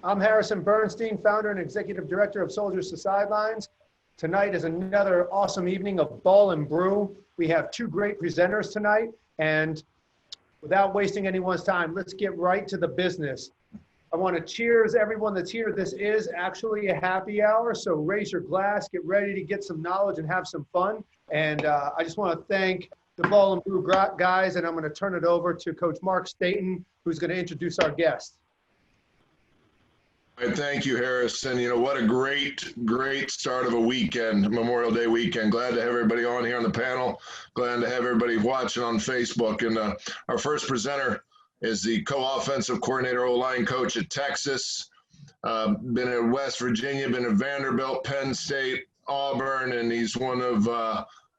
I'm Harrison Bernstein, founder and executive director of Soldiers to Sidelines. Tonight is another awesome evening of Ball N Brew. We have two great presenters tonight, and without wasting anyone's time, let's get right to the business. I want to cheers everyone that's here. This is actually a happy hour, so raise your glass, get ready to get some knowledge and have some fun. And I just want to thank the Ball N Brew guys, and I'm going to turn it over to Coach Mark Staten, who's going to introduce our guest. All right, thank you, Harrison. You know, what a great start of a weekend, Memorial Day weekend. Glad to have everybody on here on the panel. Glad to have everybody watching on Facebook. And our first presenter is the co-offensive coordinator, O-line coach at Texas. Been at West Virginia, been at Vanderbilt, Penn State, Auburn, and he's one of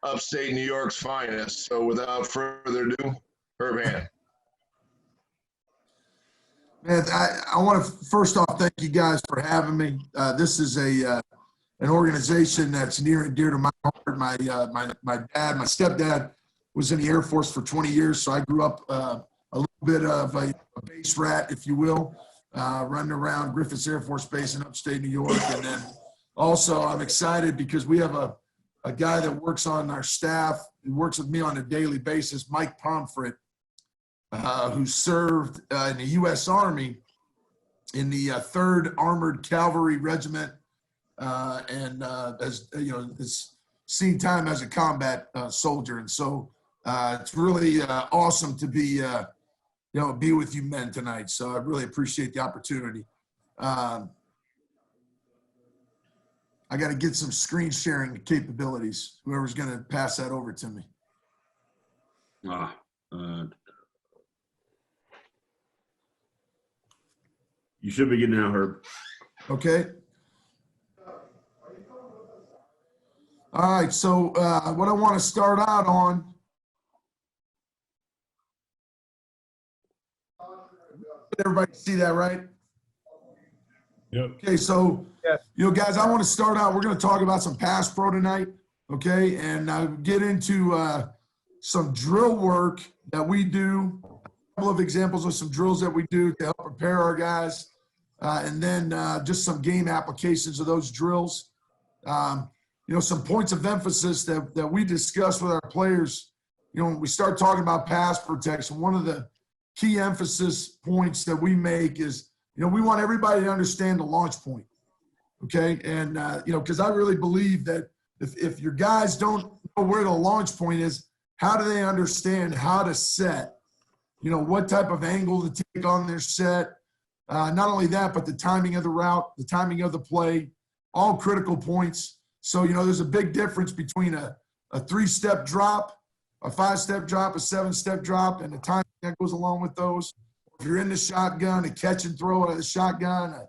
upstate New York's finest. So without further ado, Herb Hand. Man, I want to first off thank you guys for having me. This is an organization that's near and dear to my heart. My stepdad was in the Air Force for 20 years, so I grew up a little bit of a base rat, if you will, running around Griffiths Air Force Base in upstate New York. And then also I'm excited because we have a guy that works on our staff, who works with me on a daily basis, Mike Pomfret, who served in the U.S. Army in the 3rd Armored Cavalry Regiment, and as you know, has seen time as a combat soldier. And so it's really awesome to be be with you men tonight. So I really appreciate the opportunity. I got to get some screen sharing capabilities. Whoever's going to pass that over to me. You should begin now, Herb. Okay. All right. So what I want to start out on. Everybody see that, right? Yep. Okay. So, guys, I want to start out. We're going to talk about some pass pro tonight. Okay. And get into some drill work that we do. A couple of examples of some drills that we do to help prepare our guys. And then just some game applications of those drills. Some points of emphasis that we discuss with our players. When we start talking about pass protection, one of the key emphasis points that we make is, we want everybody to understand the launch point. Okay. And, because I really believe that if your guys don't know where the launch point is, how do they understand how to set, what type of angle to take on their set? Not only that, but the timing of the route, the timing of the play, all critical points. So, there's a big difference between a 3-step drop, a 5-step drop, a 7-step drop, and the timing that goes along with those. If you're in the shotgun, a catch and throw out of the shotgun,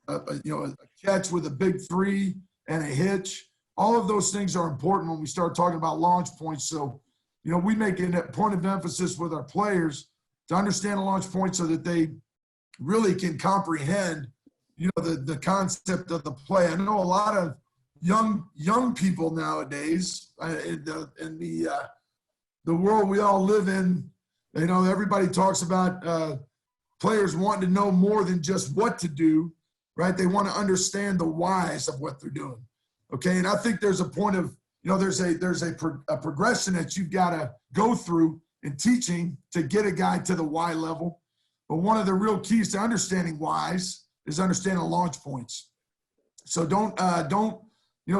a catch with a big 3 and a hitch. All of those things are important when we start talking about launch points. So, we make a point of emphasis with our players to understand the launch point so that they really can comprehend, the concept of the play. I know a lot of young people nowadays in the world we all live in. Everybody talks about players wanting to know more than just what to do, right? They want to understand the whys of what they're doing. Okay, and I think there's a point of there's a progression that you've got to go through in teaching to get a guy to the why level. But one of the real keys to understanding whys is understanding launch points. So don't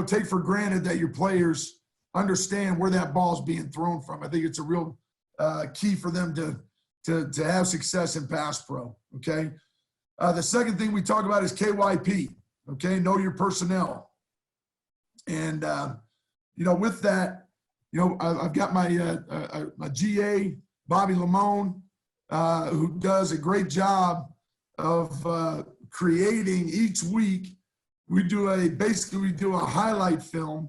take for granted that your players understand where that ball is being thrown from. I think it's a real key for them to have success in pass pro. Okay. The second thing we talk about is KYP. Okay, know your personnel. And with that, I've got my GA Bobby Lamone. Who does a great job of creating each week. We do a highlight film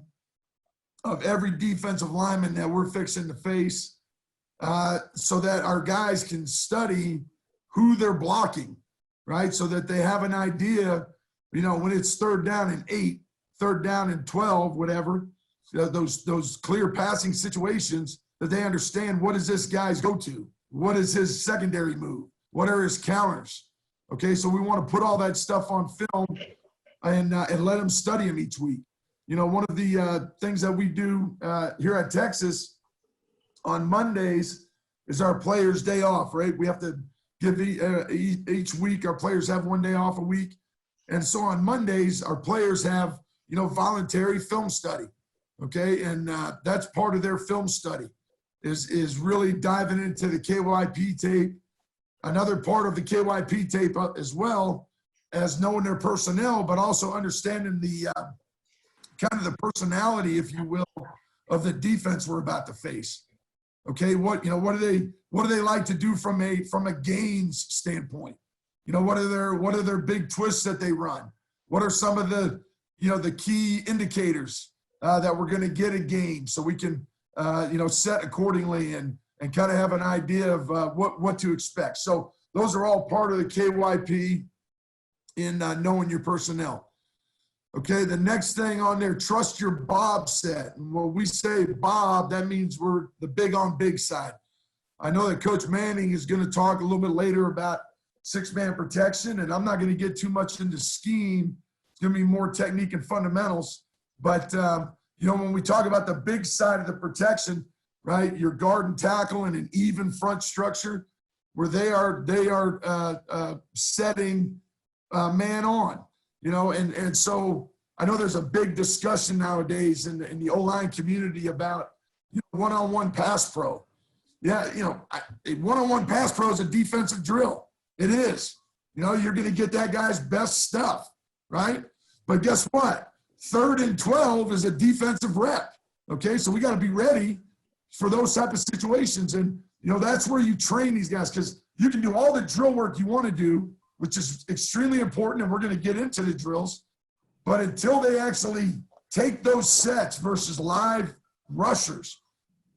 of every defensive lineman that we're fixing to face, so that our guys can study who they're blocking, right? So that they have an idea, when it's 3rd down and 8, 3rd down and 12, whatever, those clear passing situations, that they understand what is this guy's go-to. What is his secondary move? What are his counters? Okay, so we want to put all that stuff on film and let them study them each week. You know, one of the things that we do here at Texas on Mondays is our players' day off, right? We have to give each week, our players have 1 day off a week. And so on Mondays, our players have, you know, voluntary film study, okay? And that's part of their film study is really diving into the KYP tape. Another part of the KYP tape as well as knowing their personnel, but also understanding the kind of the personality, if you will, of the defense we're about to face. Okay, what do they like to do from a gains standpoint? You know, what are their big twists that they run? What are some of the, you know, the key indicators that we're going to get a game so we can, you know, set accordingly and kind of have an idea of what to expect. So those are all part of the KYP in knowing your personnel. Okay, the next thing on there, trust your Bob set. And when we say Bob, that means we're the big on big side. I know that Coach Manning is going to talk a little bit later about six-man protection, and I'm not going to get too much into scheme. It's going to be more technique and fundamentals. But, you know, when we talk about the big side of the protection, right, your guard and tackle and an even front structure where they are setting man on. You know, and so I know there's a big discussion nowadays in the O-line community about, you know, one-on-one pass pro. Yeah, you know, a one-on-one pass pro is a defensive drill. It is. You know, you're going to get that guy's best stuff, right? But guess what? 3rd and 12 is a defensive rep. Okay, so we got to be ready for those type of situations. And, you know, that's where you train these guys, because you can do all the drill work you want to do, which is extremely important, and we're going to get into the drills. But until they actually take those sets versus live rushers,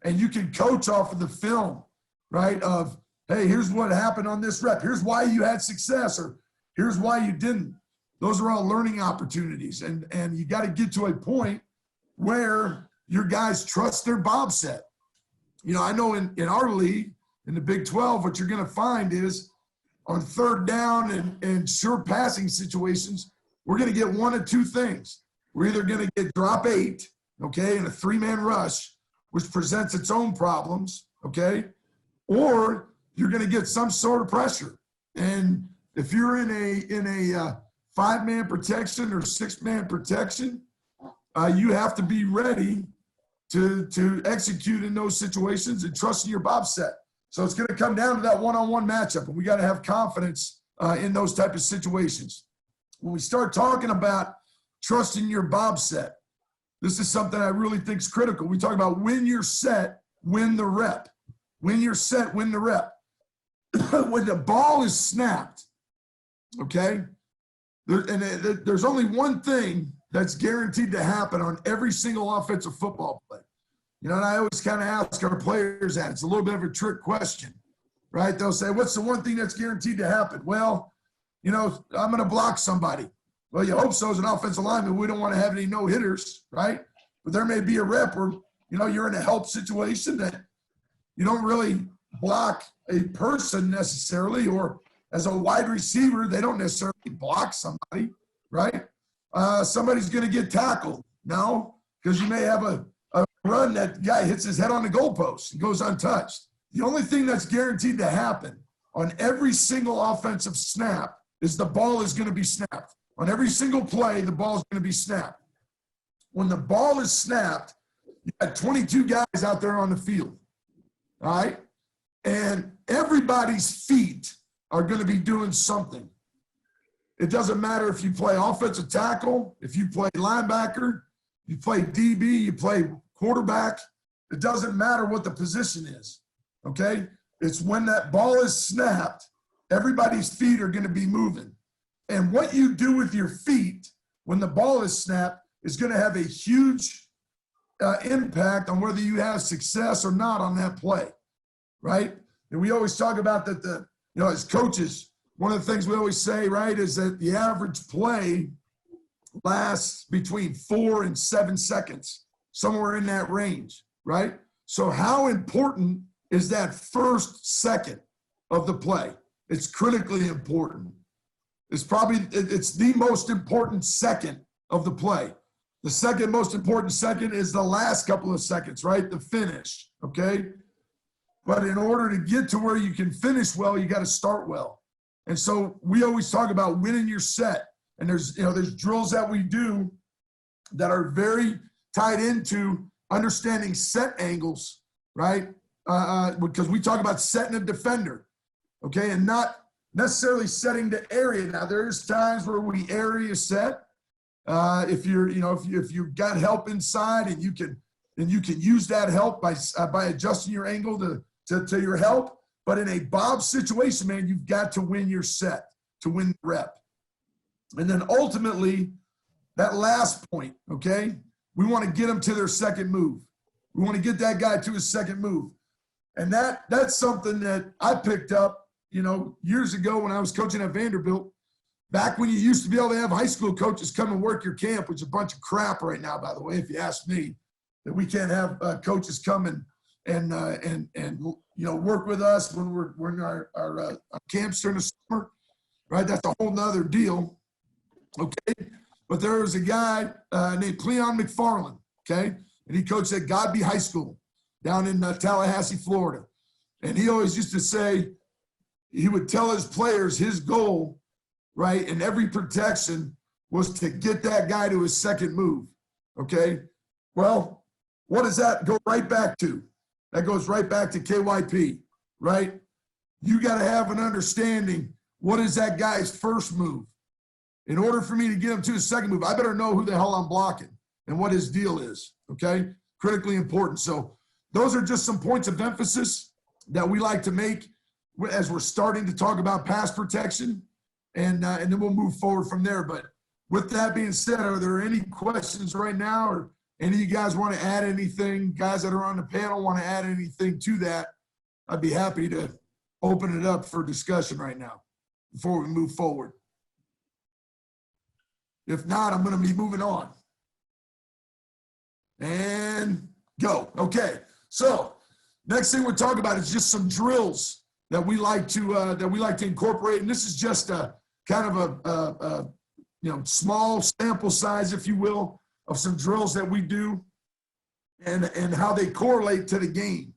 and you can coach off of the film, right, of, hey, here's what happened on this rep. Here's why you had success, or here's why you didn't. Those are all learning opportunities. And you got to get to a point where your guys trust their Bob set. You know, I know in our league, in the Big 12, what you're going to find is, on 3rd down and sure passing situations, we're going to get one of two things. We're either going to get drop 8, okay, in a 3-man rush, which presents its own problems, okay, or you're going to get some sort of pressure. And if you're in a 5-man protection or 6-man protection, you have to be ready to execute in those situations and trust in your Bob set. So it's going to come down to that one-on-one matchup, and we got to have confidence in those type of situations. When we start talking about trusting your Bob set, this is something I really think is critical. We talk about win your set, win the rep. Win your set, win the rep. When the ball is snapped, okay, there's only one thing that's guaranteed to happen on every single offensive football play. You know, and I always kind of ask our players that. It's a little bit of a trick question, right? They'll say, what's the one thing that's guaranteed to happen? Well, you know, I'm going to block somebody. Well, you hope so as an offensive lineman. We don't want to have any no-hitters, right? But there may be a rep where, you know, you're in a help situation that you don't really block a person necessarily, or as a wide receiver, they don't necessarily block somebody, right? Somebody's going to get tackled. No, because you may have a run that guy hits his head on the goalpost and goes untouched. The only thing that's guaranteed to happen on every single offensive snap is the ball is going to be snapped. On every single play, the ball is going to be snapped. When the ball is snapped, you got 22 guys out there on the field, all right? And everybody's feet are going to be doing something. It doesn't matter if you play offensive tackle, if you play linebacker, you play DB, you play quarterback. It doesn't matter what the position is, okay? It's when that ball is snapped, everybody's feet are going to be moving. And what you do with your feet when the ball is snapped is going to have a huge impact on whether you have success or not on that play, right? And we always talk about that you know, as coaches, one of the things we always say, right, is that the average play lasts between 4 and 7 seconds, somewhere in that range, right? So how important is that first second of the play? It's critically important. is probably, it's the most important second of the play. The second most important second is the last couple of seconds, right? The finish, okay? But in order to get to where you can finish well, you got to start well. And so we always talk about winning your set. And there's drills that we do that are very tied into understanding set angles, right? Because we talk about setting a defender, okay? And not necessarily setting the area. Now, there's times where we area set. If you've got help inside and you can use that help by adjusting your angle to your help. But in a Bob situation, man, you've got to win your set to win the rep. And then ultimately, that last point, okay, we want to get them to their second move. We want to get that guy to his second move. And that's something that I picked up, years ago when I was coaching at Vanderbilt, back when you used to be able to have high school coaches come and work your camp, which is a bunch of crap right now, by the way, if you ask me, that we can't have coaches come and work with us when we're in our camps during the summer, right? That's a whole nother deal, okay? But there was a guy named Cleon Mcfarland, okay? And he coached at Godby High School down in Tallahassee, Florida. And he always used to say, he would tell his players his goal, right, in every protection was to get that guy to his second move, okay? Well, what does that go right back to? That goes right back to KYP, right? You got to have an understanding, what is that guy's first move? In order for me to get him to his second move, I better know who the hell I'm blocking and what his deal is, okay? Critically important. So those are just some points of emphasis that we like to make as we're starting to talk about pass protection, and then we'll move forward from there. But with that being said, are there any questions right now, or any of you guys want to add anything? Guys that are on the panel want to add anything to that? I'd be happy to open it up for discussion right now before we move forward. If not, I'm going to be moving on. And go. Okay. So next thing we'll talk about is just some drills that we like to incorporate. And this is just a kind of a small sample size, if you will, of some drills that we do and how they correlate to the game.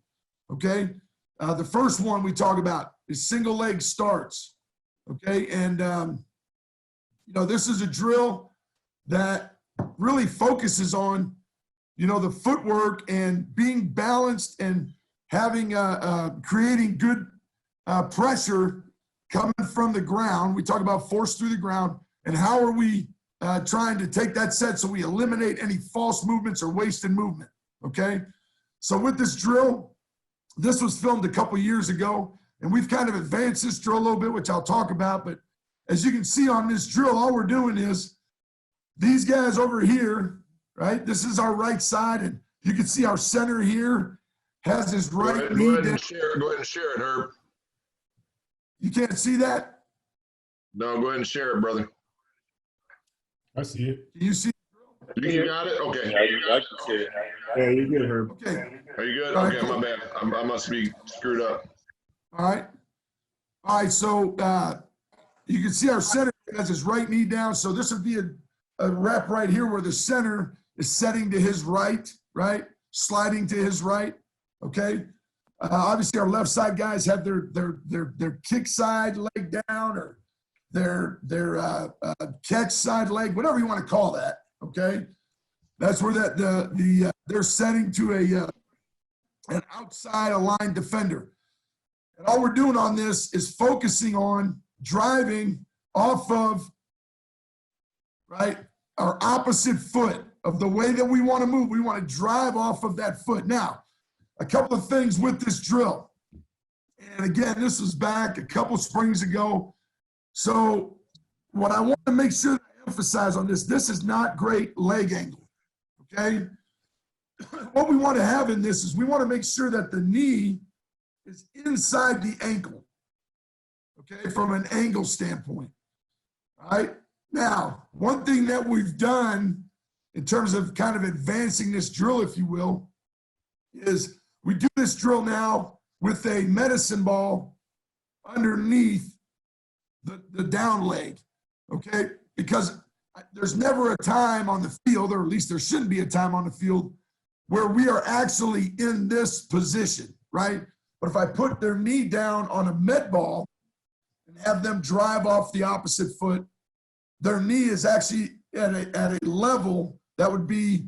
Okay. The first one we talk about is single leg starts. Okay. And, this is a drill that really focuses on, the footwork and being balanced and having, creating good pressure coming from the ground. We talk about force through the ground and how are we trying to take that set so we eliminate any false movements or wasted movement, okay? So with this drill, this was filmed a couple years ago, and we've kind of advanced this drill a little bit, which I'll talk about. But as you can see on this drill, all we're doing is these guys over here, right? This is our right side, and you can see our center here has his right knee. Go ahead and share it, Herb. You can't see that? No, go ahead and share it, brother. I see it. You see? You got it? Okay. I can see it. Yeah, you're good, Herb. Okay. Are you good? All right, Okay, cool. my bad. I must be screwed up. All right. So you can see our center has his right knee down. So this would be a rep right here where the center is setting to his right, sliding to his right. Okay. Obviously, our left side guys have their kick side leg down, or their catch side leg, whatever you want to call that. Okay, that's where they're setting to an outside aligned defender. And all we're doing on this is focusing on driving off of our opposite foot of the way that we want to move. We want to drive off of that foot. Now, a couple of things with this drill. And again, this was back a couple springs ago. So what I want to make sure that I emphasize on this is not great leg angle, okay? What we want to have in this is we want to make sure that the knee is inside the ankle, okay, from an angle standpoint, all right? Now, one thing that we've done in terms of kind of advancing this drill, if you will, is we do this drill now with a medicine ball underneath the down leg. okay? Because there's never a time on the field, or at least there shouldn't be a time on the field, where we are actually in this position, right? But if I put their knee down on a med ball and have them drive off the opposite foot, their knee is actually at a level that would be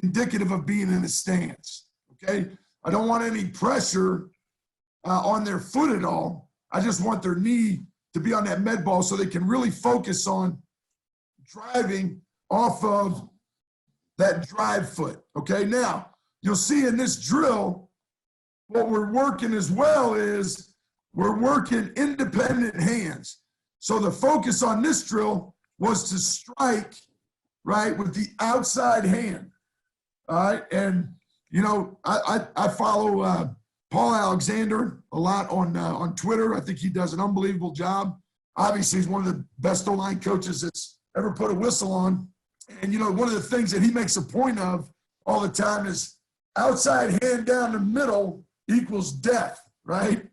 indicative of being in a stance, okay? I don't want any pressure on their foot at all. I just want their knee to be on that med ball so they can really focus on driving off of that drive foot, okay? Now, you'll see in this drill, what we're working as well is we're working independent hands. So the focus on this drill was to strike, right, with the outside hand, all right? And, you know, I follow Paul Alexander a lot on Twitter. I think he does an unbelievable job. Obviously, he's one of the best O-line coaches that's ever put a whistle on. And, you know, one of the things that he makes a point of all the time is outside hand down the middle equals death, right?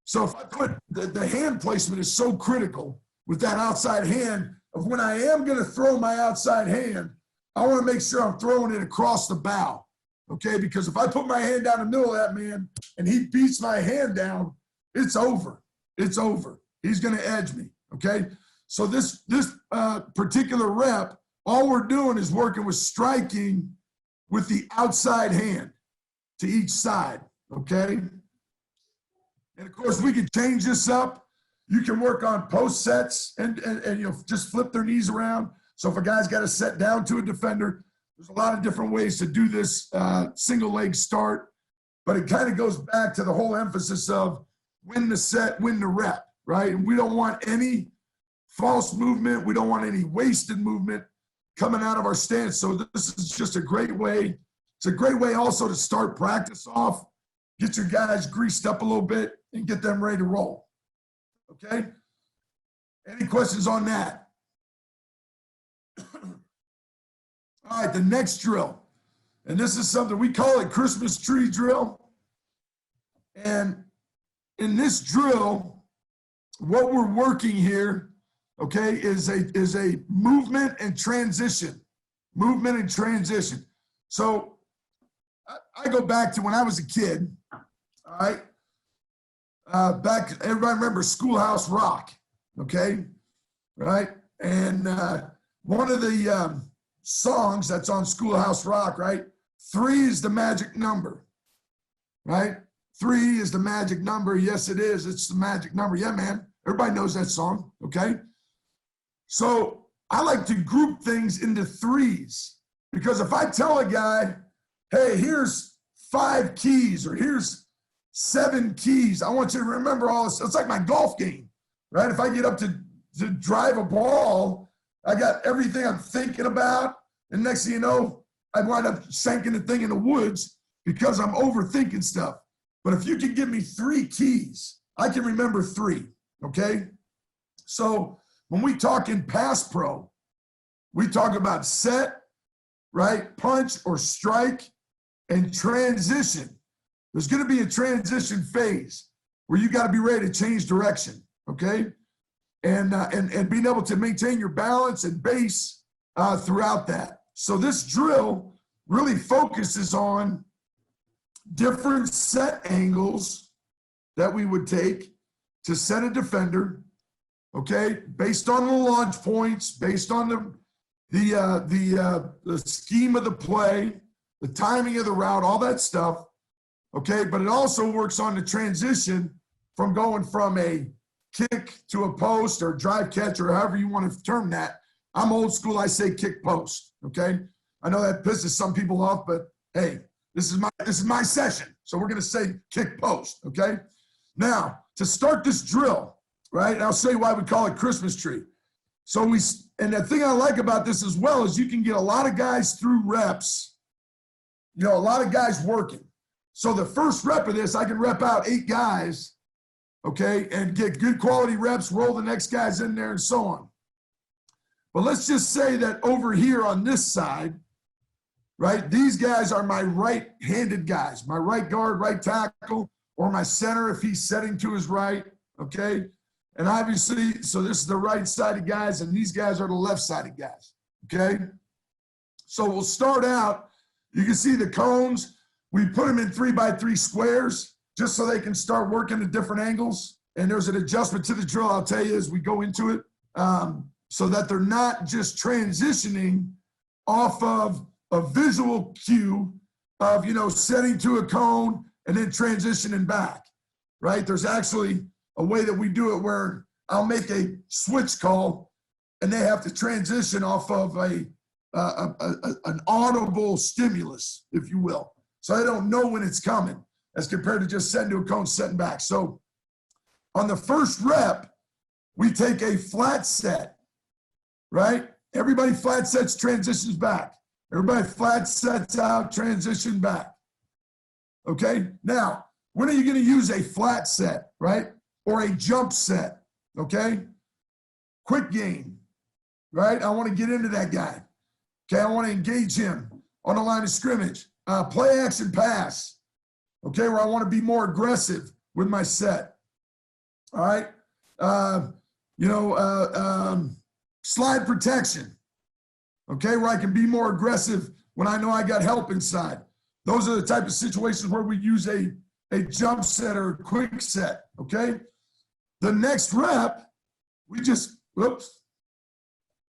So if I put the hand placement is so critical with that outside hand of when I am going to throw my outside hand, I want to make sure I'm throwing it across the bow, okay? Because if I put my hand down the middle of that man and he beats my hand down, it's over. It's over. He's going to edge me, okay? So this particular rep, all we're doing is working with striking with the outside hand to each side, okay? And of course, we can change this up. You can work on post sets and you know, just flip their knees around. So if a guy's got to set down to a defender, there's a lot of different ways to do this single leg start, but it kind of goes back to the whole emphasis of win the set, win the rep, right? And we don't want any false movement. We don't want any wasted movement coming out of our stance. So this is just a great way. It's a great way also to start practice off, get your guys greased up a little bit and get them ready to roll. Okay? Any questions on that? All right, the next drill. And this is something, we call it Christmas tree drill. And in this drill, what we're working here, okay, is a movement and transition. Movement and transition. So I go back to when I was a kid, all right? Everybody remembers Schoolhouse Rock, okay? Right? And one of the songs that's on Schoolhouse Rock, right? 3 is the magic number, right? 3 is the magic number. Yes, it is. It's the magic number. Yeah, man. Everybody knows that song, okay? So I like to group things into 3s because if I tell a guy, hey, here's 5 keys or here's 7 keys, I want you to remember all this. It's like my golf game, right? If I get up to drive a ball, I got everything I'm thinking about. And next thing you know, I wind up sinking the thing in the woods because I'm overthinking stuff. But if you can give me 3 keys, I can remember 3, okay? So when we talk in pass pro, we talk about set, right? Punch or strike and transition. There's going to be a transition phase where you got to be ready to change direction, okay? And being able to maintain your balance and base throughout that. So this drill really focuses on different set angles that we would take to set a defender, okay, based on the launch points, based on the scheme of the play, the timing of the route, all that stuff, okay? But it also works on the transition from going from a kick to a post or drive catch or however you want to term that. I'm old school, I say kick post, okay? I know that pisses some people off, but hey, this is my session. So we're gonna say kick post, okay? Now, to start this drill, right, and I'll show you why we call it Christmas tree. So and the thing I like about this as well is you can get a lot of guys through reps, you know, a lot of guys working. So the first rep of this, I can rep out 8 guys, okay, and get good quality reps, roll the next guys in there and so on. But let's just say that over here on this side, right, these guys are my right-handed guys, my right guard, right tackle, or my center if he's setting to his right, okay? And obviously, so this is the right-sided guys, and these guys are the left-sided guys, okay? So we'll start out, you can see the cones. We put them in 3x3 squares just so they can start working at different angles. And there's an adjustment to the drill, I'll tell you as we go into it, so that they're not just transitioning off of a visual cue of, you know, setting to a cone and then transitioning back, right? There's actually a way that we do it where I'll make a switch call and they have to transition off of an audible stimulus, if you will. So they don't know when it's coming as compared to just setting to a cone, setting back. So on the first rep, we take a flat set, right? Everybody flat sets, transitions back. Everybody flat sets out, transition back. Okay, now, when are you gonna use a flat set, right? Or a jump set, okay? Quick game, right? I wanna get into that guy. Okay, I wanna engage him on the line of scrimmage. Play action pass, okay, where I wanna be more aggressive with my set. All right, slide protection, okay, where I can be more aggressive when I know I got help inside. Those are the type of situations where we use a jump set or a quick set, okay? The next rep, we just, whoops.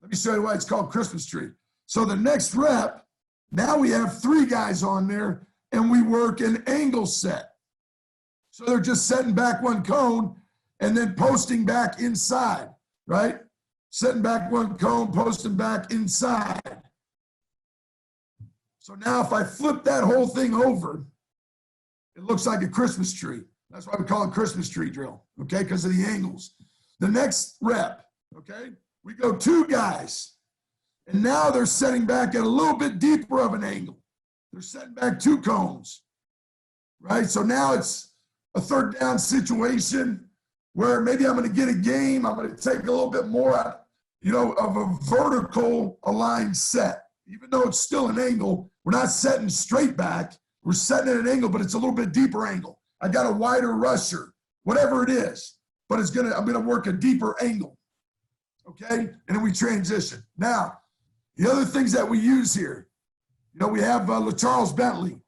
Let me show you why it's called Christmas tree. So the next rep, now we have 3 guys on there and we work an angle set. So they're just setting back one cone and then posting back inside, right? Setting back one cone, posting back inside. So now if I flip that whole thing over, it looks like a Christmas tree. That's why we call it Christmas tree drill, okay, because of the angles. The next rep, okay, we go 2 guys, and now they're setting back at a little bit deeper of an angle. They're setting back 2 cones, right? So now it's a third down situation where maybe I'm going to get a game. I'm going to take a little bit more out, you know, of a vertical aligned set. Even though it's still an angle, we're not setting straight back. We're setting at an angle, but it's a little bit deeper angle. I got a wider rusher, whatever it is, but I'm gonna work a deeper angle, okay? And then we transition. Now, the other things that we use here, you know, we have LaCharles Bentley.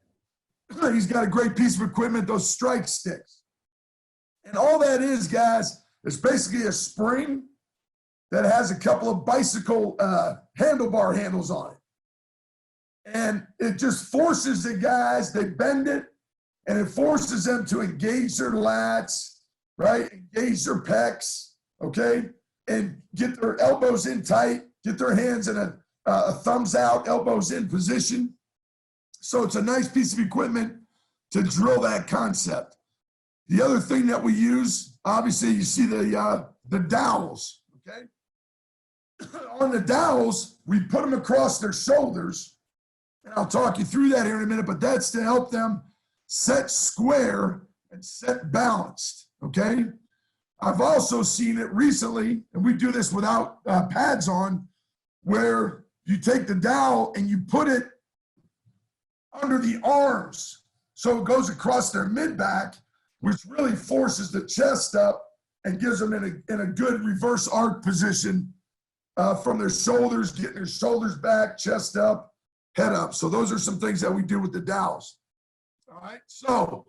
He's got a great piece of equipment, those strike sticks. And all that is, guys, is basically a spring that has a couple of bicycle handlebar handles on it. And it just forces the guys, they bend it, and it forces them to engage their lats, right? Engage their pecs, okay? And get their elbows in tight, get their hands in a thumbs out, elbows in position. So it's a nice piece of equipment to drill that concept. The other thing that we use, obviously, you see the dowels, okay? On the dowels, we put them across their shoulders, and I'll talk you through that here in a minute, but that's to help them set square and set balanced, okay? I've also seen it recently, and we do this without pads on, where you take the dowel and you put it under the arms, so it goes across their mid-back, which really forces the chest up and gives them in a good reverse arc position from their shoulders, getting their shoulders back, chest up, head up. So those are some things that we do with the dowels. All right, so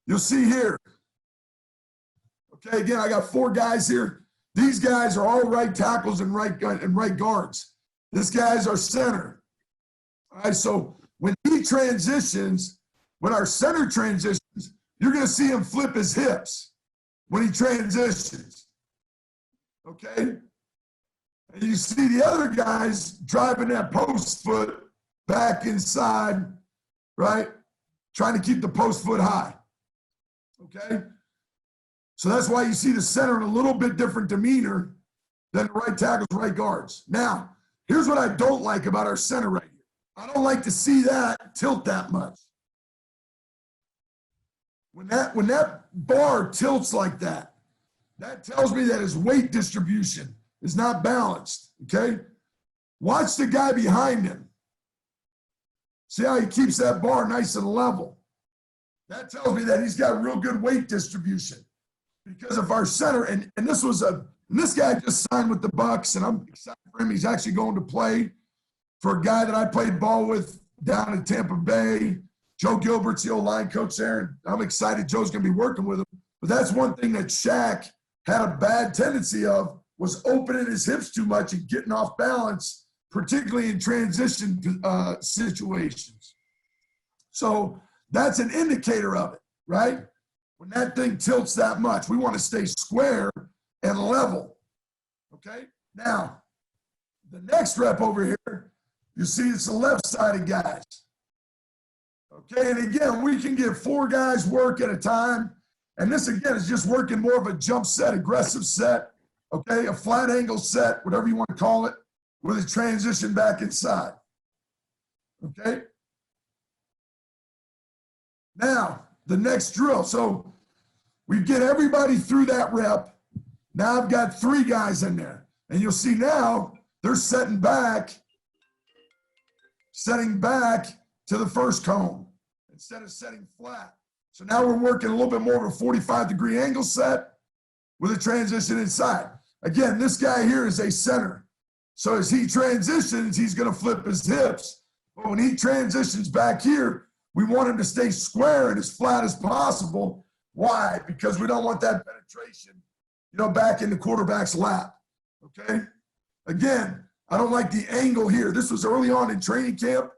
you'll see here. Okay, again, I got 4 guys here. These guys are all right tackles and right guards. This guy's our center. All right, so when he transitions, when our center transitions, you're going to see him flip his hips when he transitions. Okay? And you see the other guys driving that post foot back inside, right? Trying to keep the post foot high. Okay? So that's why you see the center in a little bit different demeanor than the right tackles, right guards. Now, here's what I don't like about our center right here. I don't like to see that tilt that much. When that bar tilts like that, that tells me that his weight distribution is not balanced, okay? Watch the guy behind him. See how he keeps that bar nice and level. That tells me that he's got real good weight distribution. because of our center. And this guy just signed with the Bucks, and I'm excited for him. He's actually going to play for a guy that I played ball with down in Tampa Bay. Joe Gilbert's the old line coach there, and I'm excited Joe's going to be working with him. But that's one thing that Shaq had a bad tendency of, was opening his hips too much and getting off balance, particularly in transition situations. So that's an indicator of it, right? When that thing tilts that much, we want to stay square and level, okay? Now, the next rep over here, you see it's the left-sided guys. Okay, and again, we can get 4 guys work at a time. And this, again, is just working more of a jump set, aggressive set, okay, a flat angle set, whatever you want to call it, with a transition back inside, okay? Now, the next drill. So we get everybody through that rep. Now I've got 3 guys in there. And you'll see now they're setting back to the first cone instead of setting flat. So now we're working a little bit more of a 45-degree angle set with a transition inside. Again, this guy here is a center. So as he transitions, he's going to flip his hips. But when he transitions back here, we want him to stay square and as flat as possible. Why? Because we don't want that penetration, back in the quarterback's lap, okay? Again, I don't like the angle here. This was early on in training camp,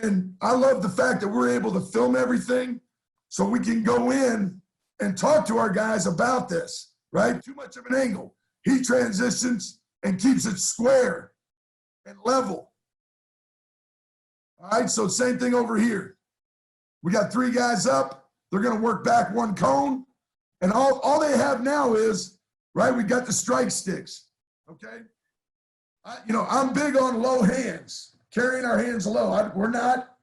and I love the fact that we're able to film everything so we can go in and talk to our guys about this, right? Too much of an angle. He transitions and keeps it square and level. All right, so same thing over here. We got 3 guys up. They're going to work back 1 cone. And all they have now is, right, we got the strike sticks, okay? I'm big on low hands, carrying our hands low. We're not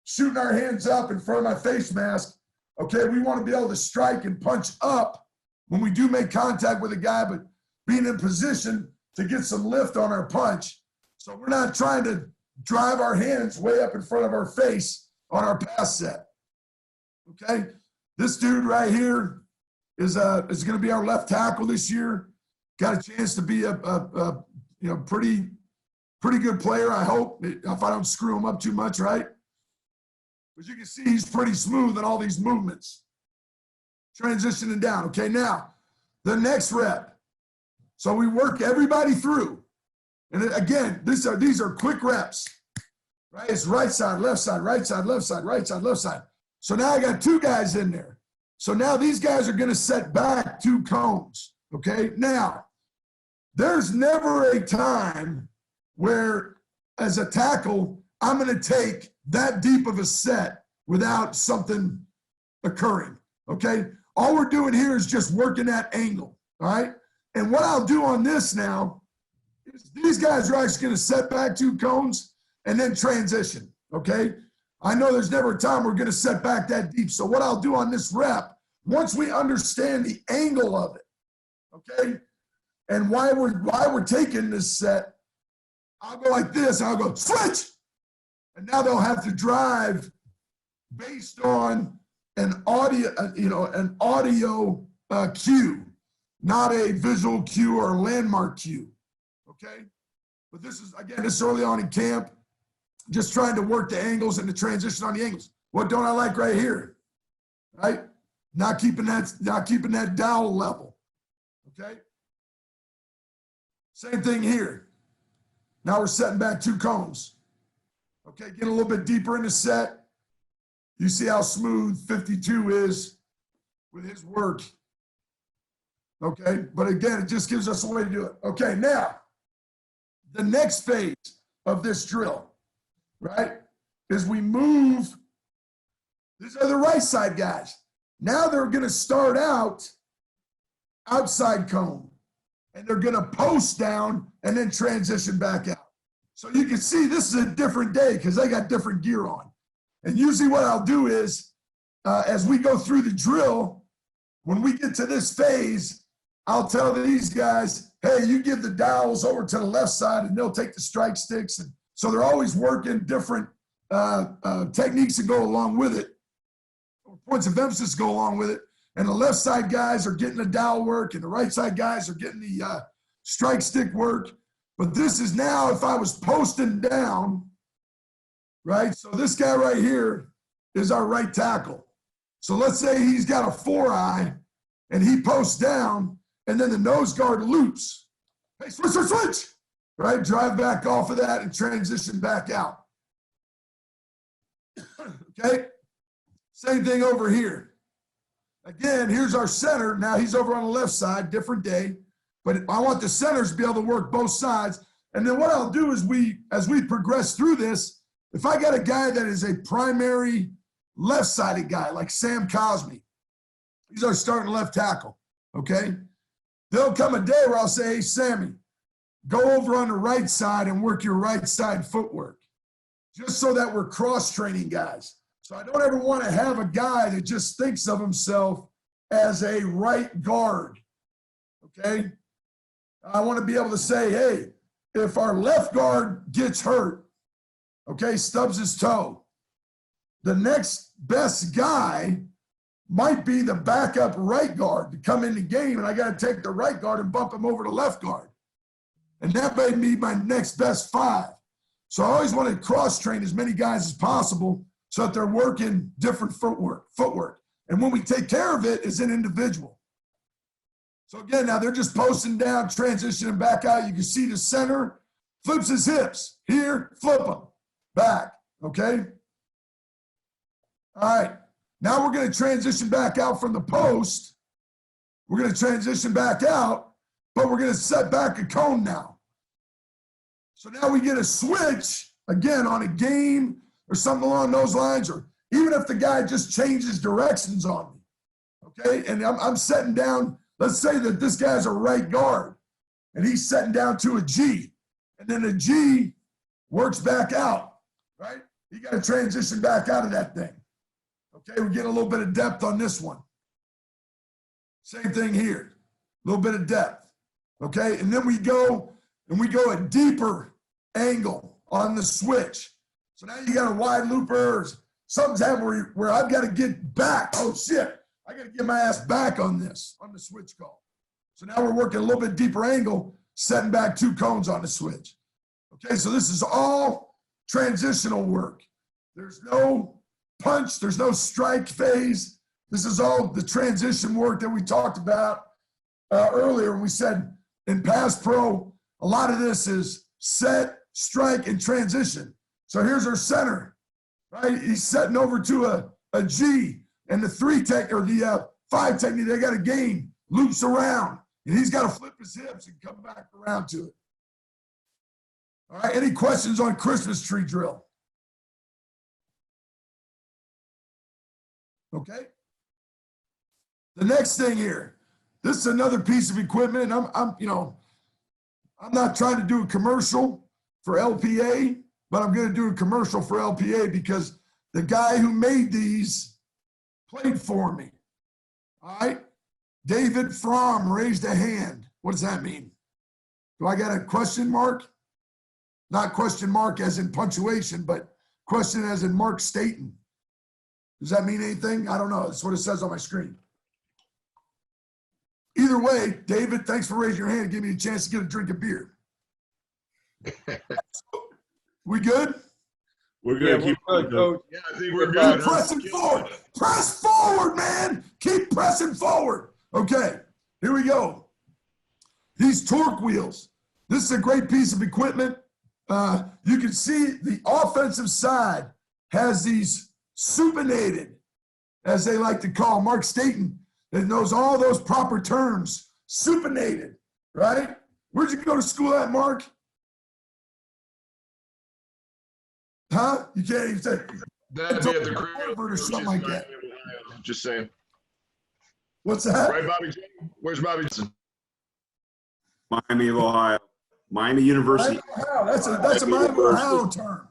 shooting our hands up in front of my face mask, okay? We want to be able to strike and punch up when we do make contact with a guy, but being in position to get some lift on our punch. So we're not trying to drive our hands way up in front of our face on our pass set, okay? This dude right here is going to be our left tackle this year. Got a chance to be a pretty good player, I hope, if I don't screw him up too much, right? But you can see he's pretty smooth in all these movements. Transitioning down. Okay, now, the next rep. So we work everybody through. And again, these are quick reps, right? It's right side, left side, right side, left side, right side, left side. So now I got 2 guys in there. So now these guys are going to set back 2 cones, okay? Now, there's never a time where, as a tackle, I'm going to take that deep of a set without something occurring, okay? All we're doing here is just working that angle, all right? And what I'll do on this now is these guys are actually going to set back 2 cones and then transition, okay? I know there's never a time we're going to set back that deep. So what I'll do on this rep, once we understand the angle of it, okay, and why we're taking this set, I'll go like this, and I'll go switch, and now they'll have to drive based on an audio, cue, not a visual cue or a landmark cue, okay? But this is early on in camp, just trying to work the angles and the transition on the angles. What don't I like right here, right? Not keeping that dowel level, okay? Same thing here. Now we're setting back 2 cones. Okay, get a little bit deeper in the set. You see how smooth 52 is with his work. Okay, but again, it just gives us a way to do it. Okay, now, the next phase of this drill, right, is we move. These are the right side guys. Now they're going to start out outside cone, and they're going to post down and then transition back out. So you can see this is a different day because they got different gear on. And usually what I'll do is, as we go through the drill, when we get to this phase, I'll tell these guys, hey, you give the dowels over to the left side and they'll take the strike sticks. And so they're always working different techniques that go along with it, or points of emphasis go along with it. and the left side guys are getting the dowel work, and the right side guys are getting the strike stick work. But this is now if I was posting down, right? So this guy right here is our right tackle. So let's say he's got a 4-eye and he posts down, and then the nose guard loops. Hey, switch, right? Drive back off of that and transition back out. Okay? Same thing over here. Again, here's our center. Now he's over on the left side, different day. But I want the centers to be able to work both sides. And then what I'll do is as we progress through this, if I got a guy that is a primary left-sided guy, like Sam Cosme, he's our starting left tackle, okay? There'll come a day where I'll say, hey, Sammy, go over on the right side and work your right side footwork, just so that we're cross-training guys. So I don't ever want to have a guy that just thinks of himself as a right guard, okay? I want to be able to say, hey, if our left guard gets hurt, okay, stubs his toe, the next best guy might be the backup right guard to come in the game, and I got to take the right guard and bump him over to left guard. And that may be my next best 5. So I always want to cross-train as many guys as possible so that they're working different footwork. And when we take care of it, it's an individual. So again, now they're just posting down, transitioning back out. You can see the center flips his hips. Here, flip them. Back, okay? All right. Now we're going to transition back out from the post. We're going to transition back out, but we're going to set back a cone now. So now we get a switch, again, on a game or something along those lines, or even if the guy just changes directions on me, okay? And I'm setting down, let's say that this guy's a right guard, and he's setting down to a G, and then a G works back out, right? You got to transition back out of that thing. Okay, we get a little bit of depth on this one. Same thing here, a little bit of depth. Okay, and then we go a deeper angle on the switch. So now you got a wide looper. Something's happening where I've got to get back. Oh shit, I got to get my ass back on this, on the switch call. So now we're working a little bit deeper angle, setting back 2 cones on the switch. Okay, so this is all transitional work. There's no punch, there's no strike phase. This is all the transition work that we talked about earlier. We said in pass pro, a lot of this is set, strike, and transition. So here's our center, right? He's setting over to a G, and the 3 tech or the 5 technique they got a gain, loops around, and he's got to flip his hips and come back around to it. All right, any questions on Christmas tree drill? Okay. The next thing here, this is another piece of equipment. I'm not trying to do a commercial for LPA, but I'm going to do a commercial for LPA because the guy who made these played for me. All right. David Fromm raised a hand. What does that mean? Do I got a question mark? Not question mark as in punctuation, but question as in Mark Staten. Does that mean anything? I don't know. That's what it says on my screen. Either way, David, thanks for raising your hand and giving me a chance to get a drink of beer. We good? We're good. Yeah, we're good, Coach. Yeah, I think we're Keep good. pressing forward. Press forward, man. Keep pressing forward. Okay, here we go. These torque wheels. This is a great piece of equipment. You can see the offensive side has these supinated, as they like to call Mark Staten, that knows all those proper terms. Supinated, right? Where'd you go to school at, Mark? Huh? You can't even say. That'd be at the Harvard or something like that. Just saying. What's that? Right, Bobby? Where's Bobby Johnson? Miami of Ohio. Miami University. Ohio. That's a Miami, Ohio term.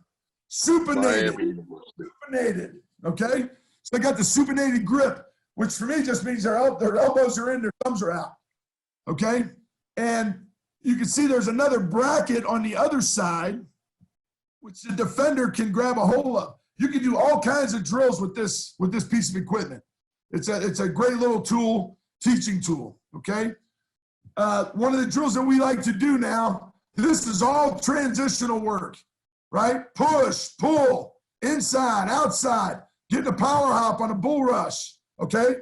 Supinated. Supinated. Okay? So they got the supinated grip, which for me just means their elbows are in, their thumbs are out. Okay? And you can see there's another bracket on the other side, which the defender can grab a hold of. You can do all kinds of drills with this piece of equipment. It's a great little tool, teaching tool, okay? One of the drills that we like to do now, this is all transitional work, right? Push, pull, inside, outside, getting a power hop on a bull rush, okay?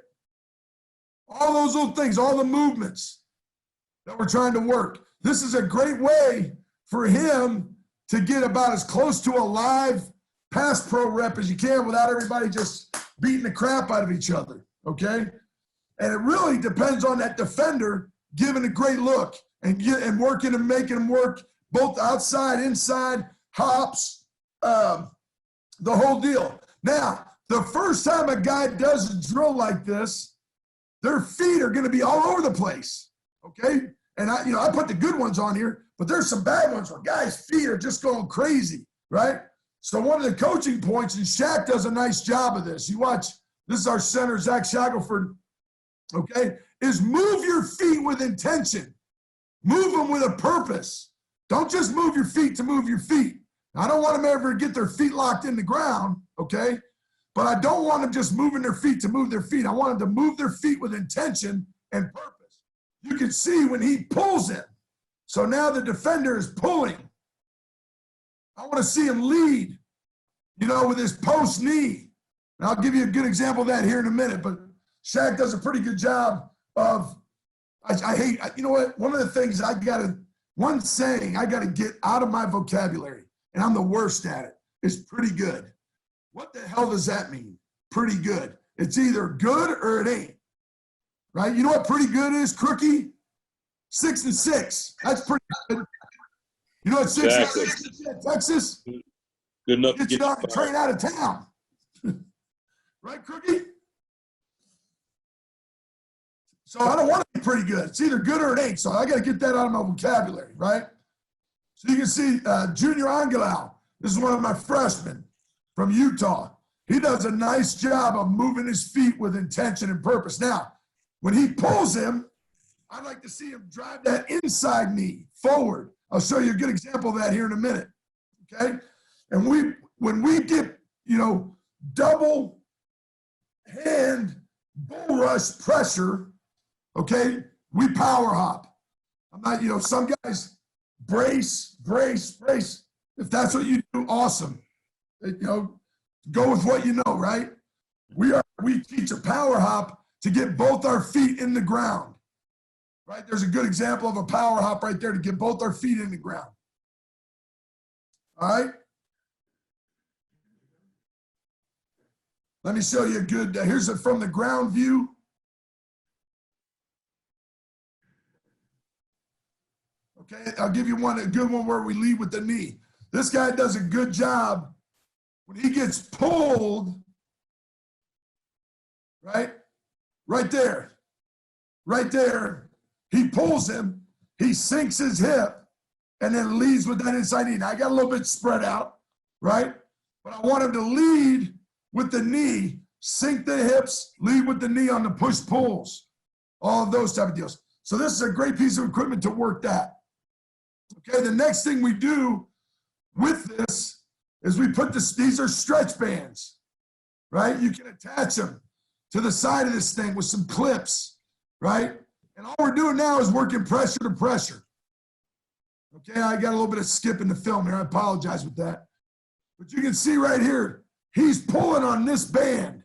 All those little things, all the movements that we're trying to work. This is a great way for him to get about as close to a live pass pro rep as you can without everybody just beating the crap out of each other, okay? And it really depends on that defender giving a great look and working and making them work both outside, inside, hops, the whole deal. Now, the first time a guy does a drill like this, their feet are going to be all over the place, okay? And I put the good ones on here, but there's some bad ones where guys' feet are just going crazy, right? So one of the coaching points, and Shaq does a nice job of this. You watch, this is our center, Zach Shackelford, okay, is move your feet with intention. Move them with a purpose. Don't just move your feet to move your feet. Now, I don't want them ever to get their feet locked in the ground, okay? But I don't want them just moving their feet to move their feet. I want them to move their feet with intention and purpose. You can see when he pulls it. So now the defender is pulling. I want to see him lead, with his post knee. And I'll give you a good example of that here in a minute, but Shaq does a pretty good job of, you know what? One of the things one saying I got to get out of my vocabulary, and I'm the worst at it, is pretty good. What the hell does that mean? Pretty good. It's either good or it ain't. Right? You know what pretty good is, Crookie? 6 and 6. That's pretty good. You know what 6 and 6 is in Texas? Good enough Get you on a train out of town. Right, Crookie? So I don't want to be pretty good. It's either good or it ain't. So I got to get that out of my vocabulary, right? So you can see Junior Angelau. This is one of my freshmen from Utah. He does a nice job of moving his feet with intention and purpose. Now, when he pulls him, I'd like to see him drive that inside knee forward. I'll show you a good example of that here in a minute, okay? And when we get, double hand bull rush pressure, okay, we power hop. I'm not, some guys brace. If that's what you do, awesome. Go with what you know, right? We teach a power hop to get both our feet in the ground, right? There's a good example of a power hop right there to get both our feet in the ground. All right? Let me show you a good, here's it from the ground view. Okay, I'll give you a good one where we lead with the knee. This guy does a good job when he gets pulled, right? Right there, he pulls him, he sinks his hip, and then leads with that inside knee. Now, I got a little bit spread out, right? But I want him to lead with the knee, sink the hips, lead with the knee on the push-pulls, all of those type of deals. So this is a great piece of equipment to work that. Okay, the next thing we do with this is we put these are stretch bands, right? You can attach them to the side of this thing with some clips, right? And all we're doing now is working pressure to pressure. Okay, I got a little bit of skip in the film here. I apologize with that. But you can see right here, he's pulling on this band.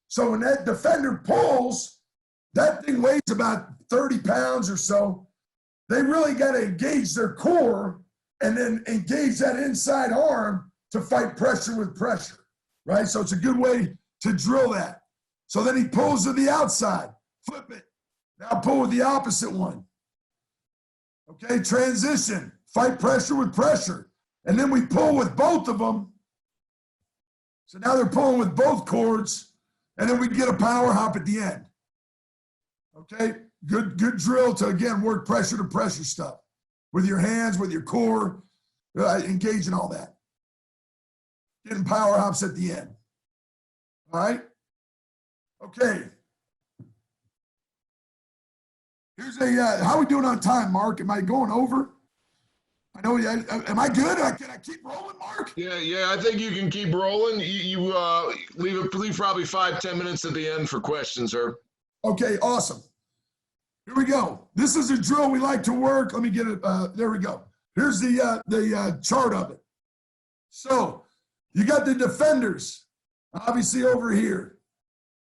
So when that defender pulls, that thing weighs about 30 pounds or so. They really got to engage their core and then engage that inside arm to fight pressure with pressure, right? So it's a good way to drill that. So then he pulls to the outside, flip it. Now pull with the opposite one. Okay, transition, fight pressure with pressure. And then we pull with both of them. So now they're pulling with both cords, and then we get a power hop at the end. Okay, good drill to, again, work pressure to pressure stuff with your hands, with your core, engaging all that. Getting power hops at the end. All right? Okay. Here's how we doing on time, Mark? Am I going over? I know. Am I good? Can I keep rolling, Mark? Yeah, I think you can keep rolling. You leave probably 5-10 minutes at the end for questions, Herb. Okay, awesome. Here we go. This is a drill we like to work. Let me get it. There we go. Here's the chart of it. So you got the defenders, obviously over here.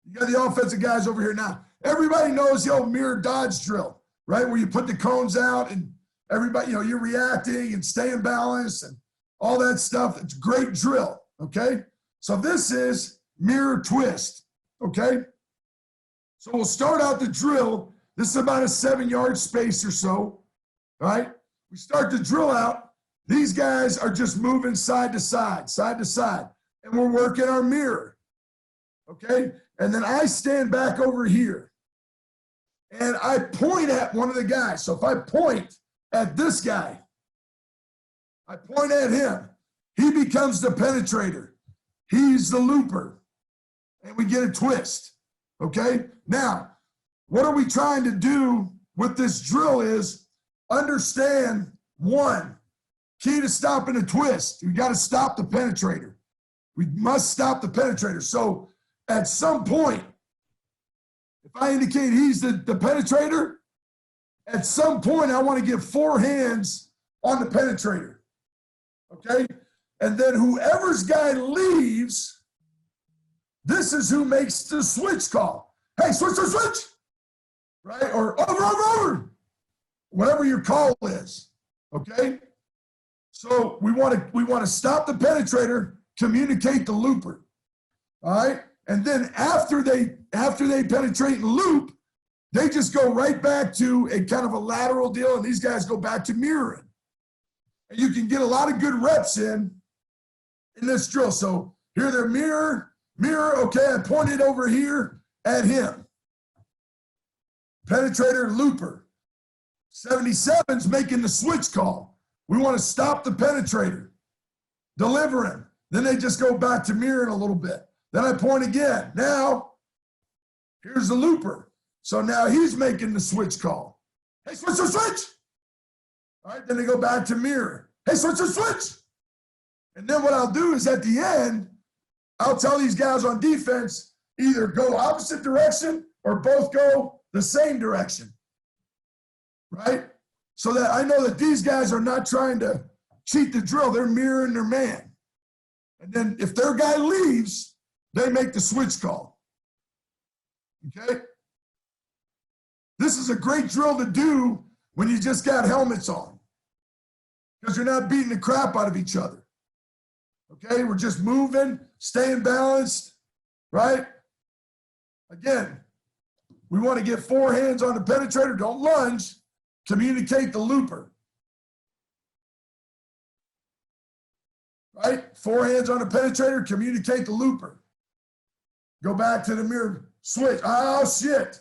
You got the offensive guys over here. Now, everybody knows the old mirror dodge drill, right? Where you put the cones out and everybody, you're reacting and staying balanced and all that stuff. It's a great drill, okay? So this is mirror twist, okay? So we'll start out the drill. This is about a 7-yard space or so, all right? We start the drill out. These guys are just moving side to side, and we're working our mirror, okay? And then I stand back over here, and I point at one of the guys. So if I point at this guy, I point at him, he becomes the penetrator. He's the looper, and we get a twist, okay? Now, what are we trying to do with this drill is understand, one, key to stopping a twist. You got to stop the penetrator. We must stop the penetrator. So at some point, if I indicate he's the penetrator, at some point I want to get 4 hands on the penetrator, okay? And then whoever's guy leaves, this is who makes the switch call. Hey, switch, right? Or over, whatever your call is, okay? So we want to stop the penetrator, communicate the looper, all right? And then after they penetrate and loop, they just go right back to a kind of a lateral deal, and these guys go back to mirroring. And you can get a lot of good reps in this drill. So here they're mirror, okay, I pointed over here at him. Penetrator, looper. 77's making the switch call. We want to stop the penetrator, deliver him. Then they just go back to mirroring a little bit. Then I point again. Now, here's the looper. So now he's making the switch call. Hey, switch. All right, then they go back to mirror. Hey, switch. And then what I'll do is at the end, I'll tell these guys on defense, either go opposite direction or both go the same direction, right? So that I know that these guys are not trying to cheat the drill. They're mirroring their man. And then if their guy leaves, they make the switch call, okay? This is a great drill to do when you just got helmets on because you're not beating the crap out of each other, okay? We're just moving, staying balanced, right? Again, we want to get 4 hands on the penetrator. Don't lunge. Communicate the looper. Right? 4 hands on the penetrator. Communicate the looper. Go back to the mirror. Switch. Oh, shit.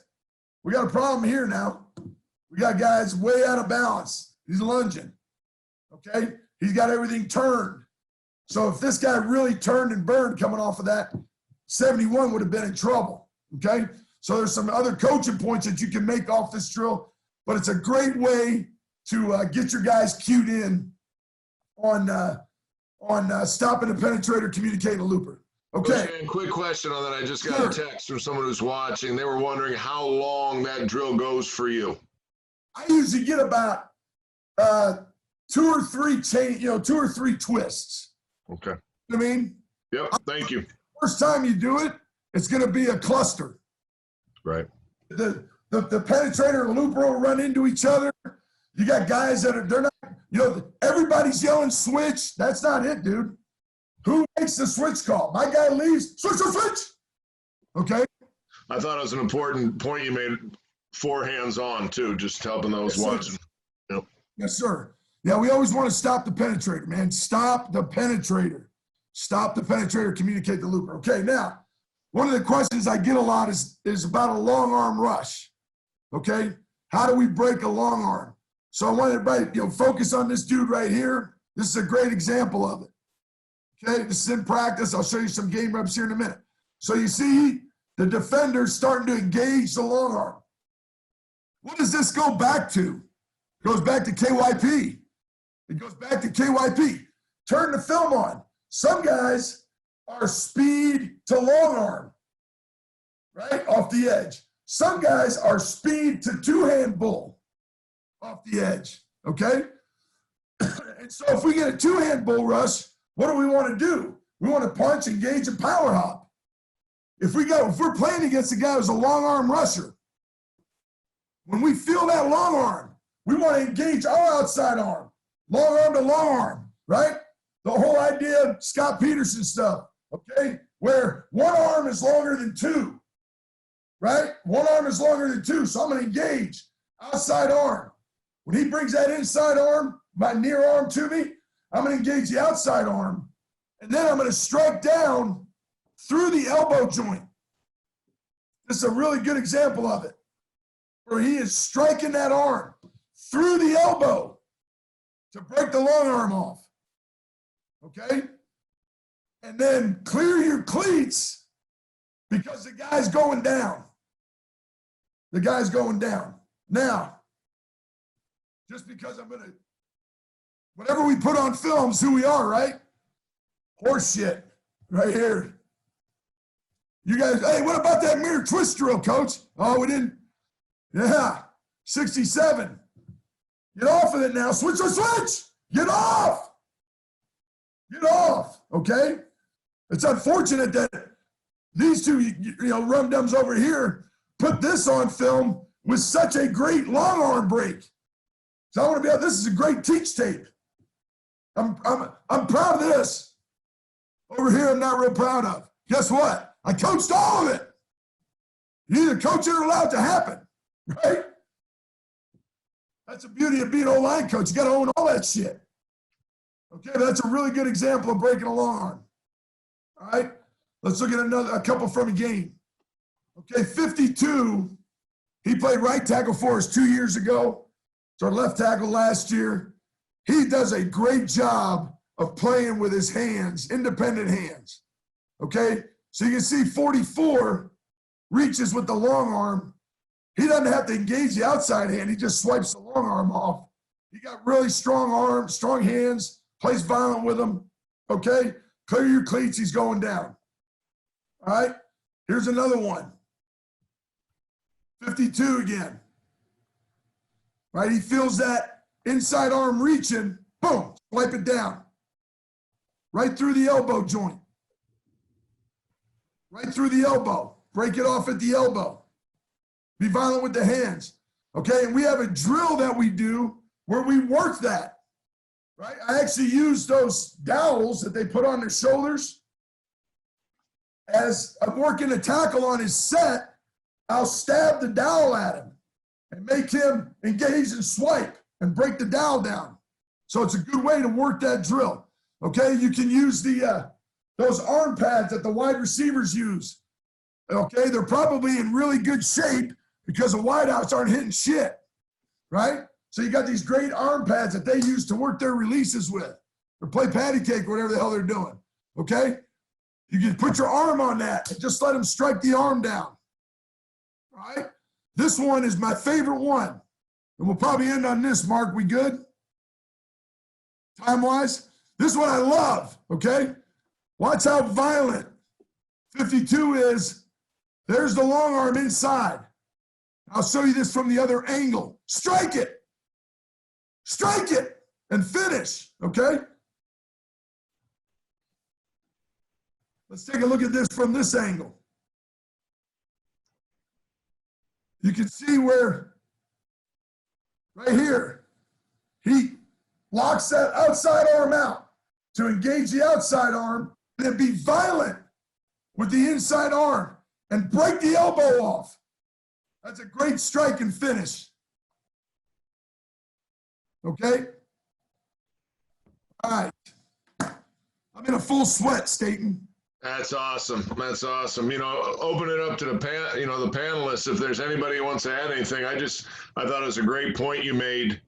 We got a problem here now. We got guys way out of balance. He's lunging. Okay? He's got everything turned. So if this guy really turned and burned coming off of that, 71 would have been in trouble. Okay? So there's some other coaching points that you can make off this drill, but it's a great way to get your guys cued in on stopping the penetrator, communicating the looper. Okay. Coach, quick question on that. I just got a text from someone who's watching. They were wondering how long that drill goes for you. I usually get about 2 or 3 2 or 3 twists. Okay. You know what I mean? Yep. Thank you. First time you do it, it's going to be a cluster. Right. The penetrator and looper will run into each other. You got guys that they're not, everybody's yelling switch. That's not it, dude. Who makes the switch call? My guy leaves, switch. Okay? I thought it was an important point you made, 4 hands on, too, just helping those watching. Yep. Yes, sir. Yeah, we always want to stop the penetrator, man. Stop the penetrator. Stop the penetrator, communicate the looper. Okay, now, one of the questions I get a lot is about a long arm rush. Okay? How do we break a long arm? So I want everybody, focus on this dude right here. This is a great example of it. Okay, this is in practice. I'll show you some game reps here in a minute. So you see the defender starting to engage the long arm. What does this go back to? It goes back to KYP. It goes back to KYP. Turn the film on. Some guys are speed to long arm, right? Off the edge. Some guys are speed to two-hand bull off the edge, okay? And so if we get a two-hand bull rush, what do we want to do? We want to punch, engage, and power hop. If we're playing against a guy who's a long arm rusher, when we feel that long arm, we want to engage our outside arm, long arm to long arm, right? The whole idea of Scott Peterson stuff, okay? Where one arm is longer than two, right? One arm is longer than two, so I'm going to engage outside arm. When he brings that inside arm, my near arm to me, I'm going to engage the outside arm, and then I'm going to strike down through the elbow joint. This is a really good example of it, where he is striking that arm through the elbow to break the long arm off, okay? And then clear your cleats because the guy's going down. The guy's going down. Now, just because whatever we put on film is who we are, right? Horse shit, right here. You guys, hey, what about that mirror twist drill, coach? Oh, we didn't. Yeah, 67. Get off of it now. Switch. Get off. Get off, okay? It's unfortunate that these two, rum-dums over here put this on film with such a great long arm break. So I want to this is a great teach tape. I'm proud of this. Over here, I'm not real proud of. Guess what? I coached all of it. You either coach it or allow it to happen, right? That's the beauty of being an O-line coach. You got to own all that shit. Okay, but that's a really good example of breaking a long arm. All right, let's look at a couple from a game. Okay, 52, he played right tackle for us 2 years ago. So our left tackle last year. He does a great job of playing with his hands, independent hands. Okay, so you can see 44 reaches with the long arm. He doesn't have to engage the outside hand. He just swipes the long arm off. He got really strong arms, strong hands, plays violent with them. Okay, clear your cleats. He's going down. All right, here's another one. 52 again. Right, he feels that inside arm reaching, boom, swipe it down. Right through the elbow joint. Right through the elbow. Break it off at the elbow. Be violent with the hands. Okay, and we have a drill that we do where we work that. Right, I actually use those dowels that they put on their shoulders. As I'm working a tackle on his set, I'll stab the dowel at him and make him engage and swipe and break the dowel down. So it's a good way to work that drill. Okay, you can use those arm pads that the wide receivers use. Okay, they're probably in really good shape because the wideouts aren't hitting shit, right? So you got these great arm pads that they use to work their releases with or play patty cake, whatever the hell they're doing, okay? You can put your arm on that and just let them strike the arm down, all right? This one is my favorite one. And we'll probably end on this, Mark. We good? Time-wise? This one I love, okay? Watch how violent 52 is. There's the long arm inside. I'll show you this from the other angle. Strike it. Strike it and finish, okay? Let's take a look at this from this angle. You can see where, right here, he locks that outside arm out to engage the outside arm and then be violent with the inside arm and break the elbow off. That's a great strike and finish. Okay? All right. I'm in a full sweat, Staten. That's awesome. That's awesome. Open it up to the panelists. If there's anybody who wants to add anything, I thought it was a great point you made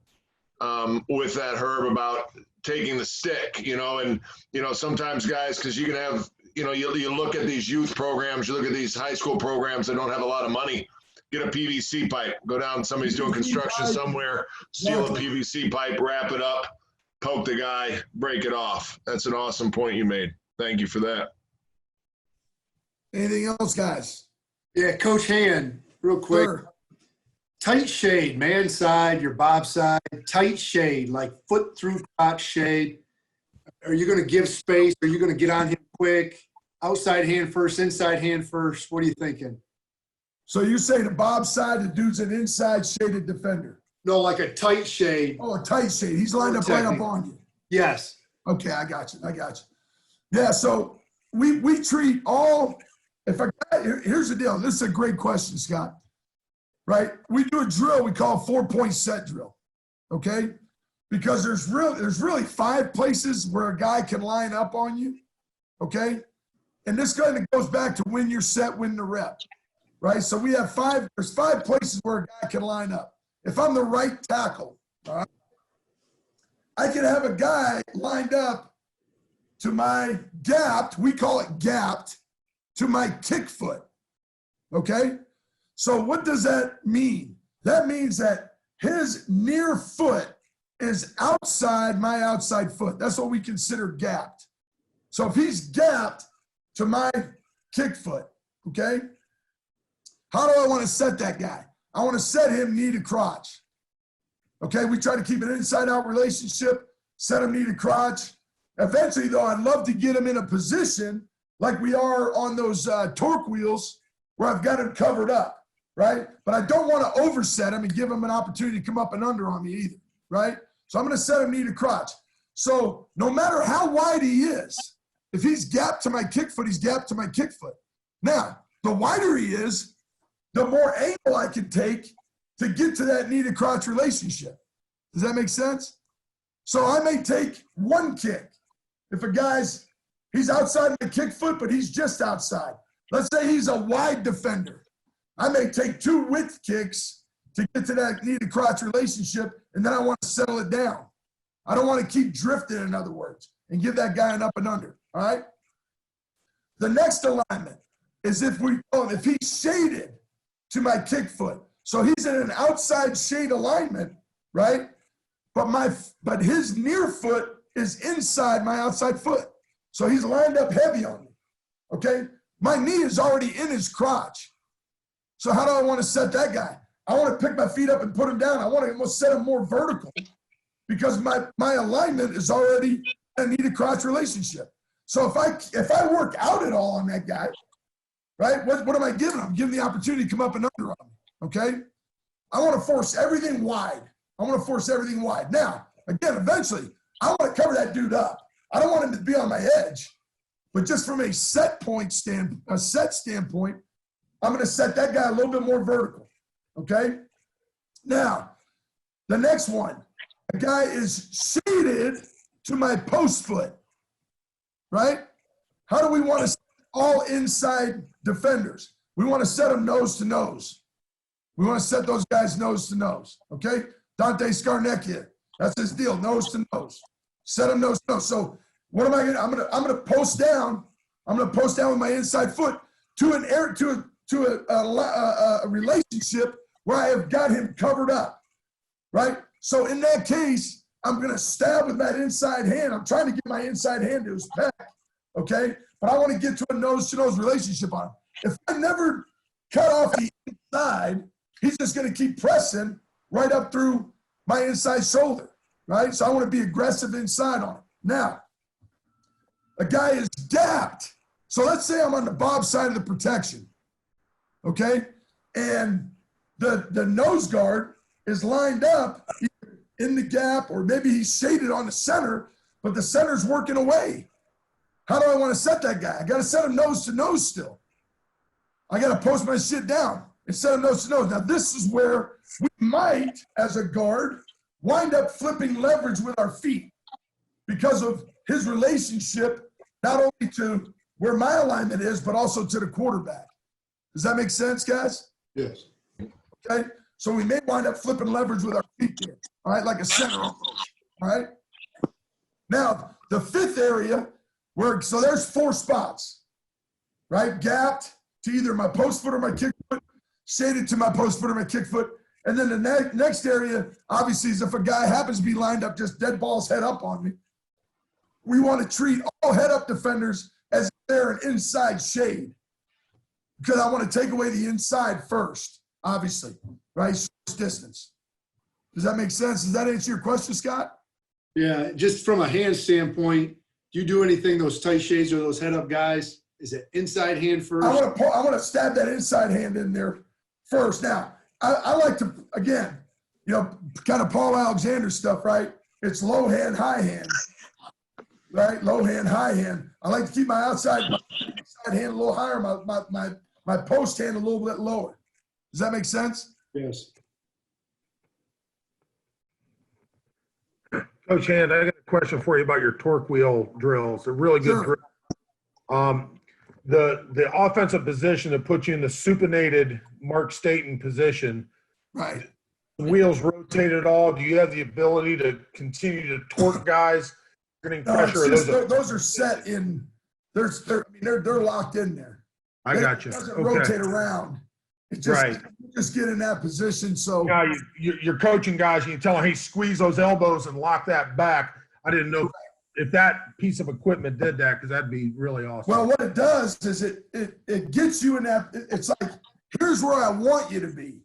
with that, Herb, about taking the stick, and sometimes guys, because you can have, you look at these youth programs, you look at these high school programs that don't have a lot of money, get a PVC pipe, go down, somebody's doing construction somewhere, steal a PVC pipe, wrap it up, poke the guy, break it off. That's an awesome point you made. Thank you for that. Anything else, guys? Yeah, Coach Hand, real quick. Sure. Tight shade, man side, your bob side, tight shade, like foot through crotch shade. Are you going to give space? Are you going to get on him quick? Outside hand first, inside hand first? What are you thinking? So you say the Bob side, the dude's an inside shaded defender. No, like a tight shade. Oh, a tight shade. He's lined up right up on you. Yes. Okay, I got you. Yeah, so we treat all, here's the deal. This is a great question, Scott. Right? We do a drill we call a 4-point set drill. Okay? Because there's really 5 places where a guy can line up on you. Okay? And this kind of goes back to win your set, win the rep. Right? So we have there's 5 places where a guy can line up. If I'm the right tackle, all right, I can have a guy lined up to my gapped, we call it gapped, to my kick foot. Okay? So what does that mean? That means that his near foot is outside my outside foot. That's what we consider gapped. So if he's gapped to my kick foot, okay? How do I want to set that guy? I want to set him knee to crotch. Okay, we try to keep an inside-out relationship, set him knee to crotch. Eventually, though, I'd love to get him in a position like we are on those torque wheels where I've got him covered up, right? But I don't want to overset him and give him an opportunity to come up and under on me either, right? So I'm going to set him knee to crotch. So no matter how wide he is, if he's gapped to my kick foot, he's gapped to my kick foot. Now, the wider he is, the more angle I can take to get to that knee to crotch relationship. Does that make sense? So I may take one kick. If a he's outside my kick foot, but he's just outside. Let's say he's a wide defender. I may take 2 width kicks to get to that knee to crotch relationship, and then I want to settle it down. I don't want to keep drifting, in other words, and give that guy an up and under, all right? The next alignment is if he's shaded to my kick foot. So he's in an outside shade alignment, right? But his near foot is inside my outside foot. So he's lined up heavy on me, okay? My knee is already in his crotch. So how do I want to set that guy? I want to pick my feet up and put him down. I want to set him more vertical because my alignment is already a knee to crotch relationship. So if I work out at all on that guy, right, what am I giving him? I'm giving the opportunity to come up and under on me, okay? I want to force everything wide. Now, again, eventually, I want to cover that dude up. I don't want him to be on my edge. But just from a set standpoint, I'm going to set that guy a little bit more vertical, okay? Now, the next one, a guy is shaded to my post foot, right? How do we want to set all inside defenders? We want to set them nose to nose. We want to set those guys nose to nose, okay? Dante Scarnecchia, that's his deal, nose to nose. Set them nose to nose. So what am I going to? I'm going to post down. I'm going to post down with my inside foot to a relationship where I have got him covered up, right? So in that case, I'm going to stab with that inside hand. I'm trying to get my inside hand to his pec, okay? But I want to get to a nose-to-nose relationship on him. If I never cut off the inside, he's just going to keep pressing right up through my inside shoulder, right? So I want to be aggressive inside on him. Now, a guy is gapped. So let's say I'm on the Bob side of the protection, okay? And the nose guard is lined up in the gap, or maybe he's shaded on the center, but the center's working away. How do I want to set that guy? I got to set him nose to nose still. I got to post my shit down and set him nose to nose. Now, this is where we might, as a guard, wind up flipping leverage with our feet because of his relationship, not only to where my alignment is, but also to the quarterback. Does that make sense, guys? Yes. Okay. So we may wind up flipping leverage with our feet here, all right, like a center almost, all right? Now, the fifth area, so there's 4 spots, right? Gapped to either my post foot or my kick foot, shaded to my post foot or my kick foot, And then the next area, obviously, is if a guy happens to be lined up just dead balls head up on me. We want to treat all head up defenders as if they're an inside shade, because I want to take away the inside first, obviously, right? Short distance. Does that make sense? Does that answer your question, Scott? Yeah, just from a hand standpoint, do you do anything, those tight shades or those head up guys? Is it inside hand first? I want to stab that inside hand in there first. Now, I like to, again, kind of Paul Alexander stuff, right? It's low hand, high hand, right? Low hand, high hand. I like to keep my outside hand a little higher, my post hand a little bit lower. Does that make sense? Yes. Coach Hand, I got a question for you about your torque wheel drills. They're really good drills. The offensive position that puts you in the supinated Mark Staten position. Right. The wheels rotate at all. Do you have the ability to continue to torque guys? Getting pressure. Those are set in. They're locked in there. I got you. It doesn't Okay. rotate around. It just get in that position. So now you're coaching guys and you tell them, hey, squeeze those elbows and lock that back. I didn't know if that piece of equipment did that, because that'd be really awesome. well, what it does is it gets you in that. It's like, here's where I want you to be.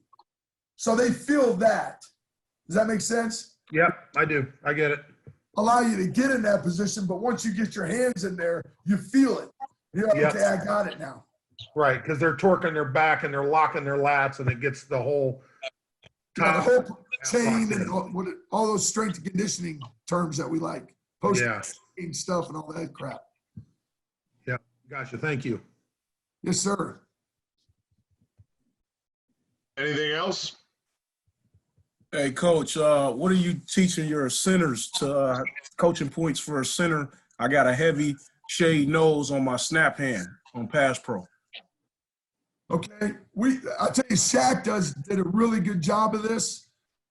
So they feel that. Does that make sense? Yep, I do. I get it. Allow you to get in that position, but once you get your hands in there, you feel it. You're like, Yep. okay, I got it now. Right, because they're torquing their back and they're locking their lats, and it gets the whole The whole chain and all those strength and conditioning terms that we like. Post stuff and all that crap. Yeah, gotcha. Thank you. Yes, sir. Anything else? Hey, Coach, what are you teaching your centers to coaching points for a center? I got a heavy shade nose on my snap hand on Pass Pro. Okay, I'll tell you, Shaq did a really good job of this.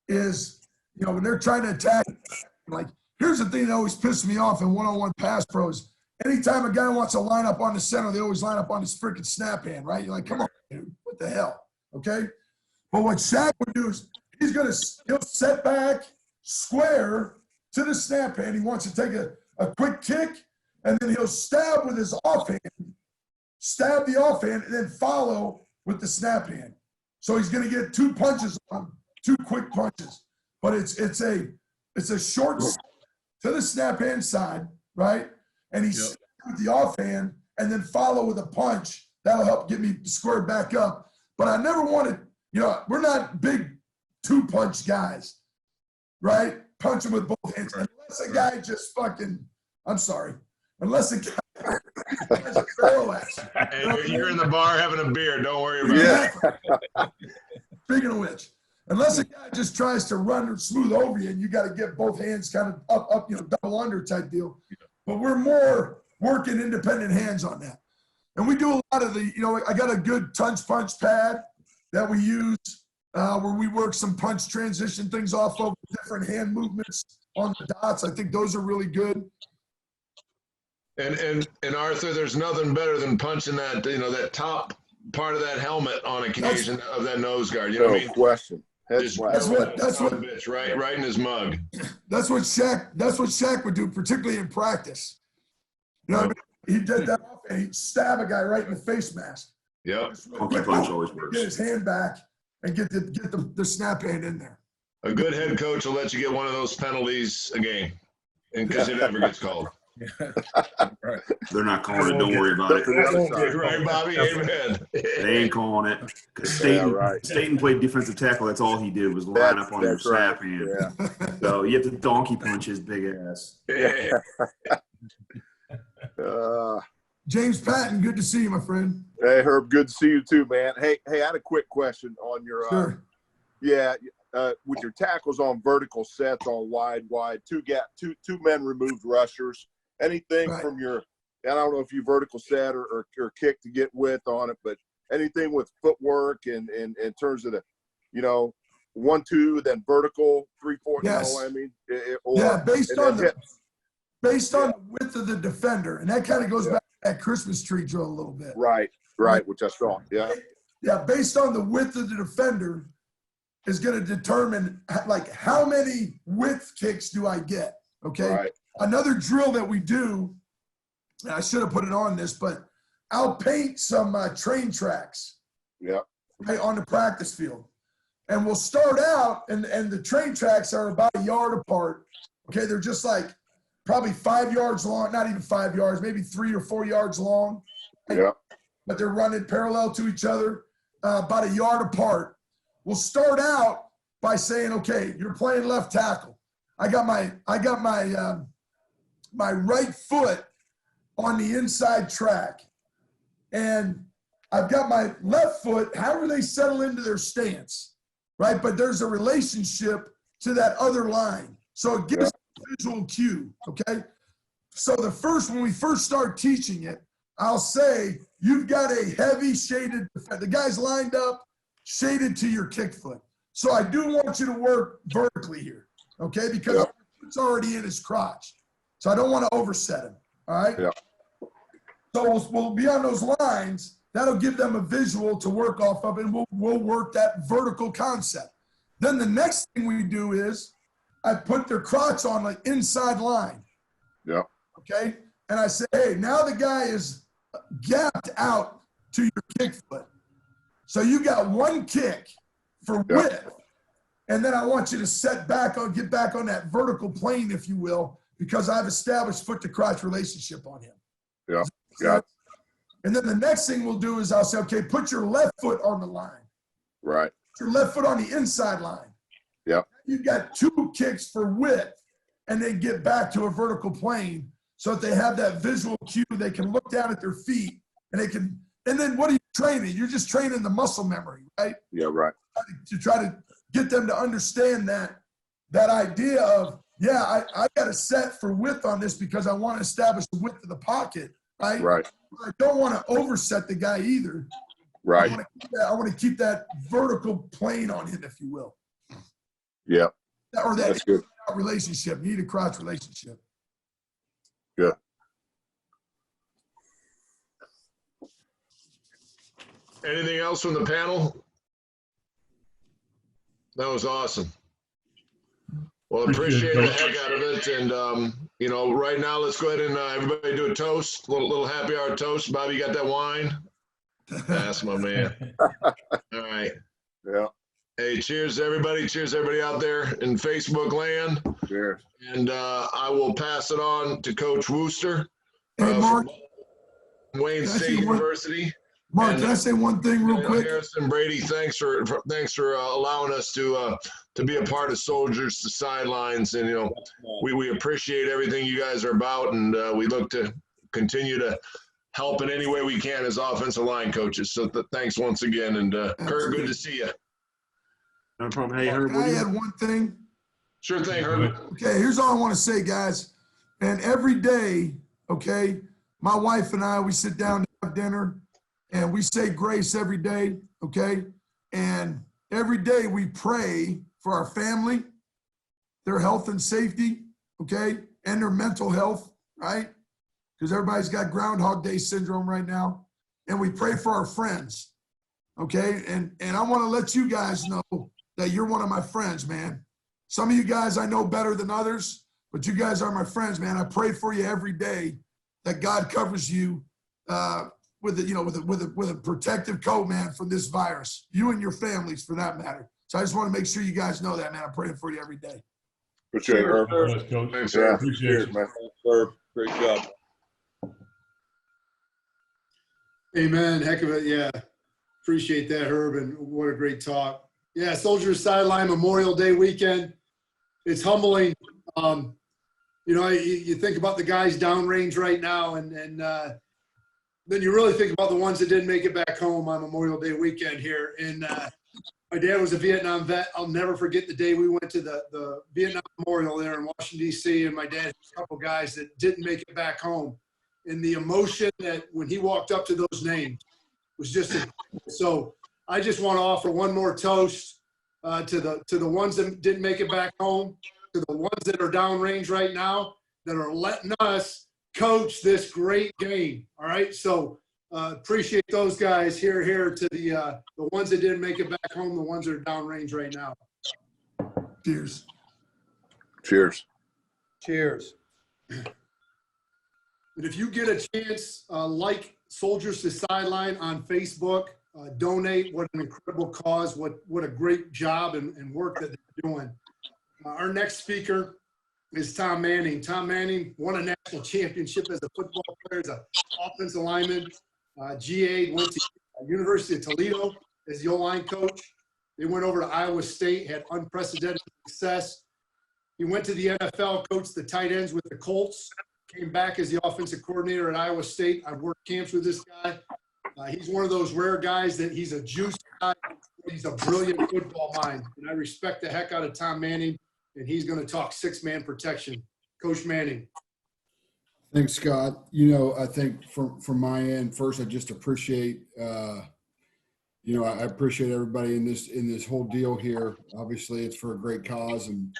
Is when they're trying to attack, like, here's the thing that always pisses me off in one-on-one pass pros. Anytime a guy wants to line up on the center, they always line up on his freaking snap hand, right? You're like, come on, dude, what the hell? Okay, but what Shaq would do is he'll set back square to the snap hand. He wants to take a quick kick, and then he'll stab with his offhand. Stab the offhand and then follow with the snap hand. So he's going to get 2 punches on him, 2 quick punches. But it's a short to the snap hand side, right? And he's with the offhand and then follow with a punch. That'll help get me squared back up. But I never wanted, we're not big 2-punch guys, right? Punching with both hands. Unless a guy just unless a guy has a barrel action. Hey, you're in the bar having a beer. Don't worry about it. Speaking of which, unless a guy just tries to run or smooth over you and you got to get both hands kind of up, double under type deal. But we're more working independent hands on that. And we do a lot of I got a good punch pad that we use where we work some punch transition things off of different hand movements on the dots. I think those are really good. And Arthur, there's nothing better than punching that, that top part of that helmet on occasion of that nose guard. You know what I mean? Question. That's what bitch, right in his mug. That's what Shaq would do, particularly in practice. What I mean? He did that off and he'd stab a guy right in the face mask. Yep. Funky punch always works. Get his hand back and get the snap hand in there. A good head coach will let you get one of those penalties a game, because it never gets called. Right. They're not calling it. Don't worry about it. Right, Bobby? Amen. They ain't calling it. Because Staten played defensive tackle. That's all he did was line up on your snap hand. Yeah. So you have to donkey punch his big ass. James Patton, good to see you, my friend. Hey, Herb, good to see you too, man. Hey, I had a quick question on your Sure. With your tackles on vertical sets on wide, two men removed rushers. Anything from your, I don't know if you vertical set or kick to get width on it, but anything with footwork and in terms of the, 1-2, then vertical 3-4. Yes. You know what I mean? Based on the width of the defender, and that kind of goes back to that Christmas tree drill a little bit. Right, which I saw. Yeah. Yeah, based on the width of the defender, is going to determine like how many width kicks do I get. Okay. Right. Another drill that we do, and I should have put it on this, but I'll paint some train tracks. Yeah. Right on the practice field. And we'll start out, and the train tracks are about a yard apart. Okay, they're just like probably 5 yards long, not even 5 yards, maybe 3 or 4 yards long. Right? Yeah. But they're running parallel to each other, about a yard apart. We'll start out by saying, okay, you're playing left tackle. I got my my right foot on the inside track, and I've got my left foot, however they settle into their stance, right? But there's a relationship to that other line. So it gives a visual cue, okay? So when we first start teaching it, I'll say, you've got a heavy shaded, the guy's lined up, shaded to your kick foot. So I do want you to work vertically here, okay? Because it's already in his crotch. So I don't want to overset him, all right? Yeah. So we'll be on those lines. That'll give them a visual to work off of, and we'll work that vertical concept. Then the next thing we do is I put their crotch on the inside line. Yeah. Okay? And I say, hey, now the guy is gapped out to your kick foot. So you got one kick for width, and then I want you to get back on that vertical plane, if you will, because I've established foot to crotch relationship on him. Yeah. Yeah. And then the next thing we'll do is I'll say, okay, put your left foot on the line. Right. Put your left foot on the inside line. Yeah. You've got 2 kicks for width, and they get back to a vertical plane so that they have that visual cue. They can look down at their feet, and and then what are you training? You're just training the muscle memory, right? Yeah, right. To try to get them to understand that idea of, yeah, I got a set for width on this because I want to establish the width of the pocket, right? Right. I don't want to overset the guy either. Right. I want to keep that vertical plane on him, if you will. Yeah. Or that That's good. relationship, knee to crotch relationship. Good. Anything else from the panel? That was awesome. Well, appreciate the heck out of it. And, right now, let's go ahead and everybody do a toast, little happy hour toast. Bobby, you got that wine? That's my man. All right. Yeah. Hey, cheers, everybody. Cheers, everybody out there in Facebook land. Cheers. And I will pass it on to Coach Wooster. Hey, Mark. From Wayne State University. Mark, can I say one thing real quick? Harrison Brady, thanks for allowing us to be a part of Soldiers to Sidelines, and we appreciate everything you guys are about, and we look to continue to help in any way we can as offensive line coaches. So thanks once again, and Kurt, good to see you. No problem. Hey, Herb. Can I add one thing? Sure thing, Herb. Okay, here's all I want to say, guys. And every day, okay, my wife and I, we sit down to have dinner. And we say grace every day, okay? And every day we pray for our family, their health and safety, okay? And their mental health, right? Because everybody's got Groundhog Day syndrome right now. And we pray for our friends, okay? And I want to let you guys know that you're one of my friends, man. Some of you guys I know better than others, but you guys are my friends, man. I pray for you every day that God covers you with a protective coat, man, from this virus. You and your families, for that matter. So I just want to make sure you guys know that, man. I'm praying for you every day. Appreciate it, Herb. Thanks, Yeah, Herb. appreciate it, man. Herb, great job. Amen. Heck of it. Yeah. Appreciate that, Herb, and what a great talk. Yeah, Soldiers Sideline Memorial Day weekend. It's humbling. You think about the guys downrange right now, and then you really think about the ones that didn't make it back home on Memorial Day weekend here. And my dad was a Vietnam vet. I'll never forget the day we went to the Vietnam Memorial there in Washington, D.C., and my dad had a couple guys that didn't make it back home. And the emotion that when he walked up to those names was just incredible. So I just want to offer one more toast to the ones that didn't make it back home, to the ones that are downrange right now that are letting us coach this great game. All right. So Appreciate those guys. Here to the ones that didn't make it back home, the ones that are downrange right now. Cheers. Cheers. Cheers. And if you get a chance, like Soldiers to Sideline on Facebook, donate. What an incredible cause. What a great job and work that they're doing. Our next speaker is Tom Manning. Tom Manning won a national championship as a football player, as an offensive lineman. GA went to University of Toledo as the O-line coach. They went over to Iowa State, had unprecedented success. He went to the NFL, coached the tight ends with the Colts, came back as the offensive coordinator at Iowa State. I've worked camps with this guy. He's one of those rare guys that he's a juice guy. He's a brilliant football mind. And I respect the heck out of Tom Manning, and he's going to talk six-man protection. Coach Manning. Thanks, Scott. I think from my end, first, I just appreciate, I appreciate everybody in this whole deal here. Obviously, it's for a great cause, and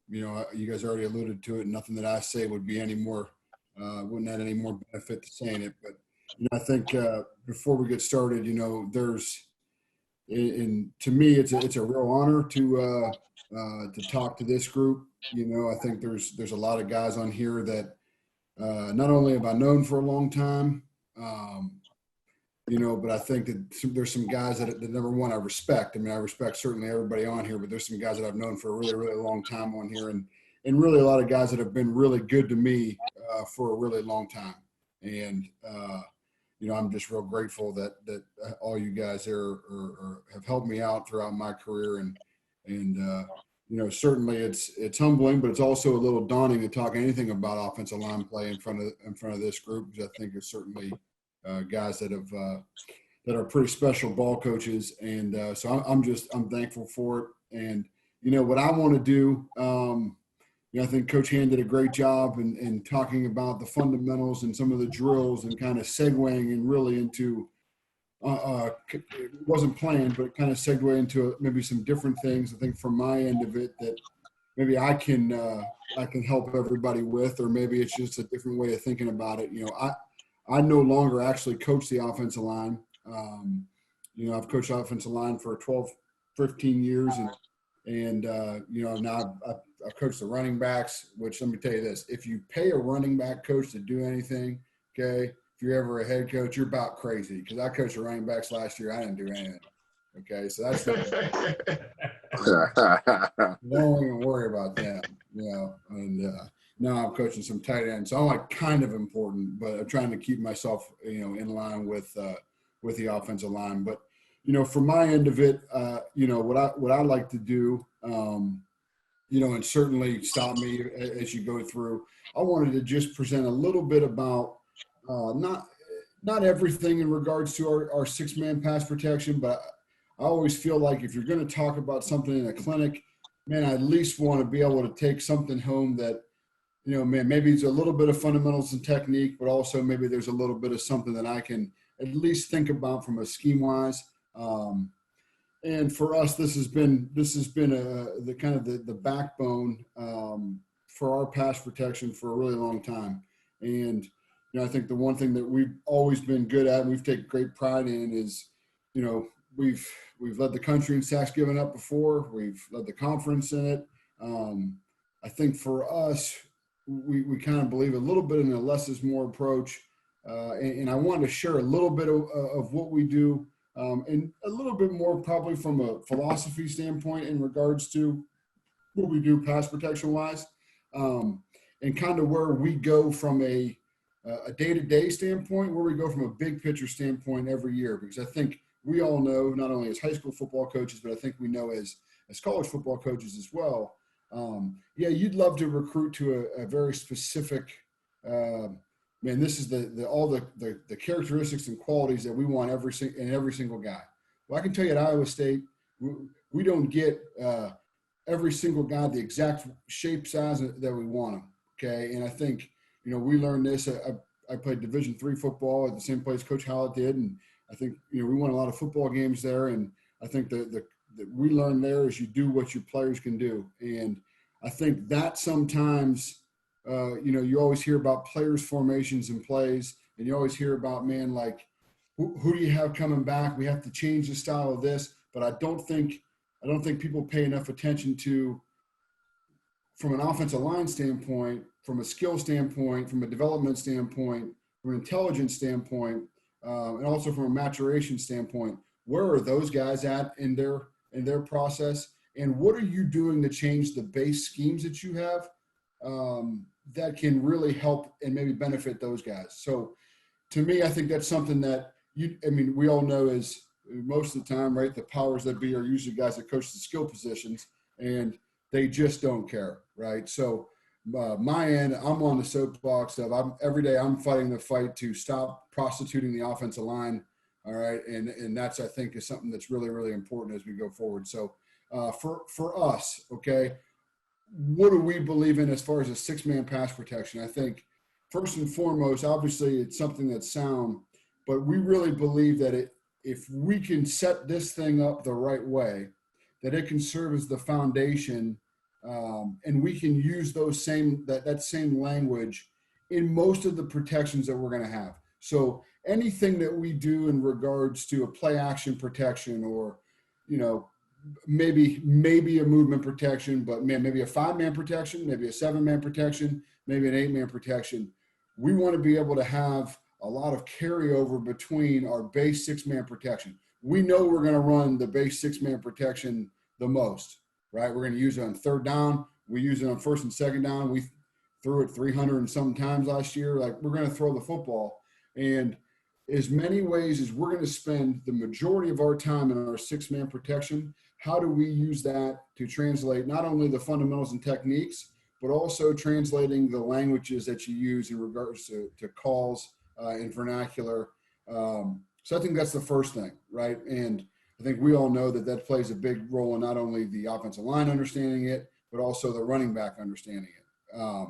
you guys already alluded to it. Nothing that I say would be any more, wouldn't add any more benefit to saying it. But I think before we get started, there's, to me, it's a real honor to talk to this group. I think there's a lot of guys on here that not only have I known for a long time, but I think that there's some guys that number one, I respect. I mean, I respect certainly everybody on here, but there's some guys that I've known for a really, really long time on here, and really a lot of guys that have been really good to me for a really long time. And, I'm just real grateful that all you guys there have helped me out throughout my career. And certainly it's humbling, but it's also a little daunting to talk anything about offensive line play in front of this group, because I think it's certainly guys that are pretty special ball coaches. And so I'm thankful for it. And, what I want to do, I think Coach Hand did a great job in talking about the fundamentals and some of the drills and kind of segueing and really into it wasn't planned, but it kind of segued into maybe some different things. I think from my end of it that maybe I can help everybody with, or maybe it's just a different way of thinking about it. I no longer actually coach the offensive line. I've coached offensive line for 12, 15 years, and now I've coached the running backs. Which, let me tell you this: if you pay a running back coach to do anything, okay. If you're ever a head coach, you're about crazy, because I coached the running backs last year. I didn't do anything. Okay, so that's don't even worry about that. And now I'm coaching some tight ends, so I'm like kind of important, but I'm trying to keep myself, in line with the offensive line. But from my end of it, what I like to do, and certainly stop me as you go through. I wanted to just present a little bit about. Not everything in regards to our six-man pass protection, but I always feel like if you're going to talk about something in a clinic, man, I at least want to be able to take something home that, maybe it's a little bit of fundamentals and technique, but also maybe there's a little bit of something that I can at least think about from a scheme-wise. And for us, this has been the kind of the backbone for our pass protection for a really long time. And I think the one thing that we've always been good at and we've taken great pride in is, we've led the country in sacks given up before. We've led the conference in it. I think for us, we kind of believe a little bit in a less is more approach. And I wanted to share a little bit of what we do and a little bit more probably from a philosophy standpoint in regards to what we do pass protection wise, and kind of where we go from a day-to-day standpoint, where we go from a big picture standpoint every year, because I think we all know, not only as high school football coaches, but I think we know as college football coaches as well. You'd love to recruit to a very specific, this is all the characteristics and qualities that we want in every single guy. Well, I can tell you at Iowa State, we don't get every single guy the exact shape, size that we want them. Okay. And I think, we learned this. I played Division III football at the same place Coach Howlett did. And I think, we won a lot of football games there. And I think that we learned there is you do what your players can do. And I think that sometimes, you always hear about players, formations, and plays. and you always hear about, man, like, who do you have coming back? We have to change the style of this, but I don't think people pay enough attention to, from an offensive line standpoint, from a skill standpoint, from a development standpoint, from an intelligence standpoint, and also from a maturation standpoint. Where are those guys at in their process? And what are you doing to change the base schemes that you have that can really help and maybe benefit those guys? So to me, I think that's something that we all know is most of the time, right? The powers that be are usually guys that coach the skill positions, and they just don't care, right? So my end, I'm on the soapbox of every day I'm fighting the fight to stop prostituting the offensive line. All right. And that's, I think, is something that's really, really important as we go forward. So for us, okay, what do we believe in as far as a 6-man pass protection? I think first and foremost, obviously it's something that's sound, but we really believe that if we can set this thing up the right way, that it can serve as the foundation, and we can use that same language in most of the protections that we're going to have. So anything that we do in regards to a play action protection, or, maybe a movement protection, but maybe a 5-man protection, maybe a 7-man protection, maybe an 8-man protection, we want to be able to have a lot of carryover between our base 6-man protection. We know we're going to run the base 6-man protection the most, right? We're going to use it on third down. We use it on first and second down. We threw it 300 and some times last year. Like, we're going to throw the football. And as many ways as we're going to spend the majority of our time in our 6-man protection, how do we use that to translate not only the fundamentals and techniques, but also translating the languages that you use in regards to calls and vernacular. So I think that's the first thing, right? And I think we all know that plays a big role in not only the offensive line understanding it, but also the running back understanding it.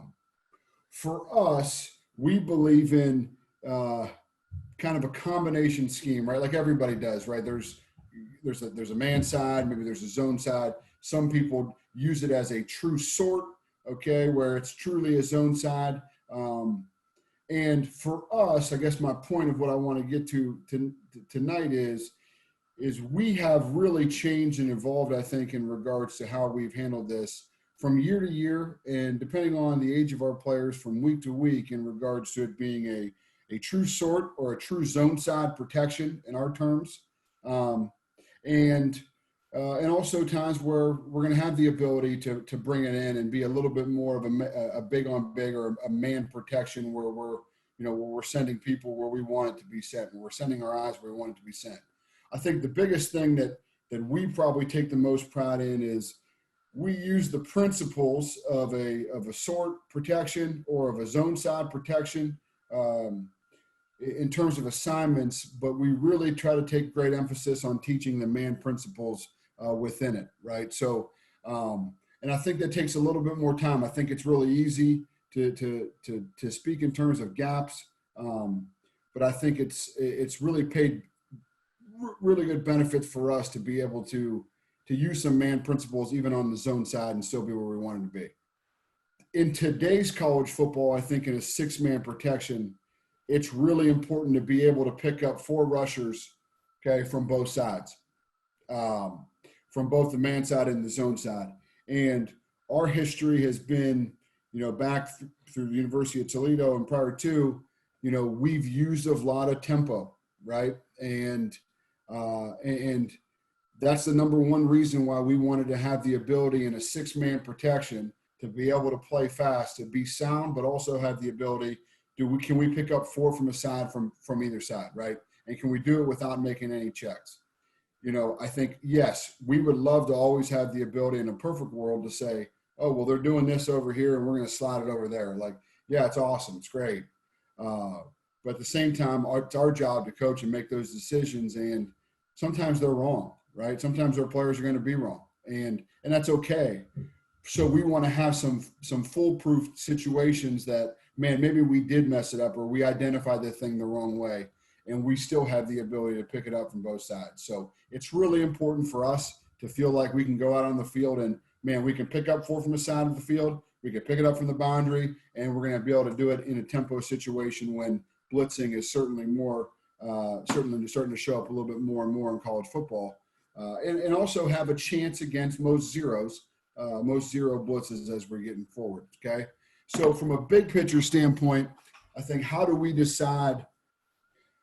For us, we believe in kind of a combination scheme, right? Like everybody does, right? There's a man side, maybe there's a zone side. Some people use it as a true sort, okay, where it's truly a zone side. And for us, I guess my point of what I want to get to tonight is we have really changed and evolved, I think, in regards to how we've handled this from year to year, and depending on the age of our players, from week to week, in regards to it being a true sort or a true zone side protection in our terms. And also times where we're going to have the ability to bring it in and be a little bit more of a big on big, or a man protection, where we're sending people where we want it to be sent, and we're sending our eyes where we want it to be sent. I think the biggest thing that we probably take the most pride in is we use the principles of a sort protection or of a zone side protection in terms of assignments, but we really try to take great emphasis on teaching the man principles within it, right? So, and I think that takes a little bit more time. I think it's really easy to speak in terms of gaps, but I think it's really paid really good benefits for us to be able to use some man principles even on the zone side and still be where we wanted to be. In today's college football, I think in a 6-man protection, it's really important to be able to pick up 4 rushers, okay, from both sides, from both the man side and the zone side. And our history has been, back through the University of Toledo and prior to, we've used a lot of tempo, right? And that's the number one reason why we wanted to have the ability in a 6-man protection to be able to play fast, to be sound, but also have the ability, can we pick up 4 from a side from either side, right? And can we do it without making any checks? I think, yes, we would love to always have the ability in a perfect world to say, oh, well, they're doing this over here and we're going to slide it over there. Like, yeah, it's awesome. It's great. But at the same time, it's our job to coach and make those decisions. And sometimes they're wrong, right? Sometimes our players are going to be wrong, and that's okay. So we want to have some foolproof situations that, man, maybe we did mess it up, or we identified the thing the wrong way, and we still have the ability to pick it up from both sides. So it's really important for us to feel like we can go out on the field and, man, we can pick up 4 from the side of the field, we can pick it up from the boundary, and we're going to be able to do it in a tempo situation when blitzing is certainly certainly starting to show up a little bit more and more in college football, and also have a chance against most zero blitzes as we're getting forward. Okay, so from a big picture standpoint, I think how do we decide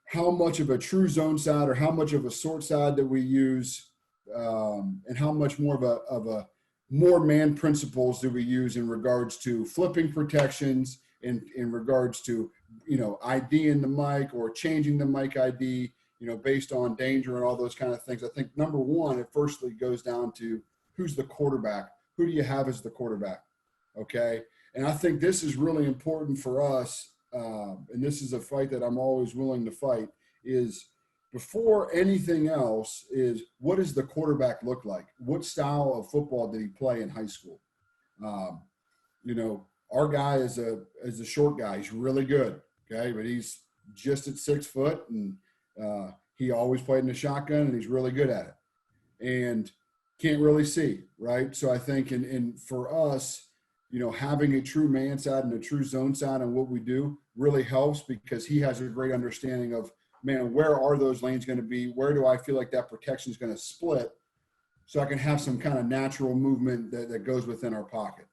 how much of a true zone side or how much of a sort side that we use, and how much more of a more man principles do we use in regards to flipping protections, in regards to, ID in the mic or changing the mic ID, based on danger and all those kind of things. I think number one, it firstly goes down to who's the quarterback. Who do you have as the quarterback? Okay. And I think this is really important for us. And this is a fight that I'm always willing to fight, is before anything else is, what does the quarterback look like? What style of football did he play in high school? Our guy is a short guy. He's really good. Okay. But he's just at 6 foot, and he always played in the shotgun, and he's really good at it and can't really see. Right. So I think for us, having a true man side and a true zone side on what we do really helps, because he has a great understanding of, man, where are those lanes going to be? Where do I feel like that protection is going to split, so I can have some kind of natural movement that goes within our pocket.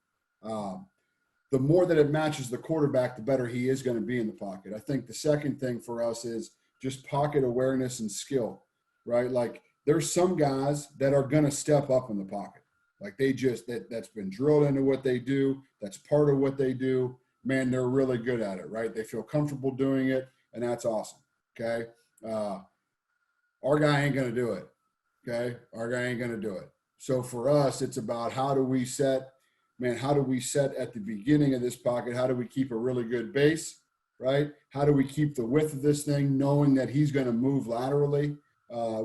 The more that it matches the quarterback, the better he is going to be in the pocket. I think the second thing for us is just pocket awareness and skill, right? Like, there's some guys that are going to step up in the pocket. Like, that's been drilled into what they do. That's part of what they do. Man, they're really good at it, right? They feel comfortable doing it, and that's awesome. Okay. Our guy ain't going to do it. Okay. Our guy ain't going to do it. So for us, it's about how do we set at the beginning of this pocket? How do we keep a really good base, right? How do we keep the width of this thing, knowing that he's going to move laterally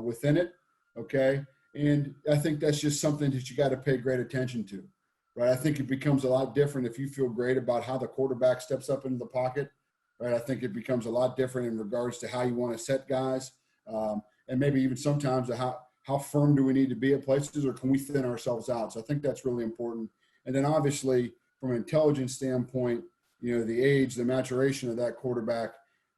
within it? Okay. And I think that's just something that you got to pay great attention to, right? I think it becomes a lot different if you feel great about how the quarterback steps up into the pocket. Right, I think it becomes a lot different in regards to how you want to set guys, and maybe even sometimes how firm do we need to be at places, or can we thin ourselves out? So I think that's really important. And then obviously from an intelligence standpoint, the age, the maturation of that quarterback,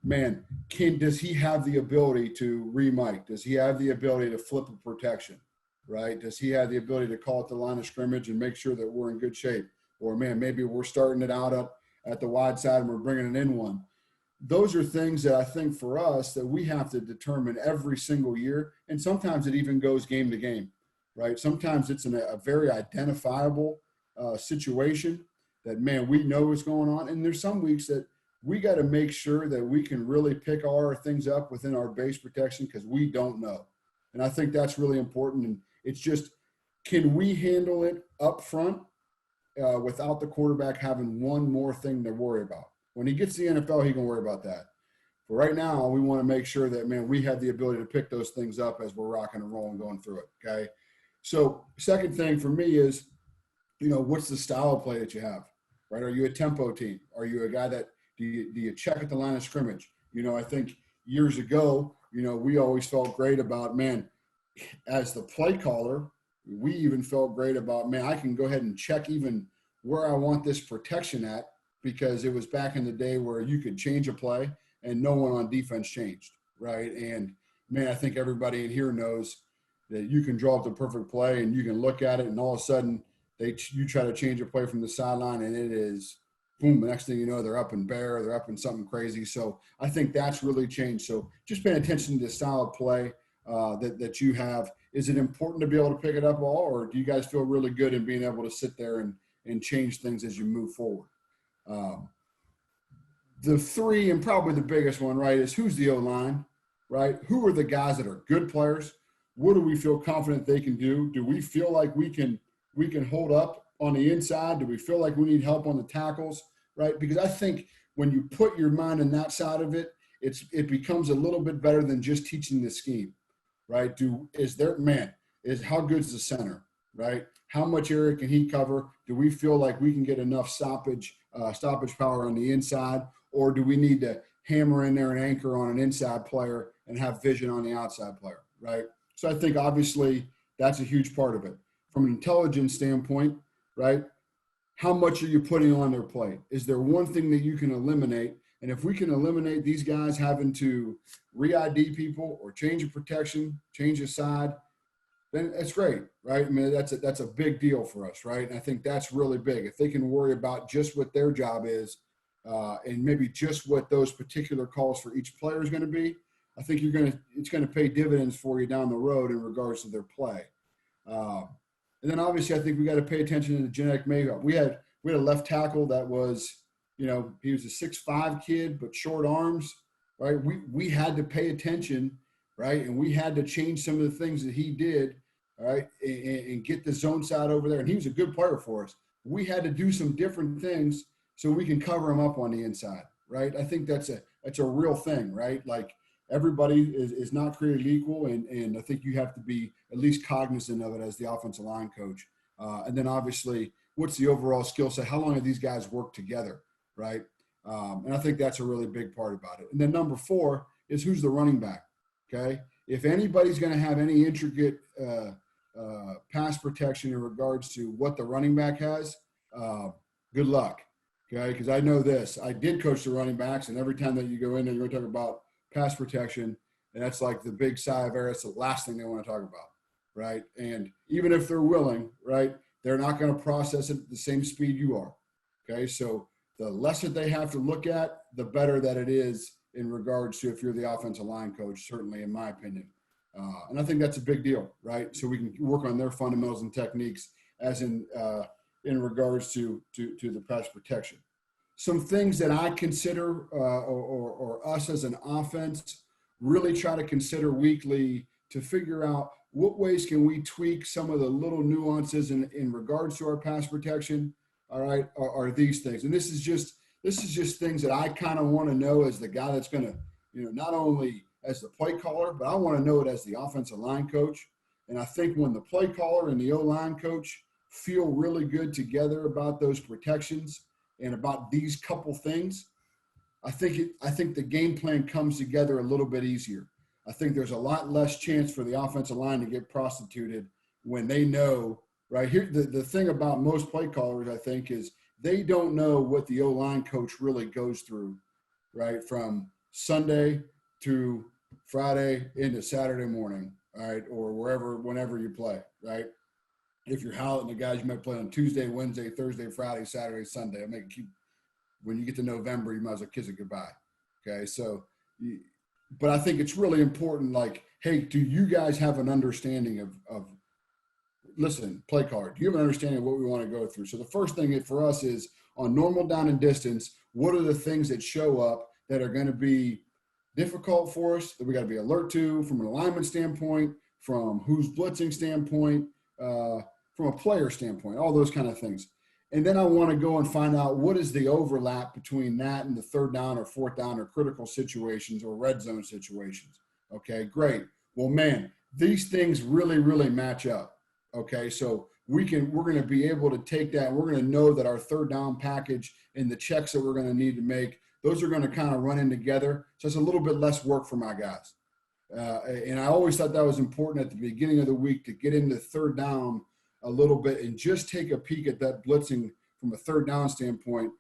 man, does he have the ability to re-mic? Does he have the ability to flip a protection, right? Does he have the ability to call it the line of scrimmage and make sure that we're in good shape? Or, man, maybe we're starting it out up at the wide side and we're bringing it in one. Those are things that I think for us that we have to determine every single year. And sometimes it even goes game to game, right? Sometimes it's a very identifiable situation that, man, we know what's going on. And there's some weeks that we got to make sure that we can really pick our things up within our base protection, because we don't know. And I think that's really important. And it's just, can we handle it up front without the quarterback having one more thing to worry about? When he gets to the NFL, he can worry about that. But right now, we want to make sure that, man, we have the ability to pick those things up as we're rocking and rolling, going through it, okay? So second thing for me is, what's the style of play that you have, right? Are you a tempo team? Are you a guy that do you check at the line of scrimmage? I think years ago, we always felt great about, man, as the play caller, we even felt great about, man, I can go ahead and check even where I want this protection at, because it was back in the day where you could change a play and no one on defense changed, right? And, man, I think everybody in here knows that you can draw up the perfect play and you can look at it, and all of a sudden you try to change a play from the sideline and it is, boom, the next thing you know, they're up in bear, they're up in something crazy. So I think that's really changed. So just paying attention to the style of play that you have. Is it important to be able to pick it up all, or do you guys feel really good in being able to sit there and change things as you move forward? The three, and probably the biggest one, right, is who's the O-line, right? Who are the guys that are good players? What do we feel confident they can do? Do we feel like we can hold up on the inside? Do we feel like we need help on the tackles, right? Because I think when you put your mind on that side of it, it becomes a little bit better than just teaching the scheme, right? How good's the center, right? How much area can he cover? Do we feel like we can get enough stoppage power on the inside, or do we need to hammer in there and anchor on an inside player and have vision on the outside player, right? So I think obviously that's a huge part of it. From an intelligence standpoint, right, how much are you putting on their plate? Is there one thing that you can eliminate And if we can eliminate these guys having to re-ID people or change a protection, change a side, then it's great, right? I mean, that's a big deal for us, right? And I think that's really big. If they can worry about just what their job is and maybe just what those particular calls for each player is going to be, I think it's going to pay dividends for you down the road in regards to their play. And then obviously I think we got to pay attention to the genetic makeup. We had a left tackle that was, he was a 6'5" kid, but short arms, right? We had to pay attention, right? And we had to change some of the things that he did, all right, and get the zone side over there. And he was a good player for us. We had to do some different things so we can cover him up on the inside, right? I think that's a real thing, right? Like everybody is not created equal, and I think you have to be at least cognizant of it as the offensive line coach. And then obviously, what's the overall skill set? How long have these guys worked together, right? And I think that's a really big part about it. And then number 4 is who's the running back, okay? If anybody's going to have any intricate pass protection in regards to what the running back has, good luck, okay? Because I know this. I did coach the running backs, and every time that you go in there, you're going to talk about pass protection, and that's like the big sigh of air. It's the last thing they want to talk about, right? And even if they're willing, right, they're not going to process it at the same speed you are, okay? So the less that they have to look at, the better that it is in regards to if you're the offensive line coach, certainly in my opinion. And I think that's a big deal, right? So we can work on their fundamentals and techniques as in regards to the pass protection. Some things that I consider or us as an offense really try to consider weekly to figure out what ways can we tweak some of the little nuances in regards to our pass protection, all right, are these things. And this is just things that I kind of want to know as the guy that's going to, not only as the play caller, but I want to know it as the offensive line coach. And I think when the play caller and the O-line coach feel really good together about those protections and about these couple things, I think the game plan comes together a little bit easier. I think there's a lot less chance for the offensive line to get prostituted when they know, right? Here, the thing about most play callers, I think, is they don't know what the O-line coach really goes through, right, from Sunday to Friday into Saturday morning, all right, or whenever you play, right? If you're Howlett and the guys, you might play on Tuesday, Wednesday, Thursday, Friday, Saturday, Sunday. When you get to November, you might as well kiss it goodbye, okay? So, but I think it's really important, like, hey, do you guys have an understanding of listen, play card, do you have an understanding of what we want to go through? So the first thing for us is on normal down and distance, what are the things that show up that are going to be difficult for us that we got to be alert to from an alignment standpoint, from who's blitzing standpoint, from a player standpoint, all those kind of things. And then I want to go and find out what is the overlap between that and the third down or fourth down or critical situations or red zone situations. Okay, great. Well, man, these things really, really match up. Okay, so we're going to be able to take that, and we're going to know that our third down package and the checks that we're going to need to make, those are going to kind of run in together. So it's a little bit less work for my guys. And I always thought that was important at the beginning of the week to get into third down a little bit and just take a peek at that blitzing from a third down standpoint,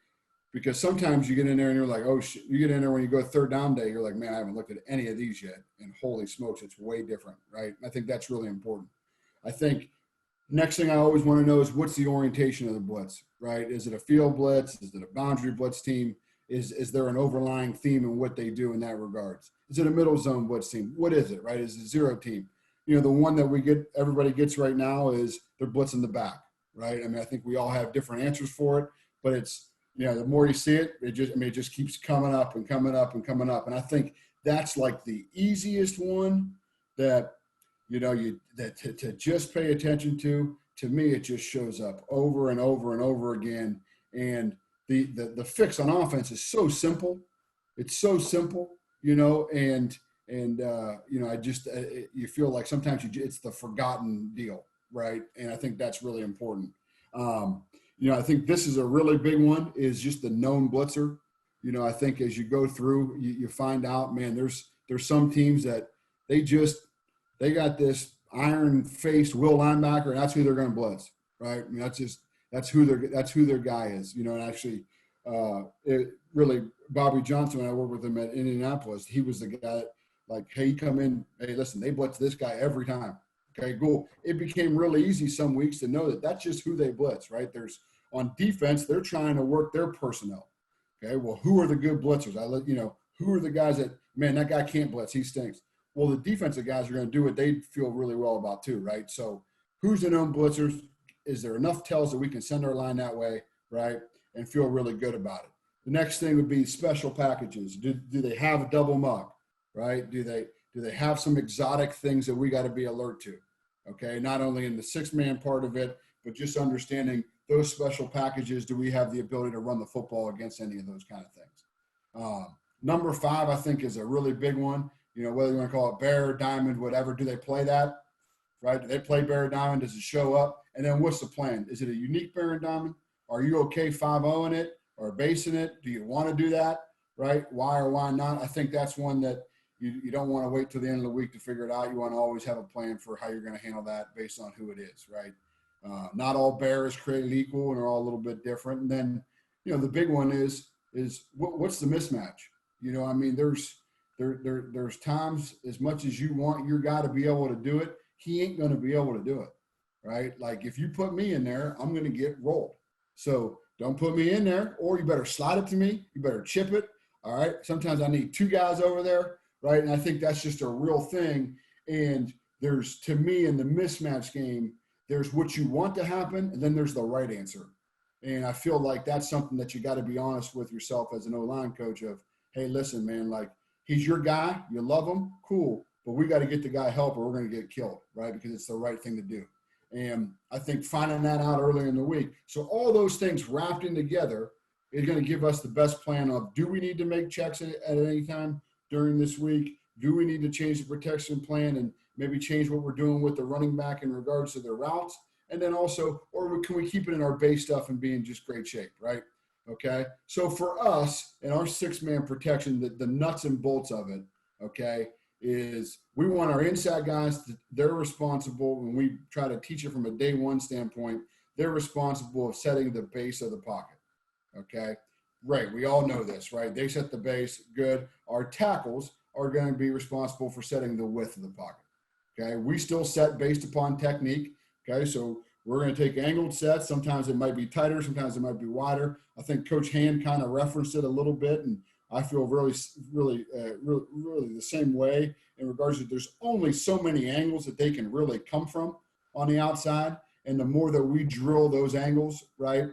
because sometimes you get in there and you're like, oh, shit. You get in there when you go third down day, you're like, man, I haven't looked at any of these yet. And holy smokes, it's way different, right? I think that's really important. I think next thing I always want to know is what's the orientation of the blitz, right? Is it a field blitz? Is it a boundary blitz team? Is there an overlying theme in what they do in that regards? Is it a middle zone blitz team? What is it, right? Is it a zero team? The one that everybody gets right now is they're blitzing the back, right? I mean, I think we all have different answers for it, but it's, the more you see it, it just keeps coming up and coming up and coming up. And I think that's like the easiest one that, to just pay attention to. To me, it just shows up over and over and over again. And the fix on offense is so simple. It's so simple, and I just, you feel like sometimes it's the forgotten deal, right? And I think that's really important. I think this is a really big one, is just the known blitzer. I think as you go through, you find out, man, there's some teams that they got this iron-faced will linebacker, and that's who they're going to blitz, right? I mean, that's who their guy is, and actually, really Bobby Johnson, when I worked with him at Indianapolis, he was the guy that, like, hey, you come in, hey, listen, they blitz this guy every time. Okay, cool. It became really easy some weeks to know that that's just who they blitz, right? There's on defense, they're trying to work their personnel. Okay, well, who are the good blitzers? Who are the guys that, man, that guy can't blitz, he stinks. Well, the defensive guys are going to do what they feel really well about too, right? So who's the known blitzers? Is there enough tells that we can send our line that way, right, and feel really good about it? The next thing would be special packages. Do they have a double mug, right? Do they have some exotic things that we got to be alert to? Okay, not only in the six-man part of it, but just understanding those special packages. Do we have the ability to run the football against any of those kind of things? Number 5, I think, is a really big one. Whether you want to call it bear, diamond, whatever. Do they play that? Right? Do they play bear diamond? Does it show up? And then what's the plan? Is it a unique bear and diamond? Are you okay 5-0ing it or basing it? Do you want to do that? Right? Why or why not? I think that's one that you don't want to wait till the end of the week to figure it out. You want to always have a plan for how you're going to handle that based on who it is, right? Not all bear is created equal, and they're all a little bit different. And then, the big one is what's the mismatch? There's times, as much as you want your guy to be able to do it, he ain't going to be able to do it, right? Like, if you put me in there, I'm going to get rolled. So don't put me in there, or you better slide it to me. You better chip it. All right. Sometimes I need 2 guys over there, right? And I think that's just a real thing. And there's, to me, in the mismatch game, there's what you want to happen, and then there's the right answer. And I feel like that's something that you got to be honest with yourself as an O-line coach of, hey, listen, man, like, he's your guy. You love him. Cool. But we got to get the guy help or we're going to get killed, right? Because it's the right thing to do. And I think finding that out early in the week. So all those things wrapped in together is going to give us the best plan of, do we need to make checks at any time during this week? Do we need to change the protection plan and maybe change what we're doing with the running back in regards to their routes? And then also, or can we keep it in our base stuff and be in just great shape, right? Okay. So for us and our 6-man protection, the nuts and bolts of it, okay, is we want our inside guys, they're responsible when we try to teach it from a day one standpoint, they're responsible of setting the base of the pocket. Okay. Right. We all know this, right? They set the base. Good. Our tackles are going to be responsible for setting the width of the pocket. Okay. We still set based upon technique. Okay. So we're going to take angled sets. Sometimes it might be tighter. Sometimes it might be wider. I think Coach Hand kind of referenced it a little bit, and I feel really the same way in regards to there's only so many angles that they can really come from on the outside. And the more that we drill those angles, right,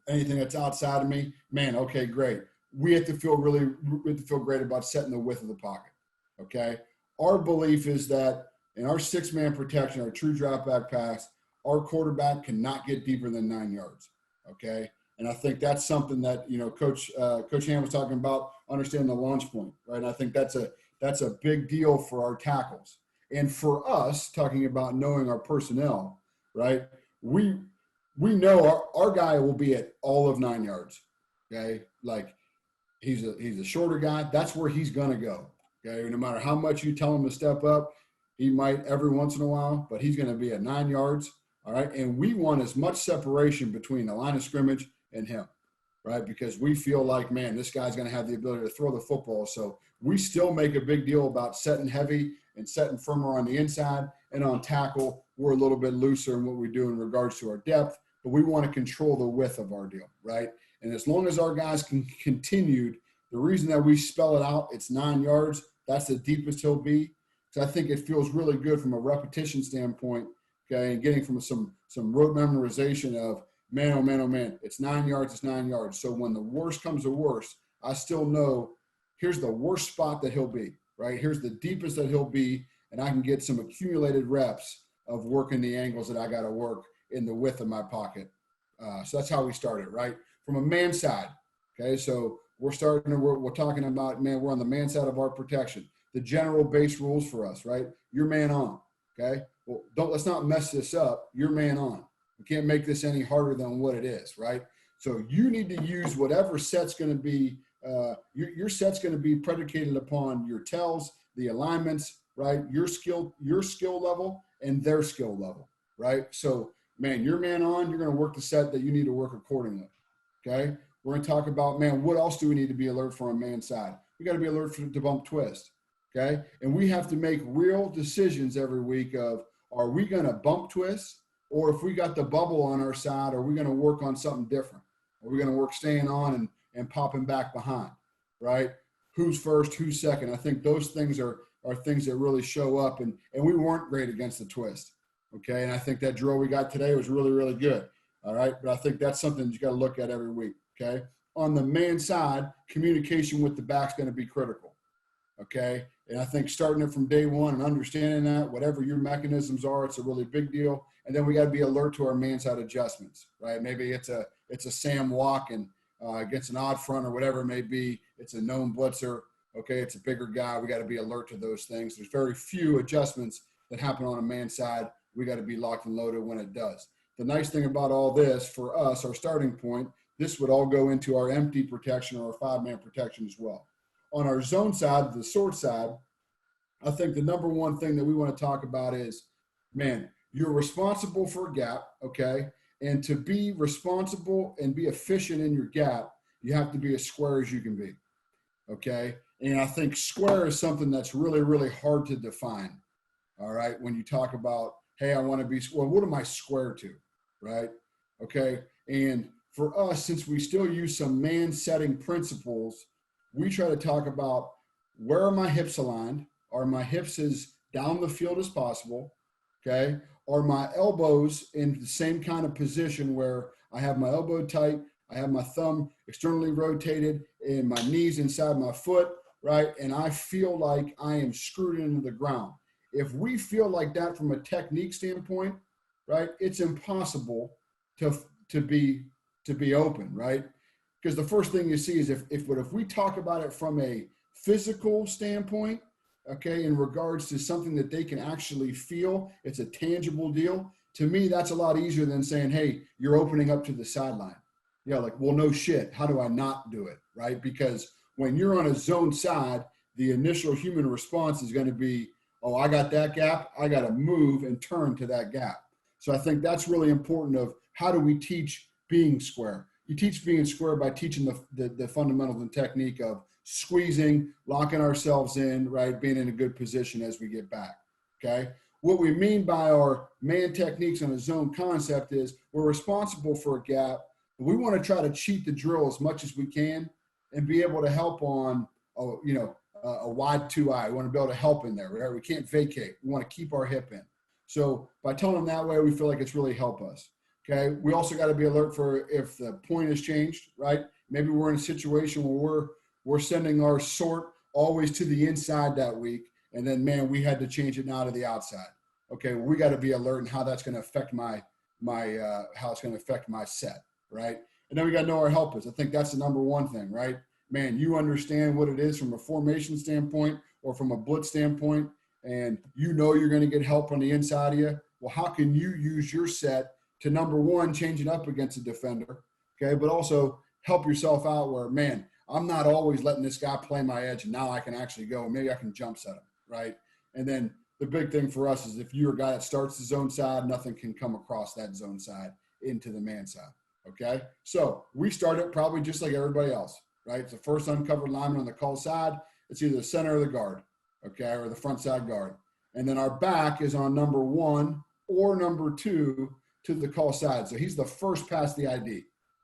anything that's outside of me, man, okay, great. We have to feel great about setting the width of the pocket, okay? Our belief is that in our 6-man protection, our true drop back pass, our quarterback cannot get deeper than 9 yards, okay? And I think that's something that, Coach Ham was talking about, understanding the launch point, right? And I think that's a big deal for our tackles. And for us, talking about knowing our personnel, right, we know our guy will be at all of 9 yards, okay? Like, he's a shorter guy. That's where he's going to go, okay? No matter how much you tell him to step up, he might every once in a while, but he's going to be at 9 yards, all right? And we want as much separation between the line of scrimmage and him, right? Because we feel like, man, this guy's going to have the ability to throw the football. So we still make a big deal about setting heavy and setting firmer on the inside, and on tackle, we're a little bit looser in what we do in regards to our depth, but we want to control the width of our deal, right? And as long as our guys can continue, the reason that we spell it out, it's 9 yards, that's the deepest he'll be. So I think it feels really good from a repetition standpoint, okay, and getting from some rote memorization of, man, oh man, oh man, it's 9 yards, it's 9 yards. So when the worst comes to worst, I still know here's the worst spot that he'll be, right? Here's the deepest that he'll be, and I can get some accumulated reps of working the angles that I got to work in the width of my pocket. So that's how we started, right? From a man side, okay? So we're talking about, man, we're on the man side of our protection. The general base rules for us, right? You're man on, okay? Well, let's not mess this up. You're man on. We can't make this any harder than what it is, right? So you need to use whatever set's going to be, your set's going to be predicated upon your tells, the alignments, right? Your skill level and their skill level, right? So, man, you're man on, you're going to work the set that you need to work accordingly, okay? We're going to talk about, man, what else do we need to be alert for on man side? We got to be alert for to bump twist. Okay. And we have to make real decisions every week of, are we going to bump twist? Or if we got the bubble on our side, are we going to work on something different? Are we going to work staying on and popping back behind, right? Who's first, who's second? I think those things are things that really show up, and we weren't great against the twist, okay? And I think that drill we got today was really, really good, all right? But I think that's something you got to look at every week, okay? On the man side, communication with the back's going to be critical, okay? And I think starting it from day one and understanding that, whatever your mechanisms are, it's a really big deal. And then we got to be alert to our man side adjustments, right? Maybe it's a Sam walk and against an odd front or whatever it may be. It's a known blitzer. Okay, it's a bigger guy. We got to be alert to those things. There's very few adjustments that happen on a man side. We got to be locked and loaded when it does. The nice thing about all this for us, our starting point, this would all go into our empty protection or our 5-man protection as well. On our zone side, the sword side, I think the number one thing that we want to talk about is, man, you're responsible for a gap, okay? And to be responsible and be efficient in your gap, you have to be as square as you can be, okay? And I think square is something that's really, really hard to define, all right? When you talk about, hey, I want to be, well, what am I square to, right? Okay, and for us, since we still use some man-setting principles, we try to talk about where are my hips aligned? Are my hips as down the field as possible, okay? Are my elbows in the same kind of position where I have my elbow tight, I have my thumb externally rotated, and my knees inside my foot, right? And I feel like I am screwed into the ground. If we feel like that from a technique standpoint, right, it's impossible to be open, right? Because the first thing you see is if we talk about it from a physical standpoint, okay, in regards to something that they can actually feel, it's a tangible deal. To me, that's a lot easier than saying, hey, you're opening up to the sideline. Yeah, like, well, no shit. How do I not do it, right? Because when you're on a zone side, the initial human response is going to be, oh, I got that gap. I got to move and turn to that gap. So I think that's really important of how do we teach being square? You teach being square by teaching the fundamentals and technique of squeezing, locking ourselves in, right? Being in a good position as we get back, okay? What we mean by our man techniques on a zone concept is we're responsible for a gap, but we want to try to cheat the drill as much as we can and be able to help on, a wide 2-eye. We want to be able to help in there, right? We can't vacate. We want to keep our hip in. So by telling them that way, we feel like it's really helped us, okay? We also got to be alert for if the point has changed, right? Maybe we're in a situation where we're sending our sort always to the inside that week. And then, man, we had to change it now to the outside. Okay, well, we got to be alert in how that's going to affect how it's going to affect my set, right? And then we got to know our helpers. I think that's the number one thing, right? Man, you understand what it is from a formation standpoint or from a blitz standpoint, and you know you're going to get help on the inside of you. Well, how can you use your set to, number one, change it up against a defender, okay, but also help yourself out where, man, I'm not always letting this guy play my edge, and now I can actually go, maybe I can jump set him, right? And then the big thing for us is if you're a guy that starts the zone side, nothing can come across that zone side into the man side, okay? So we start it probably just like everybody else, right? It's the first uncovered lineman on the call side. It's either the center or the guard, okay, or the front side guard. And then our back is on number 1 or number 2 to the call side. So he's the first past the ID,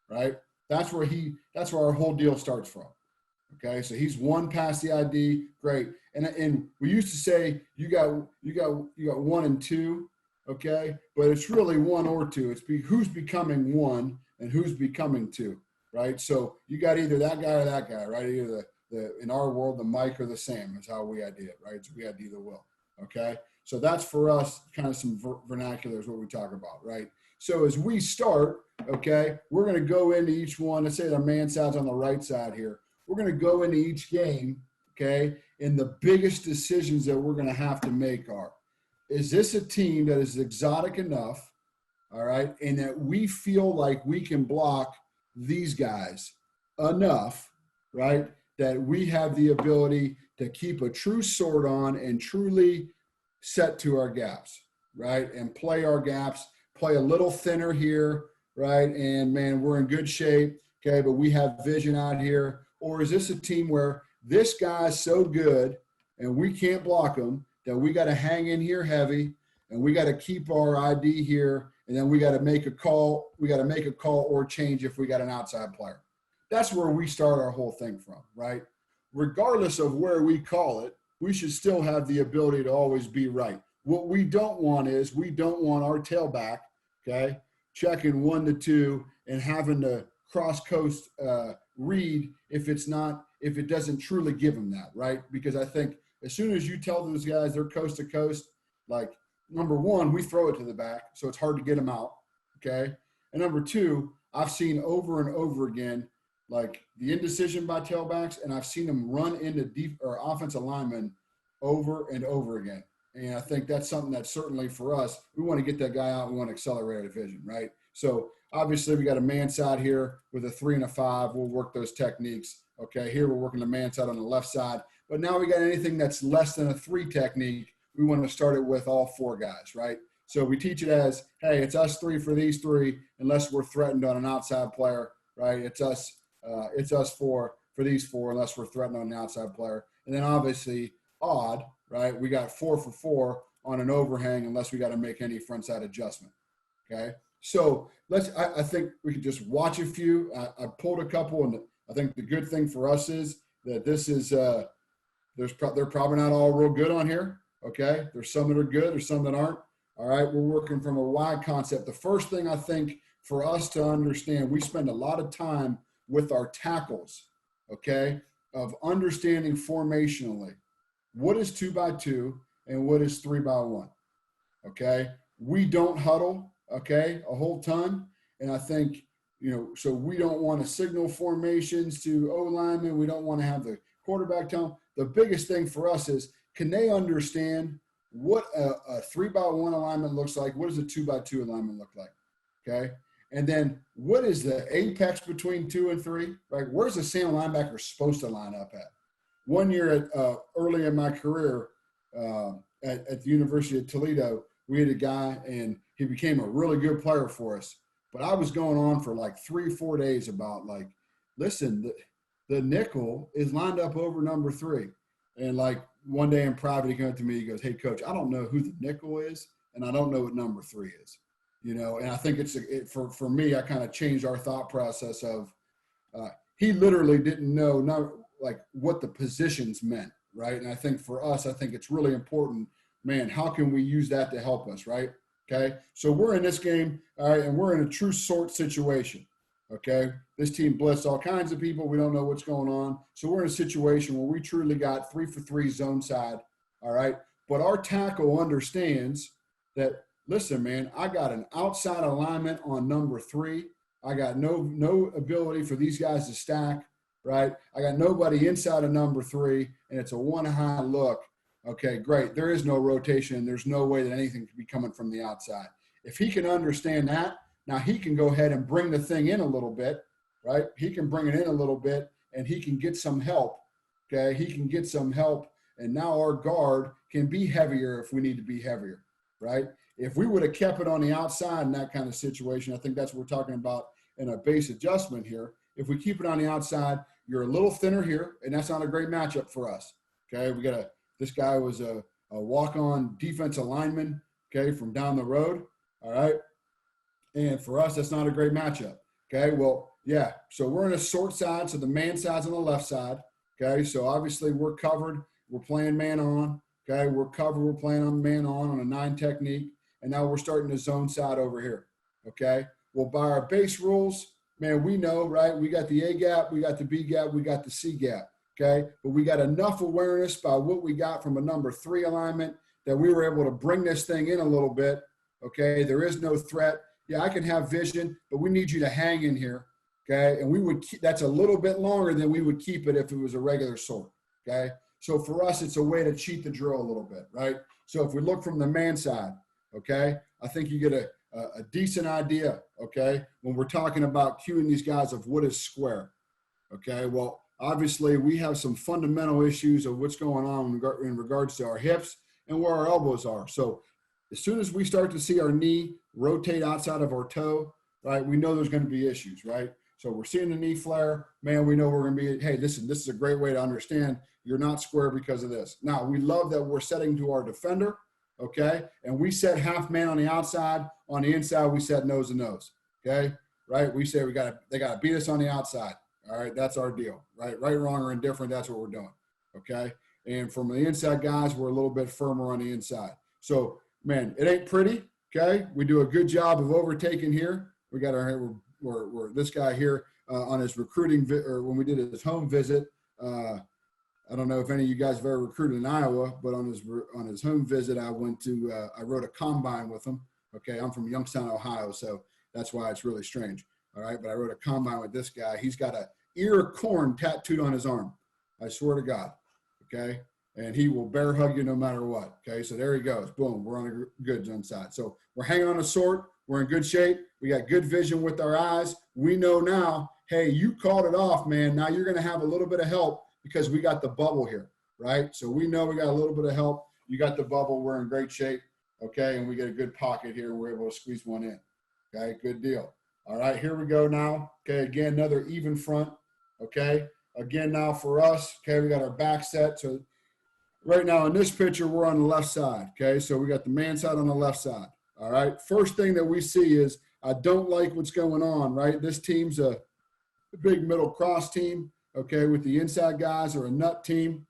right? That's where our whole deal starts from. Okay, so he's 1 past the ID, great. And we used to say you got 1 and 2, okay, but it's really 1 or 2. It's who's becoming 1 and who's becoming 2, right? So you got either that guy or that guy, right? Either the in our world the Mike or the Sam is how we ID it, right? So we ID the will, okay. So that's for us kind of some vernacular is what we talk about, right? So as we start, okay, we're going to go into each one. Let's say the man side's on the right side here. We're going to go into each game, okay, and the biggest decisions that we're going to have to make are, is this a team that is exotic enough, all right, and that we feel like we can block these guys enough, right, that we have the ability to keep a true sword on and truly set to our gaps, right, and play our gaps, play a little thinner here, right, and, man, we're in good shape. okay, but we have vision out here? Or is this a team where this guy's so good and we can't block him that we got to hang in here heavy and we got to keep our ID here, and then we got to make a call. We got to make a call or change if we got an outside player. That's where we start our whole thing from, right? Regardless of where we call it, we should still have the ability to always be right. What we don't want is we don't want our tailback, okay, checking 1 to 2 and having to cross coast read if it doesn't truly give them that, right? Because I think as soon as you tell those guys they're coast to coast, like, number one, we throw it to the back, so it's hard to get them out, okay? And number two, I've seen over and over again, like the indecision by tailbacks, and I've seen them run into offensive linemen over and over again. And I think that's something that certainly for us, we want to get that guy out. We want to accelerate our division, right? So obviously we got a man side here with a 3 and a 5. We'll work those techniques. Okay, here we're working the man side on the left side. But now we got anything that's less than a 3 technique, we want to start it with all 4 guys, right? So we teach it as, hey, it's us 3 for these 3, unless we're threatened on an outside player, right? It's us 4 for these 4, unless we're threatened on an outside player. And then obviously odd, right? We got 4 for 4 on an overhang, unless we got to make any front side adjustment. Okay. So I think we could just watch a few. I pulled a couple, and I think the good thing for us is that this is, they're probably not all real good on here. Okay. There's some that are good. There's some that aren't. All right. We're working from a wide concept. The first thing I think for us to understand, we spend a lot of time with our tackles, okay, of understanding formationally what is 2 by 2 and what is 3 by 1. Okay. We don't huddle, okay, a whole ton. And I think, so we don't want to signal formations to O-linemen. We don't want to have the quarterback tell them. The biggest thing for us is, can they understand what a 3 by 1 alignment looks like? What does a 2 by 2 alignment look like? Okay. And then what is the apex between 2 and 3? Right? Where's the Sam linebacker supposed to line up at? One year early in my career at the University of Toledo, we had a guy and he became a really good player for us. But I was going on for like 3-4 days about like, listen, the nickel is lined up over number 3. And like one day in private, he came up to me, he goes, hey, coach, I don't know who the nickel is, and I don't know what number 3 is. And I think for me, I kind of changed our thought process of he literally didn't know like what the positions meant, right? And I think for us, I think it's really important, man, how can we use that to help us, right? Okay, so we're in this game, all right, and we're in a true sort situation, okay? This team blitzed all kinds of people. We don't know what's going on. So we're in a situation where we truly got 3 for 3 zone side, all right? But our tackle understands that, listen, man, I got an outside alignment on number 3. I got no ability for these guys to stack, right? I got nobody inside of number 3, and it's a 1 high look. Okay, great. There is no rotation. There's no way that anything could be coming from the outside. If he can understand that, now he can go ahead and bring the thing in a little bit, right? He can bring it in a little bit, and he can get some help, okay? He can get some help, and now our guard can be heavier if we need to be heavier, right? If we would have kept it on the outside in that kind of situation, I think that's what we're talking about in a base adjustment here. If we keep it on the outside, you're a little thinner here, and that's not a great matchup for us, okay? This guy was a walk-on defensive lineman, okay, from down the road, all right? And for us, that's not a great matchup, okay? Well, yeah, so we're in a short side, so the man side's on the left side, okay? So obviously we're covered. We're playing man on, okay? We're covered. We're playing on man on a 9 technique, and now we're starting the zone side over here, okay? Well, by our base rules, man, we know, right? We got the A gap, we got the B gap, we got the C gap. Okay, but we got enough awareness by what we got from a number 3 alignment that we were able to bring this thing in a little bit. Okay, there is no threat. Yeah, I can have vision, but we need you to hang in here. Okay, and we would that's a little bit longer than we would keep it if it was a regular sort. Okay, so for us, it's a way to cheat the drill a little bit, right? So if we look from the man side, okay, I think you get a decent idea. Okay, when we're talking about cueing these guys of what is square. Okay, well. Obviously, we have some fundamental issues of what's going on in regards to our hips and where our elbows are. So as soon as we start to see our knee rotate outside of our toe, right, we know there's going to be issues, right? So we're seeing the knee flare, man, we know we're going to be, hey, listen, this is a great way to understand you're not square because of this. Now, we love that we're setting to our defender, okay? And we set half man on the outside. On the inside, we set nose to nose, okay? Right? We say they got to beat us on the outside. All right, that's our deal, right? Right, wrong, or indifferent, that's what we're doing, okay? And from the inside guys, we're a little bit firmer on the inside. So, man, it ain't pretty, okay? We do a good job of overtaking here. We got we're this guy here on his recruiting, or when we did his home visit. I don't know if any of you guys have ever recruited in Iowa, but on his home visit, I rode a combine with him. Okay, I'm from Youngstown, Ohio, so that's why it's really strange. All right, but I rode a combine with this guy. He's got a ear of corn tattooed on his arm. I swear to God. Okay, and he will bear hug you no matter what. Okay, so there he goes. Boom, we're on a good zone side. So we're hanging on a sword. We're in good shape. We got good vision with our eyes. We know now, hey, you called it off, man. Now you're going to have a little bit of help because we got the bubble here, right? So we know we got a little bit of help. You got the bubble. We're in great shape, okay? And we get a good pocket here. We're able to squeeze one in, okay? Good deal. All right, here we go now. Okay, again, another even front, okay? Again, now for us, okay, we got our back set. So right now in this picture, we're on the left side, okay? So we got the man side on the left side, all right? First thing that we see is I don't like what's going on, right? This team's a big middle cross team, okay, with the inside guys, or a nut team.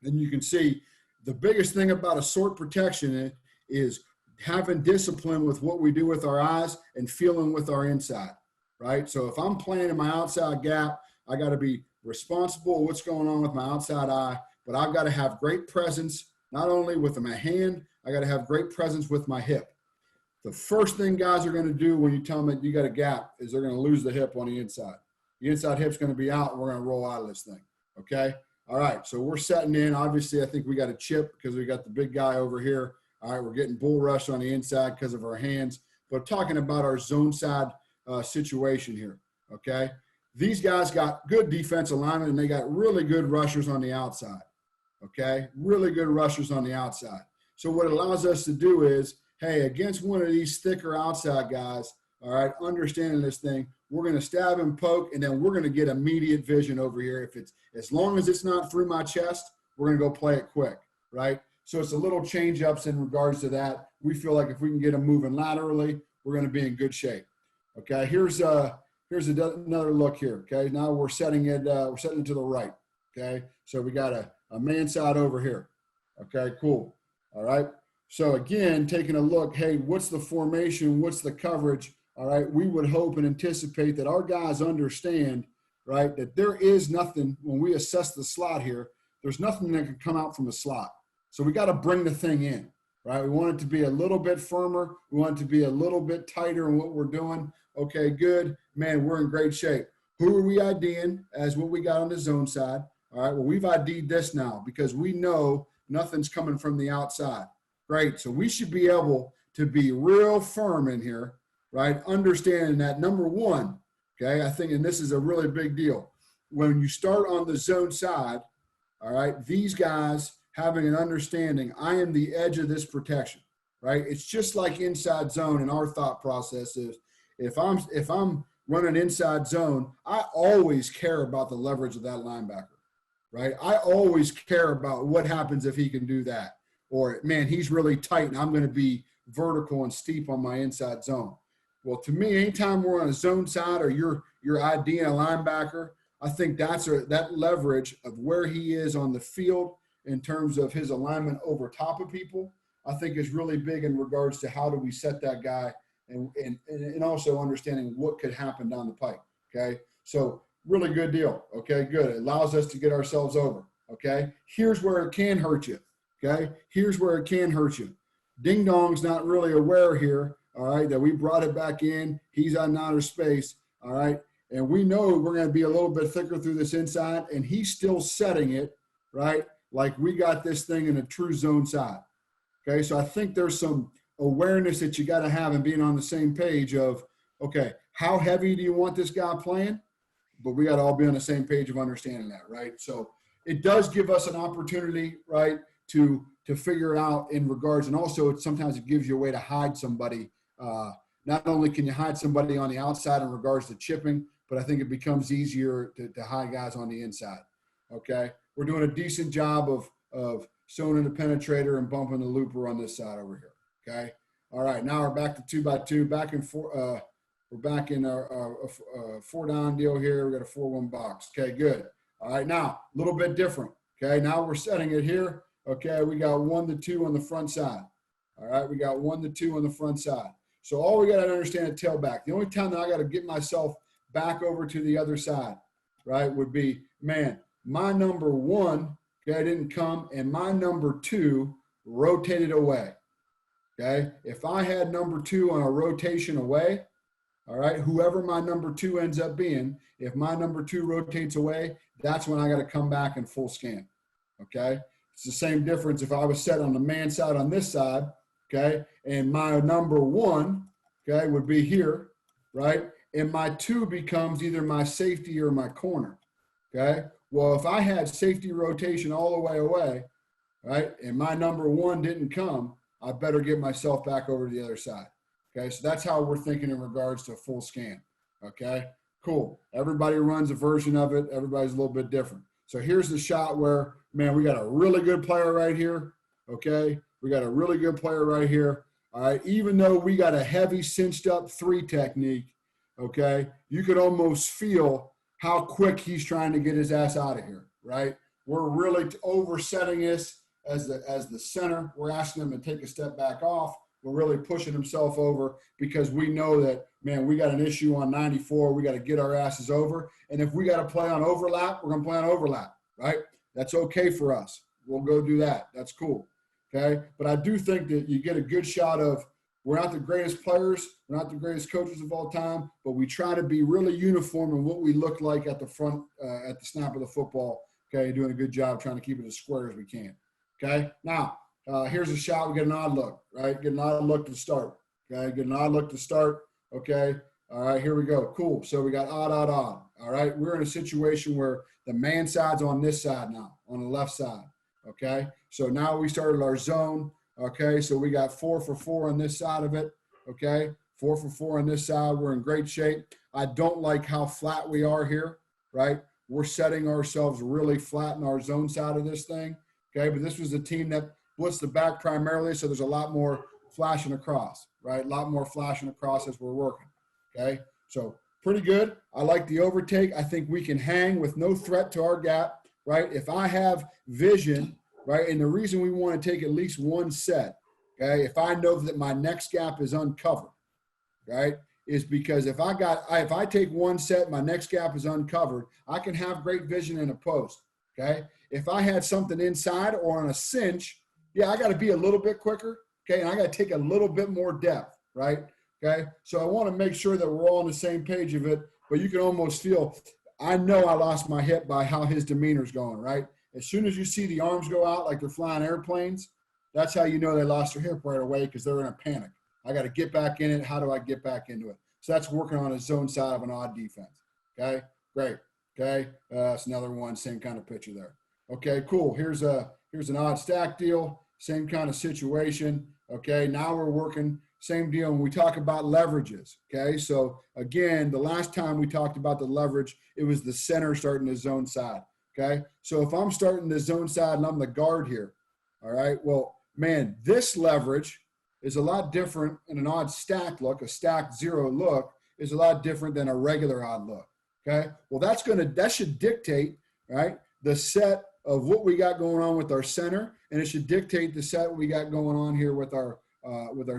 And you can see the biggest thing about a sort protection is having discipline with what we do with our eyes and feeling with our inside, right? So if I'm playing in my outside gap, I got to be responsible of what's going on with my outside eye, but I've got to have great presence, not only with my hand, I got to have great presence with my hip. The first thing guys are going to do when you tell them that you got a gap is they're going to lose the hip on the inside. The inside hip's going to be out, and we're going to roll out of this thing, okay? All right, so we're setting in. Obviously, I think we got a chip because we got the big guy over here. All right, we're getting bull rush on the inside because of our hands. But talking about our zone side situation here, okay? These guys got good defensive alignment, and they got really good rushers on the outside, okay? Really good rushers on the outside. So what it allows us to do is, hey, against one of these thicker outside guys, all right, understanding this thing, we're going to stab and poke, and then we're going to get immediate vision over here. If it's, as long as it's not through my chest, we're going to go play it quick, right? So it's a little change ups in regards to that. We feel like if we can get them moving laterally, we're going to be in good shape. Okay, here's another look here. Okay, now we're setting it to the right. Okay, so we got a man side over here. Okay, cool. All right. So again, taking a look, hey, what's the formation? What's the coverage? All right, we would hope and anticipate that our guys understand, right, that there is nothing, when we assess the slot here, there's nothing that can come out from the slot. So we got to bring the thing in, right? We want it to be a little bit firmer. We want it to be a little bit tighter in what we're doing. Okay, good. Man, we're in great shape. Who are we IDing as what we got on the zone side? All right, well, we've ID'd this now because we know nothing's coming from the outside. Great, so we should be able to be real firm in here, right? Understanding that, number one, okay, I think, and this is a really big deal, when you start on the zone side, all right, these guys having an understanding, I am the edge of this protection, right? It's just like inside zone, and our thought process is, if I'm running inside zone, I always care about the leverage of that linebacker, right? I always care about what happens if he can do that. Or, man, he's really tight, and I'm going to be vertical and steep on my inside zone. Well, to me, anytime we're on a zone side or you're IDing a linebacker, I think that leverage of where he is on the field in terms of his alignment over top of people, I think is really big in regards to how do we set that guy and also understanding what could happen down the pike, okay? So really good deal, okay, good. It allows us to get ourselves over, okay? Here's where it can hurt you, okay? Here's where it can hurt you. Ding Dong's not really aware here, all right, that we brought it back in. He's on outer space, all right? And we know we're going to be a little bit thicker through this inside, and he's still setting it, right, like we got this thing in a true zone side, okay? So I think there's some awareness that you got to have and being on the same page of, okay, how heavy do you want this guy playing? But we got to all be on the same page of understanding that, right? So it does give us an opportunity, right, to figure out in regards, and also sometimes it gives you a way to hide somebody. Not only can you hide somebody on the outside in regards to chipping, but I think it becomes easier to hide guys on the inside. Okay. We're doing a decent job of showing the penetrator and bumping the looper on this side over here. Okay. All right. Now we're back to 2x2, back in four. We're back in our 4-down deal here. We got a 4-1 box. Okay, good. All right. Now a little bit different. Okay. Now we're setting it here. Okay. We got 1 to 2 on the front side. All right. We got 1 to 2 on the front side. So all we got to understand at tailback, the only time that I got to get myself back over to the other side, right, would be, man, my number 1, okay, didn't come, and my number 2 rotated away. Okay. If I had number 2 on a rotation away, all right, whoever my number 2 ends up being, if my number 2 rotates away, that's when I got to come back in full scan. Okay. It's the same difference if I was set on the man side on this side. Okay. And my number 1, okay, would be here, right? And my 2 becomes either my safety or my corner. Okay. Well, if I had safety rotation all the way away, right, and my number 1 didn't come, I better get myself back over to the other side. Okay. So that's how we're thinking in regards to full scan. Okay. Cool. Everybody runs a version of it. Everybody's a little bit different. So here's the shot where, man, we got a really good player right here. Okay. We got a really good player right here. All right. Even though we got a heavy cinched up 3 technique, okay, you could almost feel how quick he's trying to get his ass out of here, right? We're really oversetting this as the center. We're asking him to take a step back off. We're really pushing himself over because we know that, man, we got an issue on 94. We got to get our asses over. And if we got to play on overlap, we're going to play on overlap, right? That's okay for us. We'll go do that. That's cool. Okay. But I do think that you get a good shot of, we're not the greatest players, we're not the greatest coaches of all time, but we try to be really uniform in what we look like at the front, at the snap of the football. Okay. Doing a good job trying to keep it as square as we can. Okay. Now, here's a shot. We get an odd look, right? Get an odd look to start. Okay. Get an odd look to start. Okay. All right. Here we go. Cool. So we got odd, odd, odd. All right. We're in a situation where the man side's on this side now, on the left side. Okay. So now we started our zone. Okay. So we got 4 for 4 on this side of it. Okay. 4 for 4 on this side. We're in great shape. I don't like how flat we are here, right? We're setting ourselves really flat in our zone side of this thing. Okay. But this was a team that blitzed the back primarily. So there's a lot more flashing across, right? A lot more flashing across as we're working. Okay. So pretty good. I like the overtake. I think we can hang with no threat to our gap, right? If I have vision, right? And the reason we want to take at least one set, okay, if I know that my next gap is uncovered, right, is because if I take one set, my next gap is uncovered, I can have great vision in a post, okay? If I had something inside or on a cinch, yeah, I got to be a little bit quicker, okay, and I got to take a little bit more depth, right, okay? So I want to make sure that we're all on the same page of it, but you can almost feel, I know I lost my hip by how his demeanor's going, right? As soon as you see the arms go out like they're flying airplanes, that's how you know they lost their hip right away because they're in a panic. I got to get back in it. How do I get back into it? So that's working on a zone side of an odd defense. Okay, great. Okay, that's another one, same kind of picture there. Okay, cool. Here's an odd stack deal, same kind of situation. Okay, now we're working, same deal. When we talk about leverages, okay, so again, the last time we talked about the leverage, it was the center starting the zone side. Okay, so if I'm starting the zone side and I'm the guard here, all right, well, man, this leverage is a lot different in an odd stack look. A stacked 0 look is a lot different than a regular odd look. Okay, well, that should dictate, right, the set of what we got going on with our center, and it should dictate the set we got going on here with our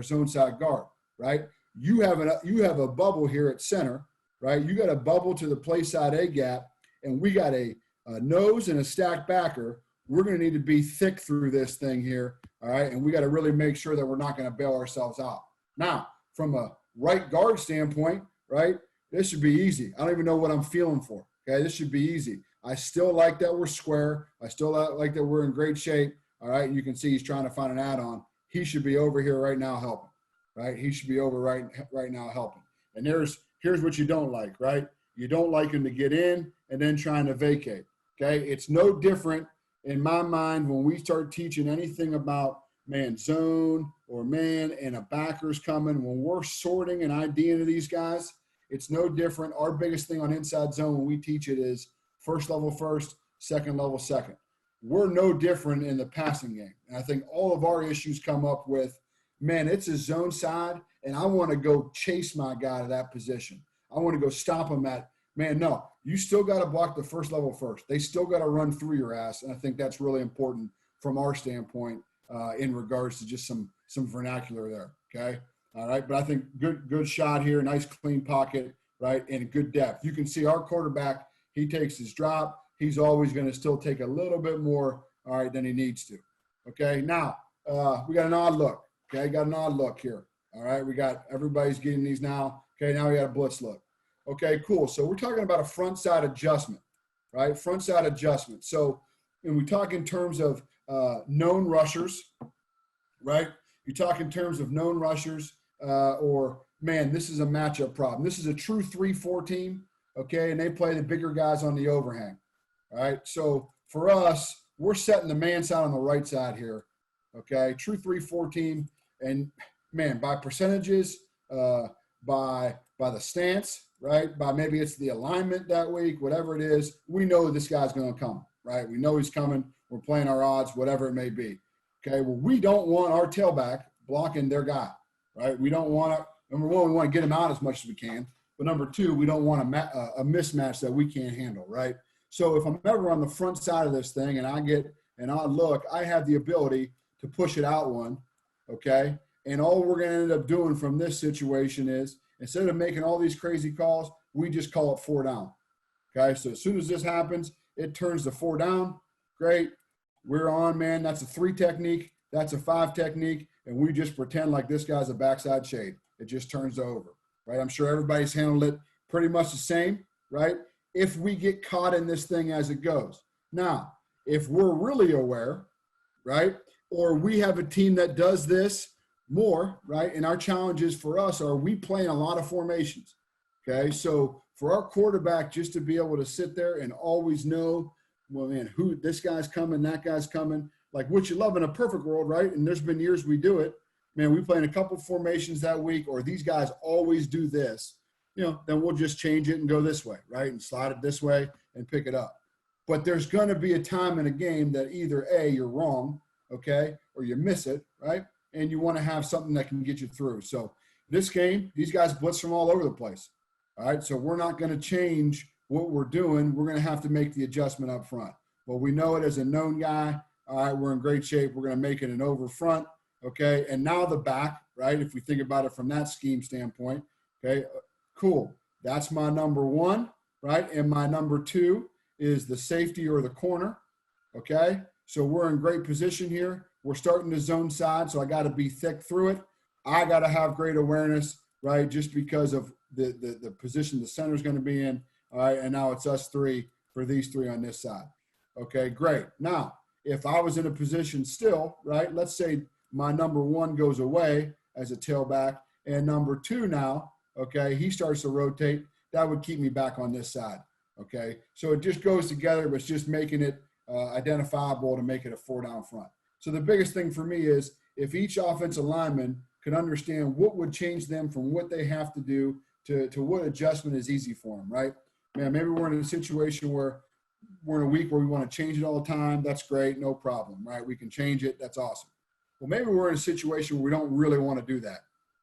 zone side guard, right? You have a bubble here at center, right? You got a bubble to the play side A gap, and we got a nose and a stacked backer. We're going to need to be thick through this thing here, all right? And we got to really make sure that we're not going to bail ourselves out. Now, from a right guard standpoint, right, this should be easy. I don't even know what I'm feeling for, okay? This should be easy. I still like that we're square. I still like that we're in great shape, all right? You can see he's trying to find an add-on. He should be over here right now helping, right? He should be over right now helping. And here's what you don't like, right? You don't like him to get in and then trying to vacate. Okay, it's no different in my mind when we start teaching anything about man zone or man and a backer's coming. When we're sorting and IDing to these guys, It's no different. Our biggest thing on inside zone when we teach it is first level first, second level second. We're no different in the passing game. And I think all of our issues come up with, man, it's a zone side, and I want to go chase my guy to that position. I want to go stop him at, man, no, you still got to block the first level first. They still got to run through your ass. And I think that's really important from our standpoint in regards to just some vernacular there. Okay. All right. But I think good shot here. Nice clean pocket, right. And good depth. You can see our quarterback, he takes his drop. He's always going to still take a little bit more, all right, than he needs to. Okay. Now we got an odd look. Okay. Got an odd look here. All right. We got everybody's getting these now. Okay. Now we got a blitz look. Okay, cool. So we're talking about a front side adjustment, right? Front side adjustment. So, and we talk in terms of known rushers, right? You talk in terms of known rushers or, man, this is a matchup problem. This is a true 3-4 team, okay? And they play the bigger guys on the overhang, all right? So for us, we're setting the man side on the right side here, okay? True 3-4 team. And, man, by percentages, by the stance, right? By maybe it's the alignment that week, whatever it is, we know this guy's going to come, right? We know he's coming. We're playing our odds, whatever it may be. Okay. Well, we don't want our tailback blocking their guy, right? We don't want to, number one, we want to get him out as much as we can. But number two, we don't want a mismatch that we can't handle, right? So if I'm ever on the front side of this thing and I get an odd look, I have the ability to push it out one, okay? And all we're going to end up doing from this situation is, instead of making all these crazy calls, we just call it 4 down. Okay, so as soon as this happens, it turns to 4 down. Great. We're on, man. That's a 3 technique. That's a 5 technique. And we just pretend like this guy's a backside shade. It just turns over, right? I'm sure everybody's handled it pretty much the same, right? If we get caught in this thing as it goes. Now, if we're really aware, right, or we have a team that does this more, right? And our challenges for us are we playing a lot of formations. Okay. So for our quarterback, just to be able to sit there and always know, well, man, who this guy's coming, that guy's coming, like what you love in a perfect world, right? And there's been years we do it, man, we play in a couple formations that week, or these guys always do this, you know, then we'll just change it and go this way, right? And slide it this way and pick it up. But there's going to be a time in a game that either A, you're wrong, okay, or you miss it, right? And you want to have something that can get you through. So this game, these guys blitz from all over the place. All right, so we're not going to change what we're doing. We're going to have to make the adjustment up front. Well, we know it as a known guy. All right, we're in great shape. We're going to make it an over front, okay? And now the back, right, if we think about it from that scheme standpoint, okay, cool. That's my number 1, right? And my number 2 is the safety or the corner, okay? So we're in great position here. We're starting the zone side, so I got to be thick through it. I got to have great awareness, right, just because of the position the center is going to be in. All right, and now it's us 3 for these 3 on this side. Okay, great. Now, if I was in a position still, right, let's say my number 1 goes away as a tailback, and number 2 now, okay, he starts to rotate, that would keep me back on this side. Okay, so it just goes together, but it's just making it identifiable to make it a 4 down front. So the biggest thing for me is if each offensive lineman could understand what would change them from what they have to do to what adjustment is easy for them, right? Man, maybe we're in a situation where we're in a week where we want to change it all the time. That's great. No problem, right? We can change it. That's awesome. Well, maybe we're in a situation where we don't really want to do that.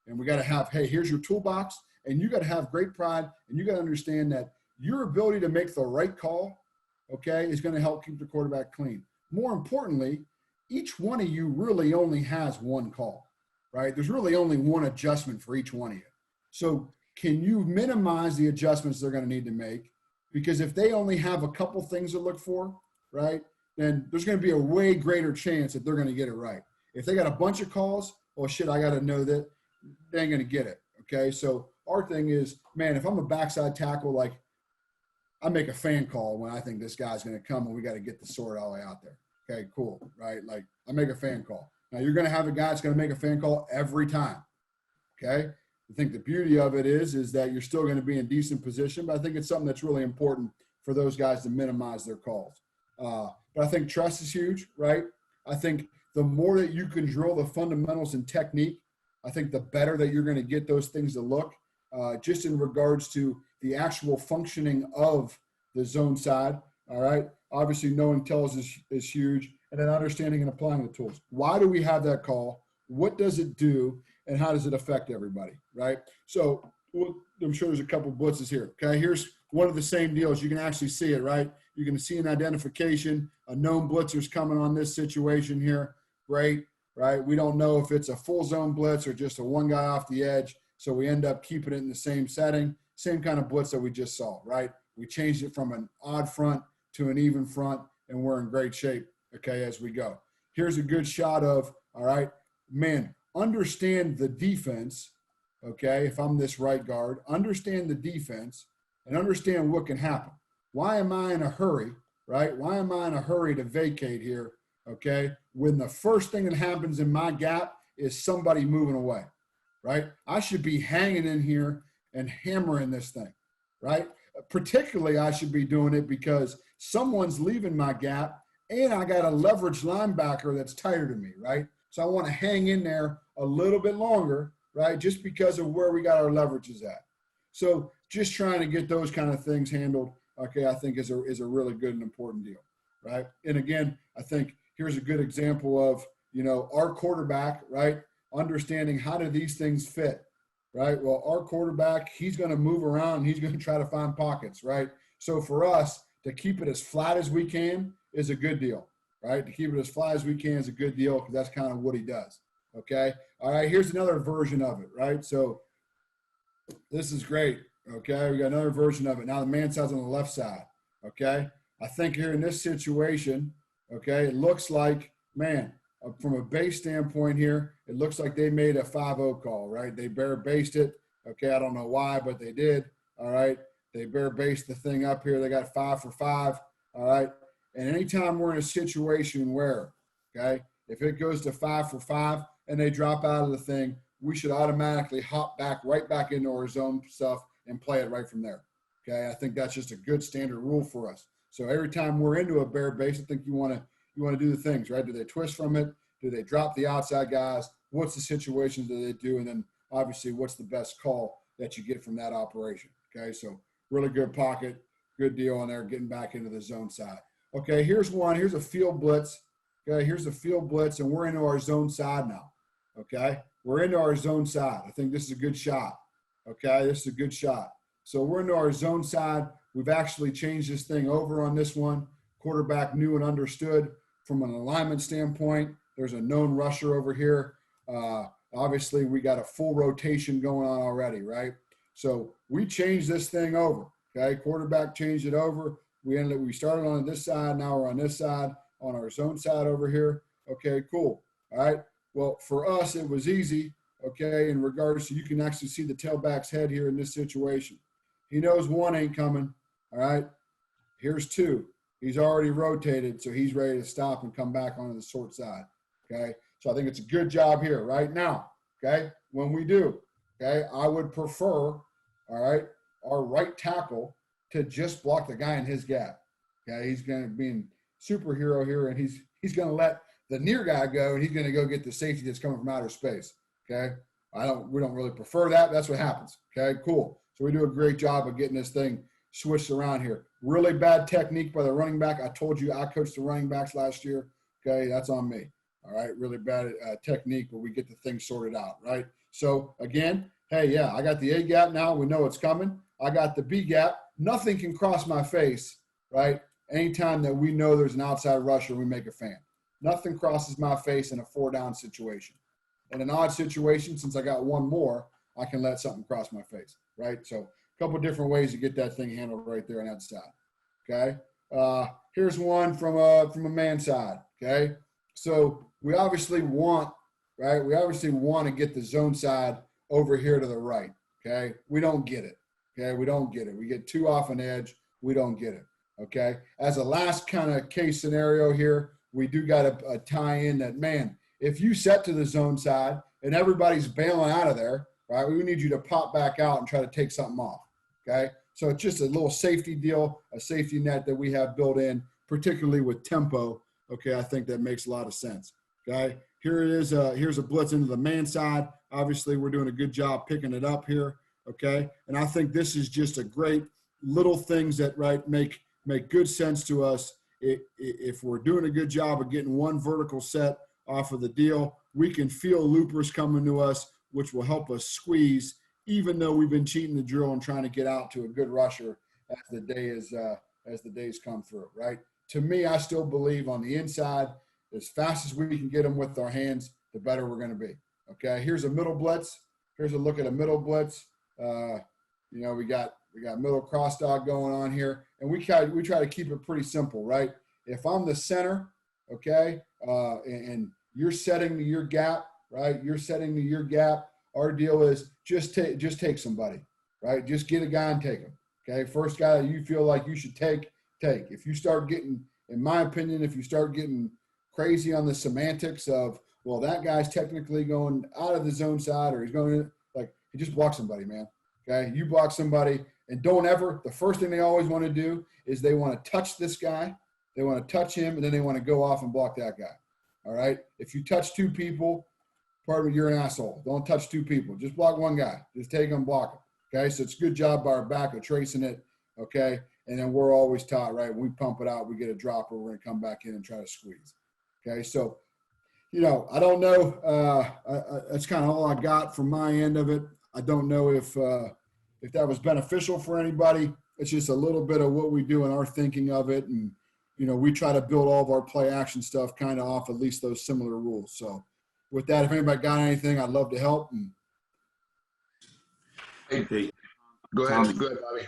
And we got to have, hey, here's your toolbox. And you got to have great pride. And you got to understand that your ability to make the right call, okay, is going to help keep the quarterback clean. More importantly, each one of you really only has one call, right? There's really only one adjustment for each one of you. So can you minimize the adjustments they're going to need to make? Because if they only have a couple things to look for, right, then there's going to be a way greater chance that they're going to get it right. If they got a bunch of calls, oh, shit, I got to know that they ain't going to get it, okay? So our thing is, man, if I'm a backside tackle, like I make a fan call when I think this guy's going to come and we got to get the sword all the way out there. Okay, cool, right? Like I make a fan call. Now you're going to have a guy that's going to make a fan call every time, okay? I think the beauty of it is that you're still going to be in decent position, but I think it's something that's really important for those guys to minimize their calls. But I think trust is huge, right? I think the more that you can drill the fundamentals and technique, I think the better that you're going to get those things to look. just in regards to the actual functioning of the zone side. All right. Obviously, knowing tells is huge, and then understanding and applying the tools. Why do we have that call? What does it do? And how does it affect everybody? Right. So I'm sure there's a couple blitzes here. Okay. Here's one of the same deals. You can actually see it, right? You can see an identification, a known blitzer's coming on this situation here. Great. Right. We don't know if it's a full zone blitz or just a one guy off the edge. So we end up keeping it in the same setting, same kind of blitz that we just saw, right? We changed it from an odd front to an even front, and we're in great shape, okay, as we go. Here's a good shot of, all right, man, understand the defense, okay, if I'm this right guard, understand the defense and understand what can happen. Why am I in a hurry, right? Why am I in a hurry to vacate here, okay, when the first thing that happens in my gap is somebody moving away, right? I should be hanging in here and hammering this thing, right? Particularly, I should be doing it because someone's leaving my gap and I got a leverage linebacker that's tighter than me, right? So I want to hang in there a little bit longer, right? Just because of where we got our leverages at. So just trying to get those kind of things handled, okay, I think is a really good and important deal, right? And again, I think here's a good example of, you know, our quarterback, right? Understanding how do these things fit, right? Well, our quarterback, he's going to move around. He's going to try to find pockets, right? So for us to keep it as flat as we can is a good deal, right? To keep it as flat as we can is a good deal because that's kind of what he does, okay? All right, here's another version of it, right? So this is great, okay? We got another version of it. Now the man side's on the left side, okay? I think here in this situation, okay, it looks like, man, from a base standpoint here, it looks like they made a 5-0 call, right? They bare based it. Okay, I don't know why, but they did. All right. They bare based the thing up here. They got 5 for 5. All right. And anytime we're in a situation where, okay, if it goes to 5 for 5 and they drop out of the thing, we should automatically hop back right back into our zone stuff and play it right from there. Okay. I think that's just a good standard rule for us. So every time we're into a bare base, I think you want to do the things, right? Do they twist from it? Do they drop the outside guys? What's the situations that they do? And then obviously what's the best call that you get from that operation? Okay, so really good pocket, good deal on there, getting back into the zone side. Okay, here's one. Here's a field blitz. Okay, here's a field blitz, and we're into our zone side now. Okay, we're into our zone side. I think this is a good shot. Okay, this is a good shot. So we're into our zone side. We've actually changed this thing over on this one. Quarterback knew and understood from an alignment standpoint. There's a known rusher over here. Obviously, we got a full rotation going on already, right? So we changed this thing over, okay? Quarterback changed it over. We started on this side. Now we're on this side, on our zone side over here. Okay, cool. All right. Well, for us, it was easy, okay, in regards to you can actually see the tailback's head here in this situation. He knows one ain't coming, all right? Here's two. He's already rotated, so he's ready to stop and come back onto the short side. Okay, so I think it's a good job here right now. Okay, when we do, okay, I would prefer, all right, our right tackle to just block the guy in his gap. Okay, he's going to be a superhero here, and he's going to let the near guy go, and he's going to go get the safety that's coming from outer space. Okay, we don't really prefer that. That's what happens. Okay, cool. So we do a great job of getting this thing switched around here. Really bad technique by the running back. I told you I coached the running backs last year. Okay, that's on me. All right, really bad technique, but we get the thing sorted out, right? So again, hey, yeah, I got the A gap now. We know it's coming. I got the B gap. Nothing can cross my face, right? Anytime that we know there's an outside rusher, we make a fan. Nothing crosses my face in a 4-down situation. In an odd situation, since I got one more, I can let something cross my face, right? So a couple different ways to get that thing handled right there on that side, okay? Here's one from a man side, okay? So we obviously want, right? We obviously want to get the zone side over here to the right, okay? We don't get it, okay? We don't get it. We get too off an edge. We don't get it, okay? As a last kind of case scenario here, we do got a tie in that, man, if you set to the zone side and everybody's bailing out of there, right, we need you to pop back out and try to take something off, okay? So it's just a little safety deal, a safety net that we have built in, particularly with tempo. Okay, I think that makes a lot of sense. Okay, here it is. Here's a blitz into the man side. Obviously, we're doing a good job picking it up here. Okay. And I think this is just a great little things that, right, make good sense to us. If we're doing a good job of getting one vertical set off of the deal, we can feel loopers coming to us, which will help us squeeze, even though we've been cheating the drill and trying to get out to a good rusher as the days come through, right? To me, I still believe on the inside, as fast as we can get them with our hands, the better we're going to be. Okay, here's a middle blitz. Here's a look at a middle blitz. We got middle cross dog going on here, and we try to keep it pretty simple, right? If I'm the center, okay, and you're setting to your gap, right? You're setting to your gap. Our deal is just take somebody, right? Just get a guy and take him. Okay, first guy that you feel like you should take. If you start getting, in my opinion, if you start getting crazy on the semantics of, well, that guy's technically going out of the zone side, or he's going in, like, you just block somebody, man. Okay, you block somebody, and don't ever. The first thing they always want to do is they want to touch this guy. They want to touch him, and then they want to go off and block that guy. All right. If you touch two people, pardon me, you're an asshole. Don't touch two people. Just block one guy. Just take him, block him. Okay. So it's a good job by our back of tracing it. Okay. And then we're always taught, right, when we pump it out, we get a dropper, we're going to come back in and try to squeeze. Okay. So, I don't know. That's kind of all I got from my end of it. I don't know if that was beneficial for anybody. It's just a little bit of what we do in our thinking of it. And, we try to build all of our play action stuff kind of off at least those similar rules. So with that, if anybody got anything, I'd love to help. Hey, go ahead, Bobby.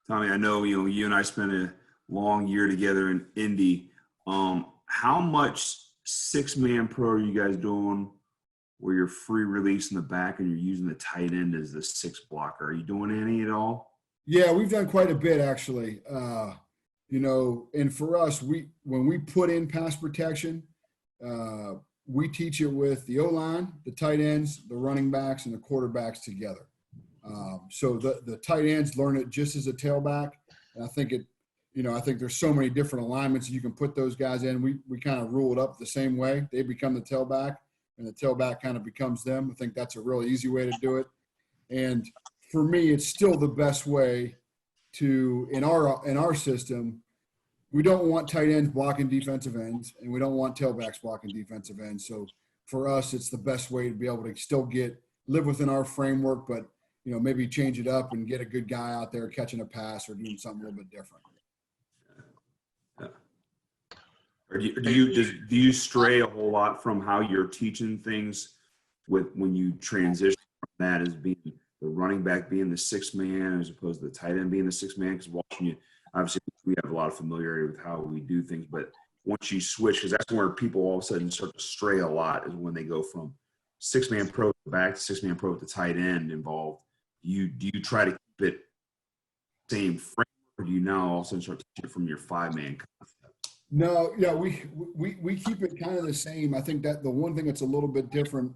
Tommy, I know you and I spent a long year together in Indy. How much 6-man pro are you guys doing where you're free release in the back and you're using the tight end as the 6 blocker? Are you doing any at all? Yeah, we've done quite a bit actually. And for us, when we put in pass protection, we teach it with the O-line, the tight ends, the running backs, and the quarterbacks together. So the tight ends learn it just as a tailback. And I think I think there's so many different alignments you can put those guys in. We kind of rule it up the same way. They become the tailback, and the tailback kind of becomes them. I think that's a real easy way to do it. And for me, it's still the best way to, in our system, we don't want tight ends blocking defensive ends, and we don't want tailbacks blocking defensive ends. So for us, it's the best way to be able to still live within our framework, but maybe change it up and get a good guy out there catching a pass or doing something a little bit different. Or do you stray a whole lot from how you're teaching things when you transition from that as being the running back being the 6th man as opposed to the tight end being the 6th man? Because watching you, obviously we have a lot of familiarity with how we do things, but once you switch, because that's where people all of a sudden start to stray a lot, is when they go from 6-man pro back to 6-man pro with the tight end involved. Do you try to keep it same frame, or do you now all of a sudden start to teach it from your 5-man concept? No, yeah, we keep it kind of the same. I think that the one thing that's a little bit different,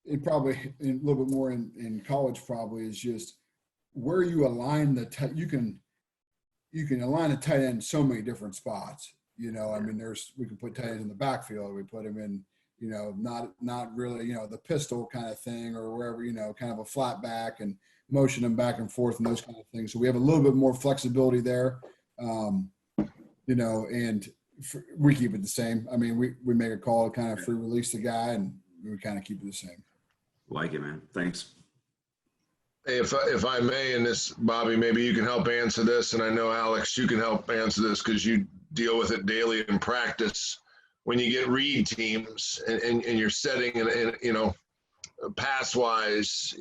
it probably a little bit more in college probably, is just where you align you can align a tight end in so many different spots. I mean, we can put tight ends in the backfield. We put him in, not really, the pistol kind of thing, or wherever, kind of a flat back and motion them back and forth and those kind of things. So we have a little bit more flexibility there. And we keep it the same. I mean, we make a call to kind of free release the guy, and we kind of keep it the same. Like it, man. Thanks. Hey, if I may, and this, Bobby, maybe you can help answer this, and I know, Alex, you can help answer this because you deal with it daily in practice. When you get read teams and you're setting and pass-wise,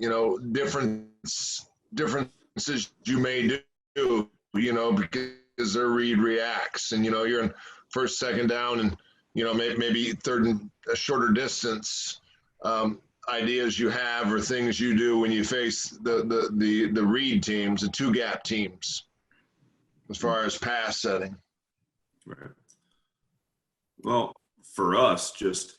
differences you may do, because their read reacts, and you're in first, second down, and maybe third and a shorter distance. Ideas you have or things you do when you face the read teams, the 2-gap teams, as far as pass setting. Right. Well, for us, just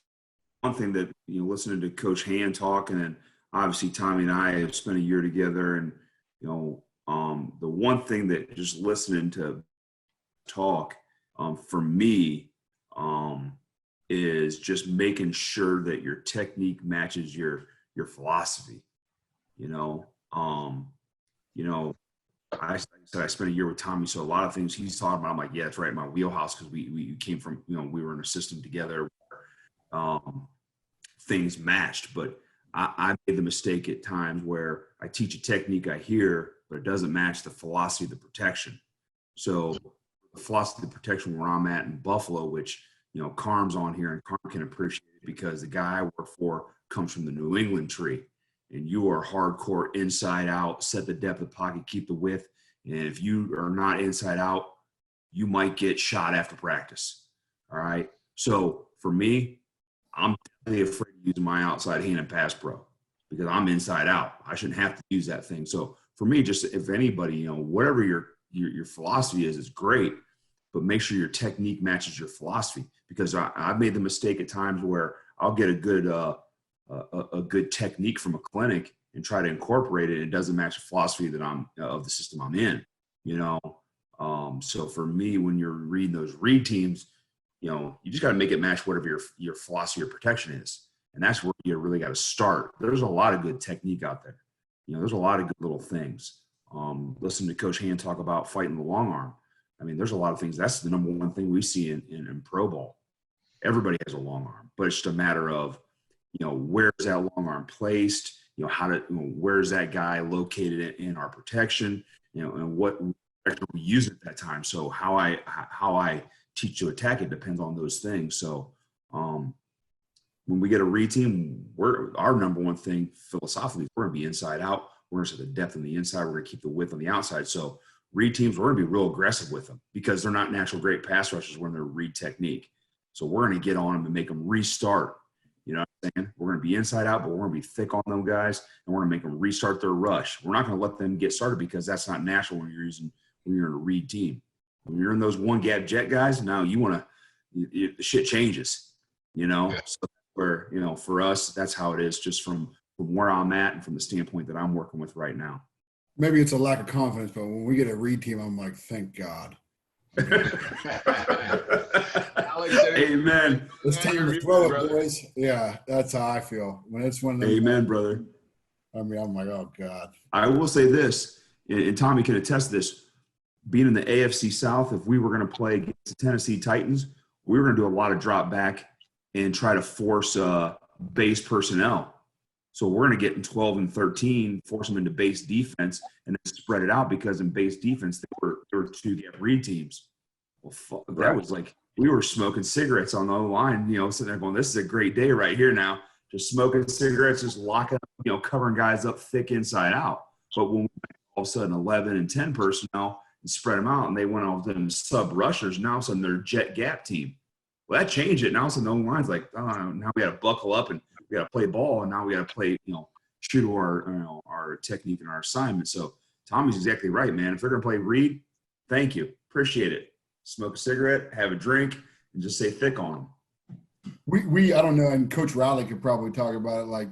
one thing that listening to Coach Hand talk, and then obviously Tommy and I have spent a year together, and the one thing that just listening to talk for me is just making sure that your technique matches your philosophy. you know. You know, I said I spent a year with Tommy, so a lot of things he's talking about, I'm like, yeah, it's right in my wheelhouse, because we came from, you know, we were in a system together. Things matched, but I made the mistake at times where I teach a technique I hear, but it doesn't match the philosophy of the protection. So the philosophy of the protection where I'm at in Buffalo, which, you know, Carm's on here, and Carm can appreciate it because the guy I work for comes from the New England tree, and you are hardcore inside out, set the depth of the pocket, keep the width. And if you are not inside out, you might get shot after practice. All right. So for me, I'm definitely afraid of using my outside hand in pass pro because I'm inside out. I shouldn't have to use that thing. So for me, just if anybody, you know, whatever your philosophy is great, but make sure your technique matches your philosophy, because I've made the mistake at times where I'll get a good technique from a clinic and try to incorporate it. It doesn't match the philosophy that of the system I'm in, you know? So for me, when you're reading those read teams, you know, you just got to make it match whatever your philosophy or protection is. And that's where you really got to start. There's a lot of good technique out there. You know, there's a lot of good little things. Listen to Coach Hand talk about fighting the long arm. I mean, there's a lot of things. That's the number one thing we see in pro ball. Everybody has a long arm, but it's just a matter of, you know, where's that long arm placed? You know, where's that guy located in our protection? You know, and what protection we use at that time. So how I teach to attack it depends on those things. So when we get a read team, our number one thing philosophically is we're going to be inside out. We're going to set the depth on the inside. We're going to keep the width on the outside. So read teams, we're going to be real aggressive with them because they're not natural great pass rushers when they're read technique. So we're going to get on them and make them restart. You know what I'm saying? We're going to be inside out, but we're going to be thick on them guys, and we're going to make them restart their rush. We're not going to let them get started because that's not natural when you're in a read team. When you're in those one gap jet guys, now the shit changes, you know? Yeah. So where, you know, for us, that's how it is, just from where I'm at and from the standpoint that I'm working with right now. Maybe it's a lack of confidence, but when we get a read team, I'm like, thank God. Amen. It's time to throw it, boys. Yeah, that's how I feel. When it's one of them. Amen, brother. I mean, I'm like, oh God. I will say this, and Tommy can attest to this. Being in the AFC South, if we were going to play against the Tennessee Titans, we were going to do a lot of drop back and try to force base personnel. So we're going to get in 12 and 13, force them into base defense, and then spread it out because in base defense, they were two-gap read teams. Well, that was like we were smoking cigarettes on the other line, you know, sitting there going, this is a great day right here now. Just smoking cigarettes, just locking up, you know, covering guys up thick inside out. But when we all of a sudden 11 and 10 personnel and spread them out, and they went off them sub rushers, now all of a sudden they're jet gap team. Well, that changed it. Now all of a sudden the line's like, oh, now we got to buckle up and we got to play ball, and now we got to play, you know, true to our technique and our assignment. So Tommy's exactly right, man. If they're going to play read, thank you. Appreciate it. Smoke a cigarette, have a drink, and just stay thick on them. We I don't know, and Coach Riley could probably talk about it. Like,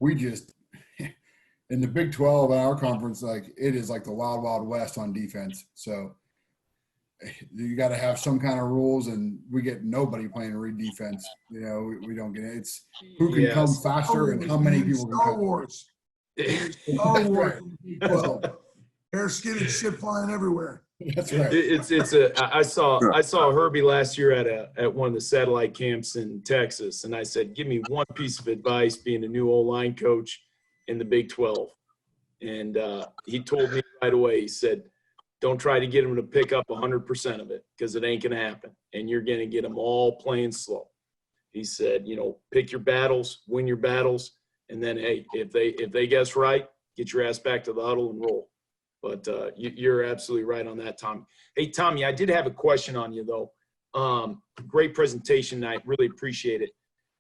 we just in the Big 12 in our conference, like it is like the wild, wild west on defense. So you got to have some kind of rules, and we get nobody playing read defense. You know, we don't get it. It's who can come faster and how many people can Star come. Wars. Star Wars. Well, hair, skin, and shit flying everywhere. That's right. I saw Herbie last year at one of the satellite camps in Texas, and I said, give me one piece of advice being a new O-line coach in the Big 12. And he told me right away, he said, don't try to get them to pick up 100% of it, because it ain't going to happen, and you're going to get them all playing slow. He said, you know, pick your battles, win your battles, and then, hey, if they guess right, get your ass back to the huddle and roll. But you're absolutely right on that, Tommy. Hey, Tommy, I did have a question on you, though. Great presentation. I really appreciate it.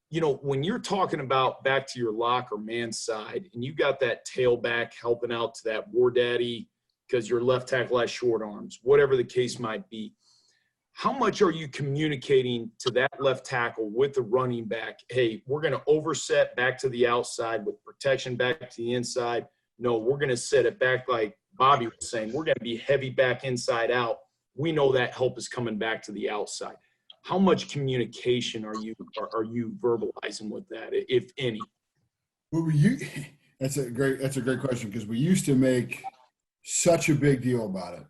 You know, when you're talking about back to your lock or man side, and you got that tailback helping out to that war daddy because your left tackle has short arms, whatever the case might be, how much are you communicating to that left tackle with the running back? Hey, we're going to overset back to the outside with protection back to the inside. No, we're going to set it back like Bobby was saying. We're going to be heavy back inside out. We know that help is coming back to the outside. How much communication are you verbalizing with that, if any? Well, That's a great question, because we used to make such a big deal about it.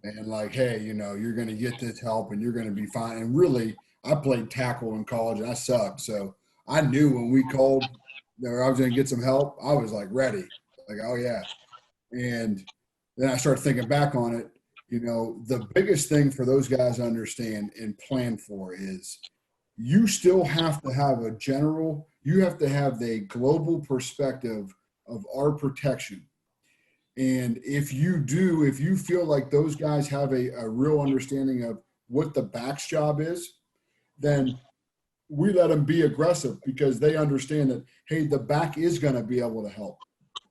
And like, hey, you're going to get this help and you're going to be fine. And really, I played tackle in college and I sucked. So I knew when we called that I was going to get some help, I was like ready. Like, oh yeah. And then I started thinking back on it. The biggest thing for those guys to understand and plan for is you still have to have you have to have the global perspective of our protection. And if you feel like those guys have a real understanding of what the back's job is, then we let them be aggressive, because they understand that, hey, the back is going to be able to help.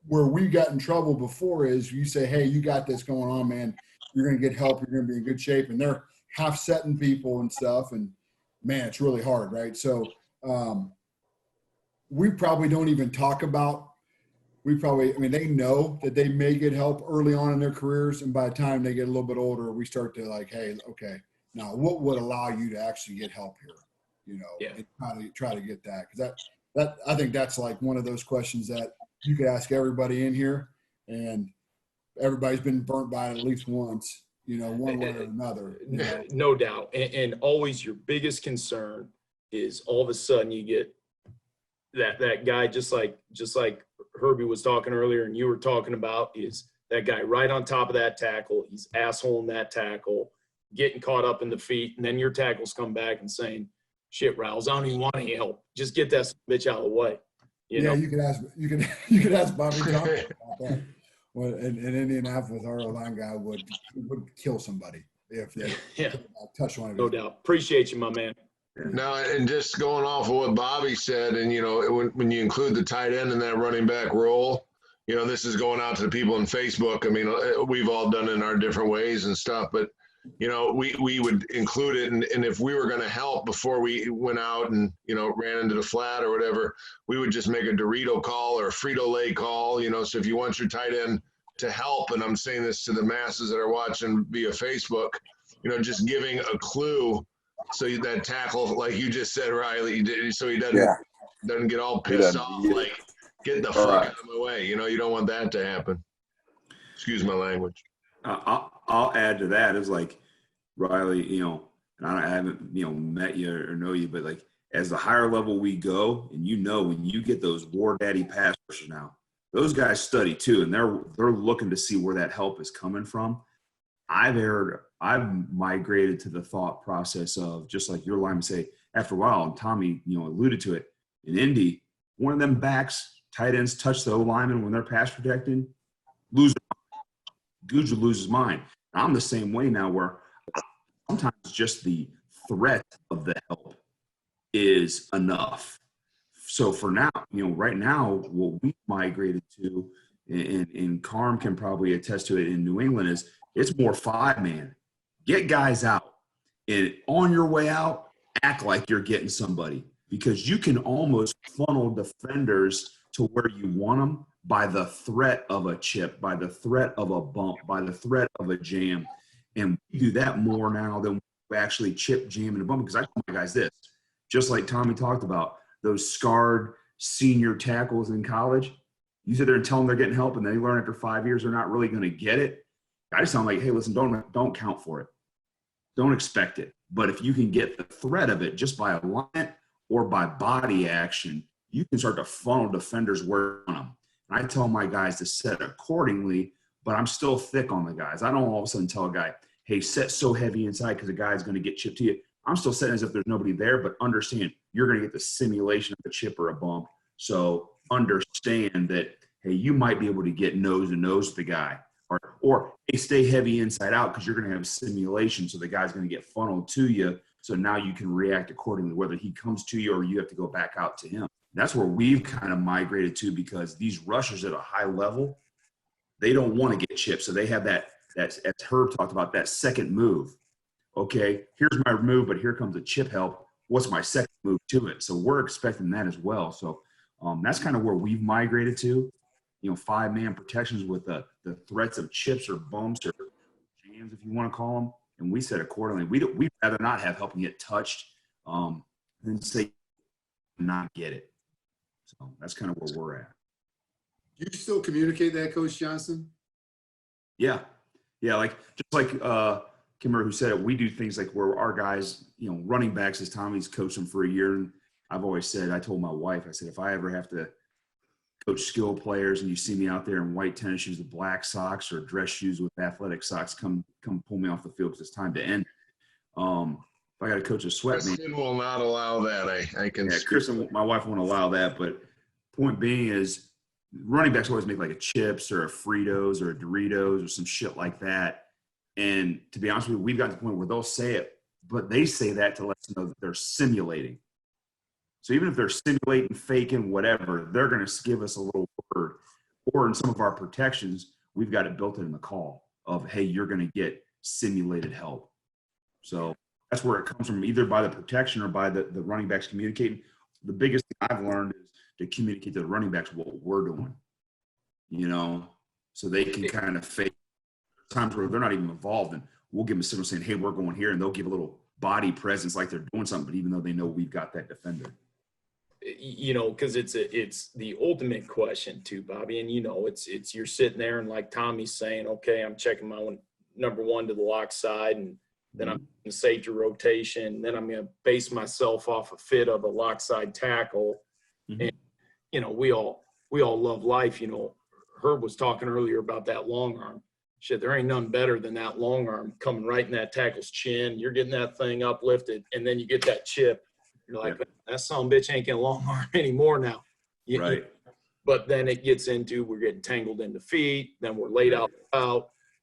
Where we got in trouble before is you say, hey, you got this going on, man. You're going to get help. You're going to be in good shape. And they're half setting people and stuff. And man, it's really hard, right? So we probably don't even talk about, they know that they may get help early on in their careers. And by the time they get a little bit older, we start to like, hey, okay, now what would allow you to actually get help here? And try to get that. Because that I think that's like one of those questions that you could ask everybody in here, and everybody's been burnt by it at least once, one way or another. No doubt. And always your biggest concern is all of a sudden you get that guy, just like Herbie was talking earlier and you were talking about, is that guy right on top of that tackle. He's assholing that tackle, getting caught up in the feet, and then your tackles come back and saying, shit, Riles, I don't even want any help. Just get that bitch out of the way. You know? You could ask Bobby Johnson about that. Well, in Indianapolis, our line guy would kill somebody if they touch one of his. No doubt. Appreciate you, my man. No, and just going off of what Bobby said, and when you include the tight end in that running back role, this is going out to the people on Facebook. I mean, we've all done it in our different ways and stuff, but we would include it, and if we were going to help before we went out and ran into the flat or whatever, we would just make a Dorito call or a Frito-Lay call. So if you want your tight end to help, and I'm saying this to the masses that are watching via Facebook, just giving a clue. So that tackle, like you just said, Riley, so he doesn't get all pissed off, like, get the fuck out of my way. You don't want that to happen. Excuse my language. I'll add to that is like, Riley, and I haven't, met you or know you, but like, as the higher level we go, and when you get those war daddy pass rushers now, those guys study too, and they're looking to see where that help is coming from. I've migrated to the thought process of, just like your lineman say, after a while, and Tommy, alluded to it, in Indy, one of them backs, tight ends touch the O-lineman when they're pass protecting, Guja loses mind. I'm the same way now, where sometimes just the threat of the help is enough. So for now, right now, what we migrated to, and Carm can probably attest to it in New England, is it's more 5-man. Get guys out, and on your way out, act like you're getting somebody, because you can almost funnel defenders to where you want them by the threat of a chip, by the threat of a bump, by the threat of a jam. And we do that more now than we actually chip, jam, and a bump. Because I tell my guys this, just like Tommy talked about, those scarred senior tackles in college, you sit there and tell them they're getting help, and they learn after 5 years they're not really going to get it. I just sound like, hey, listen, don't count for it. Don't expect it. But if you can get the threat of it just by alignment or by body action, you can start to funnel defenders where you want them. And I tell my guys to set accordingly, but I'm still thick on the guys. I don't all of a sudden tell a guy, hey, set so heavy inside because the guy's going to get chipped to you. I'm still setting as if there's nobody there, but understand you're going to get the simulation of a chip or a bump. So understand that, hey, you might be able to get nose to nose with the guy. Or hey, stay heavy inside out because you're going to have a simulation, so the guy's going to get funneled to you. So now you can react accordingly, whether he comes to you or you have to go back out to him. That's where we've kind of migrated to, because these rushers at a high level, they don't want to get chipped. So they have that as Herb talked about, that second move. Okay, here's my move, but here comes a chip help. What's my second move to it? So we're expecting that as well. So that's kind of where we've migrated to. 5-man protections with the threats of chips or bumps or jams, if you want to call them, and we said accordingly. We'd rather not have help and get touched than say not get it. So that's kind of where we're at. You still communicate that, Coach Johnson? Yeah. Yeah. Like, just like, Kimmer, who said it, we do things like where our guys, running backs, as Tommy's coached them for a year. And I've always said, I told my wife, I said, if I ever have to coach skill players and you see me out there in white tennis shoes with black socks or dress shoes with athletic socks, come pull me off the field because it's time to end. If I got to coach a sweat man, Kristen will not allow that. I can. yeah, Kristen, my wife won't allow that. But point being is, running backs always make like a chips or a Fritos or a Doritos or some shit like that. And to be honest with you, we've got to the point where they'll say it, but they say that to let us know that they're simulating. So even if they're simulating, faking, whatever, they're going to give us a little word. Or in some of our protections, we've got it built in the call of, hey, you're going to get simulated help. So that's where it comes from, either by the protection or by the running backs communicating. The biggest thing I've learned is to communicate to the running backs what we're doing, so they can kind of fake times where they're not even involved, and we'll give them a signal saying, hey, we're going here, and they'll give a little body presence like they're doing something, but even though they know we've got that defender. Because it's the ultimate question too, Bobby. And it's you're sitting there and like Tommy's saying, okay, I'm checking my number one to the lock side, and then I'm going to safety rotation. Then I'm going to base myself off a fit of a lock side tackle. Mm-hmm. And we all love life. Herb was talking earlier about that long arm. Shit, there ain't none better than that long arm coming right in that tackle's chin. You're getting that thing uplifted, and then you get that chip. You're like, that son of a bitch ain't getting long arm anymore now. Right. But then it gets into, we're getting tangled in the feet. Then we're laid out.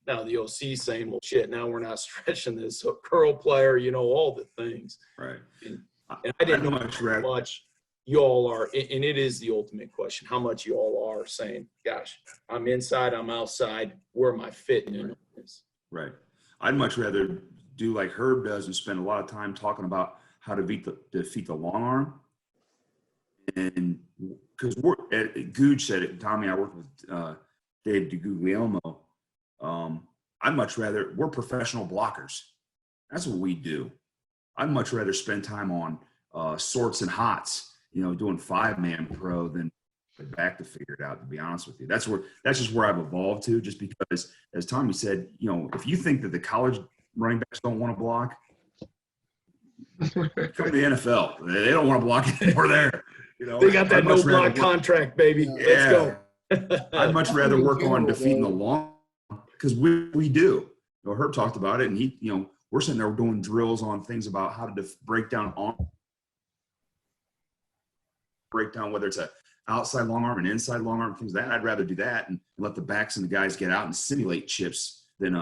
Now the OC saying, well, shit, now we're not stretching this curl player, all the things. Right. And I didn't know how much y'all are, and it is the ultimate question, how much y'all are saying, gosh, I'm inside, I'm outside, where am I fitting in this? Right. I'd much rather do like Herb does and spend a lot of time talking about how to defeat the long arm. And because Googe said it, Tommy, I worked with Dave DeGuglielmo. I'd much rather, we're professional blockers. That's what we do. I'd much rather spend time on sorts and hots, doing 5-man pro than back to figure it out, to be honest with you. That's just where I've evolved to, just because, as Tommy said, if you think that the college running backs don't want to block, come to the NFL. They don't want to block anymore there. They got that no block contract, baby. Yeah. Let's go. I'd much rather work on defeating the long, because we do. Herb talked about it, and we're sitting there doing drills on things about how to break down whether it's a outside long arm and inside long arm, things like that. I'd rather do that and let the backs and the guys get out and simulate chips than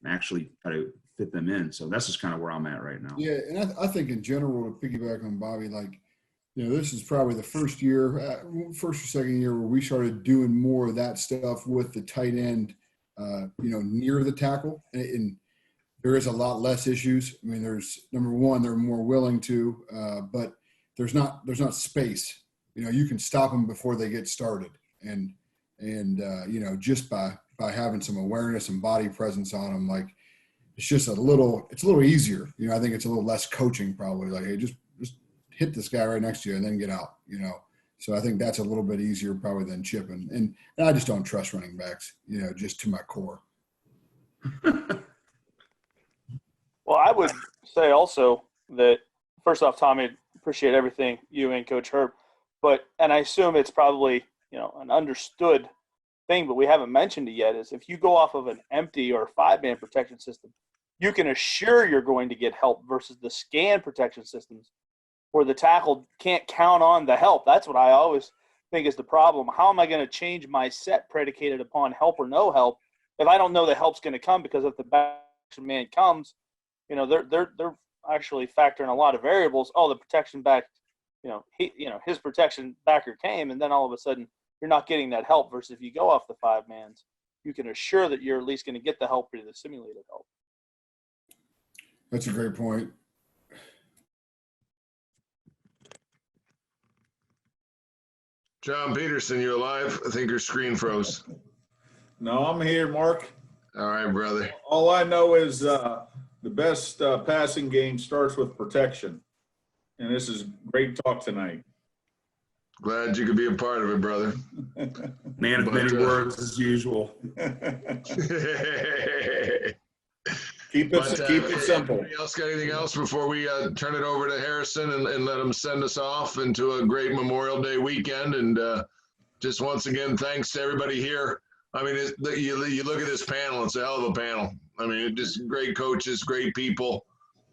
actually try to fit them in. So that's just kind of where I'm at right now. Yeah, and I think in general, to piggyback on Bobby, this is probably the first or second year where we started doing more of that stuff with the tight end, near the tackle. And there is a lot less issues. I mean, there's, number one, they're more willing to, but there's not space. You can stop them before they get started. And just by having some awareness and body presence on them, it's just it's a little easier. I think it's a little less coaching probably. Like, hey, just hit this guy right next to you and then get out, So I think that's a little bit easier probably than chipping. And I just don't trust running backs, just to my core. Well, I would say also that, first off, Tommy, appreciate everything you and Coach Herb. And I assume it's probably, an understood thing, but we haven't mentioned it yet, is if you go off of an empty or 5-man protection system, you can assure you're going to get help versus the scan protection systems where the tackle can't count on the help. That's what I always think is the problem. How am I going to change my set predicated upon help or no help if I don't know the help's going to come? Because if the back man comes, they're actually factoring a lot of variables. Oh, the protection back, his protection backer came, and then all of a sudden you're not getting that help. Versus if you go off the 5-mans, you can assure that you're at least going to get the help or the simulated help. That's a great point. John Peterson, you alive? I think your screen froze. No, I'm here, Mark. All right, brother. All I know is the best passing game starts with protection. And this is great talk tonight. Glad you could be a part of it, brother. Man of many words as usual. Keep it simple. Anybody else got anything else before we turn it over to Harrison and let him send us off into a great Memorial Day weekend? And just once again, thanks to everybody here. I mean, you look at this panel, it's a hell of a panel. I mean, just great coaches, great people,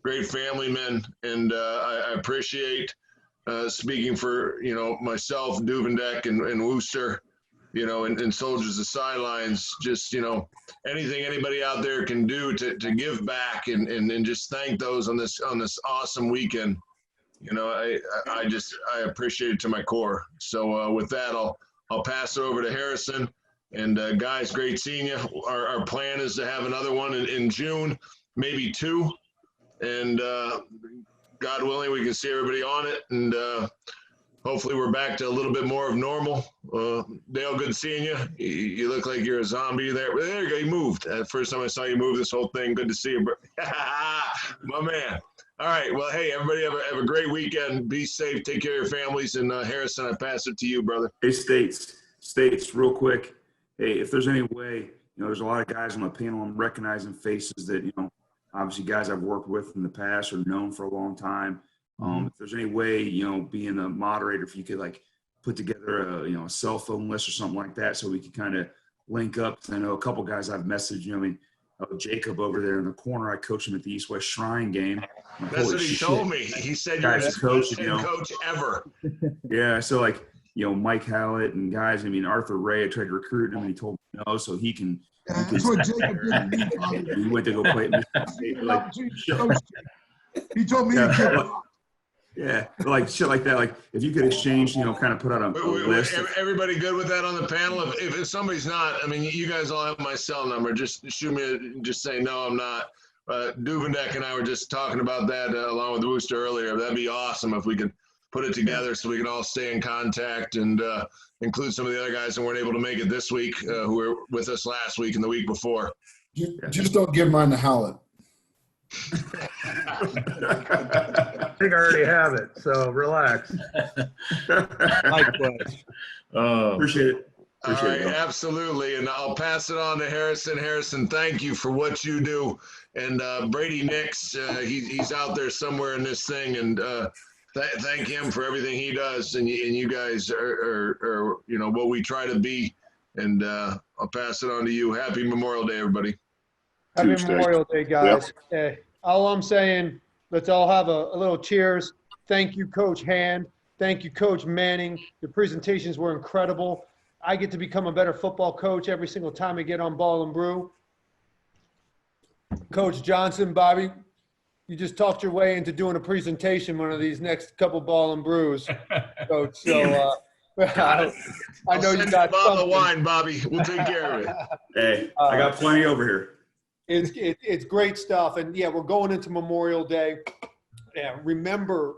great family men. And I appreciate, speaking for, myself, Duvendeck and Wooster, and Soldiers of Sidelines, just, anything anybody out there can do to give back and just thank those on this awesome weekend. I appreciate it to my core. So with that, I'll pass it over to Harrison. And guys, great seeing you. Our plan is to have another one in June, maybe 2. And God willing, we can see everybody on it. And hopefully we're back to a little bit more of normal. Dale, good seeing you. You look like you're a zombie there. There you go. You moved. First time I saw you move this whole thing. Good to see you, bro. My man. All right. Well, hey, everybody have a great weekend. Be safe. Take care of your families. And Harrison, I pass it to you, brother. Hey, States, real quick. Hey, if there's any way, there's a lot of guys on the panel. I'm recognizing faces that, obviously guys I've worked with in the past or known for a long time. If there's any way, being a moderator, if you could put together a cell phone list or something like that, so we could kind of link up. I know a couple guys I've messaged. Jacob over there in the corner, I coached him at the East West Shrine game. That's what he told me. He said you're his best coach ever. Yeah, so Mike Hallett and guys. Arthur Ray, I tried to recruit him and he told me no, so he can. That's what Jacob did. He went to go play at He told me to kick off. Yeah, shit like that. If you could exchange, kind of put out a list. Everybody good with that on the panel? If somebody's not, you guys all have my cell number. Just shoot me, just say, no, I'm not. Duvendeck and I were just talking about that along with Wooster earlier. That'd be awesome if we could put it together so we can all stay in contact and include some of the other guys that weren't able to make it this week, who were with us last week and the week before. Just don't give mine to Howlett. I think I already have it, so relax. Likewise. Appreciate it. All right, absolutely. And I'll pass it on to Harrison. Harrison, thank you for what you do. And Brady Nix, he's out there somewhere in this thing. And thank him for everything he does. And you guys are what we try to be. And I'll pass it on to you. Happy Memorial Day, everybody. Happy Memorial Day, guys. Yep. All I'm saying, let's all have a little cheers. Thank you, Coach Hand. Thank you, Coach Manning. Your presentations were incredible. I get to become a better football coach every single time I get on Ball N Brew. Coach Johnson, Bobby, you just talked your way into doing a presentation one of these next couple Ball N Brews, Coach. So I know you got a bottle of wine, Bobby. We'll take care of it. Hey, I got plenty over here. It's great stuff. And yeah, we're going into Memorial Day. Yeah, remember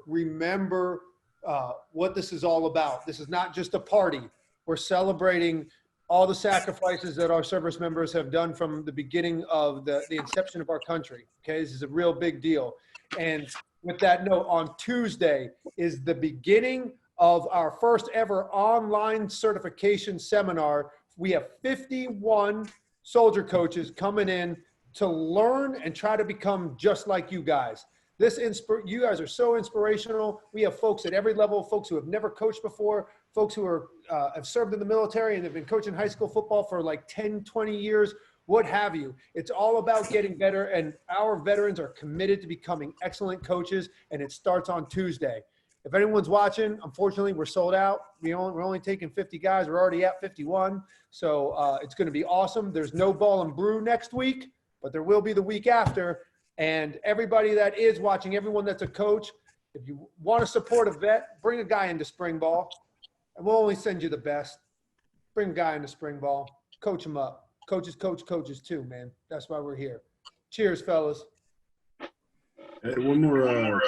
what this is all about. This is not just a party. We're celebrating all the sacrifices that our service members have done from the beginning of the inception of our country. Okay, this is a real big deal. And with that note, on Tuesday is the beginning of our first ever online certification seminar. We have 51 soldier coaches coming in to learn and try to become just like you guys. You guys are so inspirational. We have folks at every level, folks who have never coached before, folks who have served in the military and have been coaching high school football for like 10, 20 years, what have you. It's all about getting better, and our veterans are committed to becoming excellent coaches, and it starts on Tuesday. If anyone's watching, unfortunately, we're sold out. We're only taking 50 guys. We're already at 51. So it's going to be awesome. There's no Ball N Brew next week, but there will be the week after. And everybody that is watching, everyone that's a coach, if you want to support a vet, bring a guy into spring ball. And we'll only send you the best. Bring a guy into spring ball. Coach him up. Coaches coach coaches too, man. That's why we're here. Cheers, fellas. Hey, one more